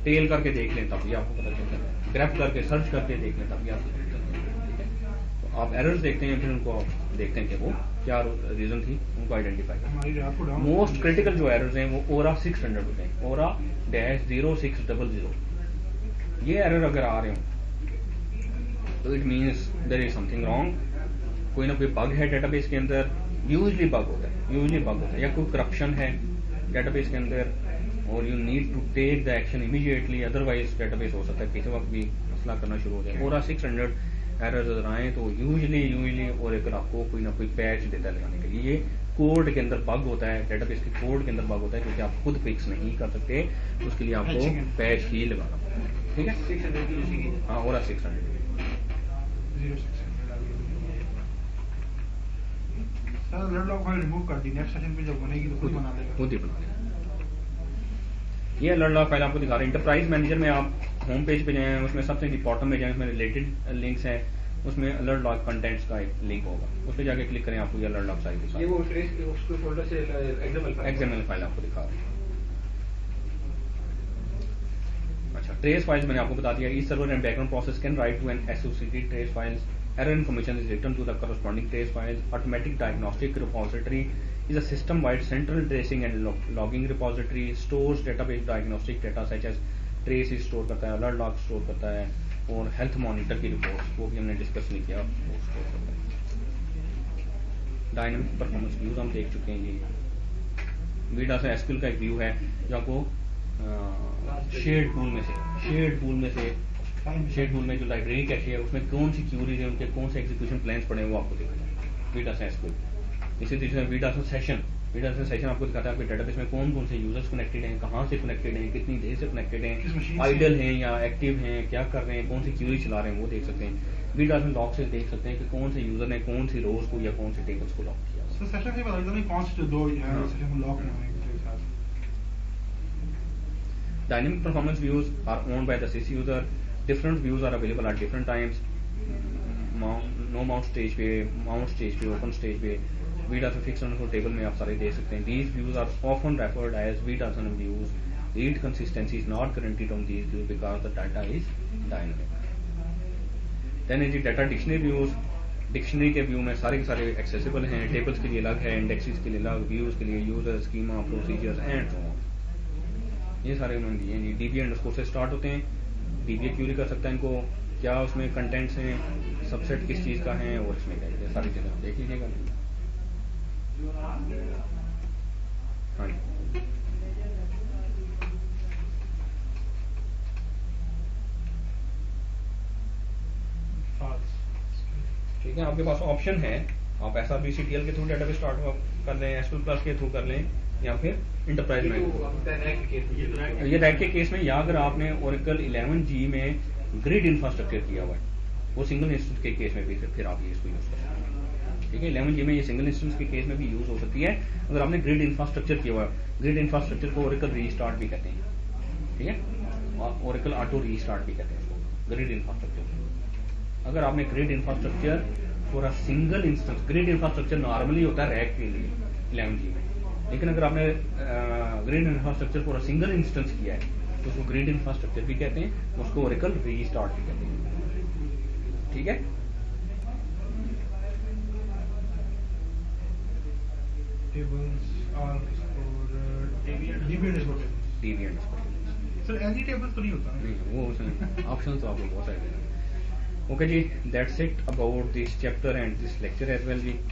टेल करके देख लें तब भी आपको पता चल जाता है, ग्रैप करके सर्च करके देख लें तब भी आपको पता चल जाता है, ठीक है। तो आप एरर्स देखते हैं, फिर उनको देखते हैं कि वो क्या रीजन थी, उनको आइडेंटिफाई करें। मोस्ट क्रिटिकल जो एरर्स हैं वो ओरा 600 होते हैं, ओरा -0600। ये एरर अगर आ रहे हो तो it means there is something wrong, कोई ना कोई बग है डेटाबेस के अंदर, यूजली बग होता है, या कोई करप्शन है डेटाबेस के अंदर, और you need to take the action immediately, otherwise database हो सकता है किसी वक्त भी मसला करना शुरू हो जाए। ओरा 600 एरर्स अगर आए तो यूजली और अगर आपको कोई ना कोई पैच देता है लगाने के लिए, ये कोड के अंदर बग होता है, डेटाबेस के कोड के अंदर बग होता है, क्योंकि आप खुद फिक्स नहीं कर सकते, उसके लिए आपको पैच ही लगाना पड़ता है, ठीक है। 600 हाँ, ओरा 600। Sir alert log file remove कर दी, नेक्स्ट सेशन पे जब बनेगी तो खुद बना लेगा। खुद ही बना लेगा। ये अलर्ट लॉग फाइल आपको दिखा रहे हैं। इंटरप्राइज मैनेजर में आप होम पेज पे जाएं, उसमें सबसे बॉटम में जाएं, उसमें रिलेटेड लिंक्स हैं, उसमें अलर्ट लॉग कंटेंट्स का एक लिंक होगा, उस पर जाके क्लिक करें, आपको ये अलर्ट लॉग साइट दिखा ये वो ट्रेस उसको फोल्डर से एक्सएमएल फाइल आपको दिखा रहे हैं। अच्छा, ट्रेस फाइल्स मैंने आपको बता दिया। Each server and background process can write to an associated trace files. Error information is written to the corresponding trace files. Automatic diagnostic repository is a system-wide central tracing and logging repository. Stores database diagnostic data such as traces store करता है, alert log store करता है, और health monitor की reports, वो भी हमने discuss नहीं किया, वो स्टोर करता है। डायनेमिक परफॉर्मेंस व्यूज हम देख चुके हैं। ये वीडा से एसक्यूएल का एक व्यू है जो आपको शेड पूल में जो लाइब्रेरी कैशे है उसमें कौन सी क्यूरीज है, उनके कौन से एग्जीक्यूशन प्लान्स पड़े हैं, वो आपको दिखाता है वीडा से एसक्यूएल। इसी तरीके से वीडा से सेशन आपको दिखाता है आपके डेटाबेस में कौन कौन से यूजर्स कनेक्टेड हैं, कहाँ से कनेक्टेड हैं, कितनी देर से कनेक्टेड हैं, आइडल हैं या एक्टिव हैं, क्या कर रहे हैं, कौन सी क्यूरी चला रहे हैं, वो देख सकते हैं। वीडा में लॉग से देख सकते हैं कि कौन से यूजर ने कौन सी रोज को या कौन से टेबल्स को लॉक किया। सर सेशन से पता चलता नहीं कौन से दो सेशन को लॉक करने के साथ। Dynamic performance views are owned by the sys user. Different views are available at different times. No mount stage पे, open stage पे, VDAS fixed underscore table में आप सारे देख सकते हैं। These views are often referred as VDAS views. Read consistency is not guaranteed on these views because the data is dynamic. Then is the data dictionary views. Dictionary के view में सारे के सारे एक्सेसिबल हैं, टेबल्स के लिए अलग है, इंडेक्सेस के लिए अलग, व्यूज के लिए user, schema, procedures and so on, ये सारे उन्होंने दिए हैं जी। डीबी अंडरस्कोर से स्टार्ट होते हैं, डीबी क्यूरी कर सकता है इनको, क्या उसमें कंटेंट्स हैं, सबसेट किस चीज़ का है, और इसमें क्या है, सारी चीज़ें आप देख लीजिएगा। हाँ जी, ठीक है, आपके पास ऑप्शन है, आप SRBCTL के थ्रू डेटाबेस स्टार्ट कर लें, SQL प्लस के थ्रू कर लें, या फिर इंटरप्राइज में। ये रैक के केस में, या अगर आपने ओरेकल 11G में ग्रिड इंफ्रास्ट्रक्चर किया हुआ है, वो सिंगल इंस्टेंस के केस में भी फिर आप इसको यूज कर सकते हैं। ठीक है, 11G में ये सिंगल इंस्टेंस के केस में भी यूज हो सकती है अगर आपने ग्रिड इंफ्रास्ट्रक्चर किया हुआ है। ग्रिड इंफ्रास्ट्रक्चर को ओरेकल रीस्टार्ट भी कहते हैं, ठीक है, और ओरेकल ऑटो रीस्टार्ट भी कहते हैं इसको, ग्रिड इंफ्रास्ट्रक्चर। अगर आपने grid infrastructure for a single instance, grid infrastructure normally होता है रैक के लिए 11G में, लेकिन अगर आपने grid infrastructure for a single instance किया है तो उसको ग्रिड इंफ्रास्ट्रक्चर भी कहते हैं, उसको ओरेकल रीस्टार्ट भी कहते हैं। ठीक है, टेबल्स और डिविएंट सर एनी टेबल तो नहीं होता नहीं, वो उसमें ऑप्शन तो आपको बहुत सारे। ओके जी, that's it about this chapter and this lecture as well ji.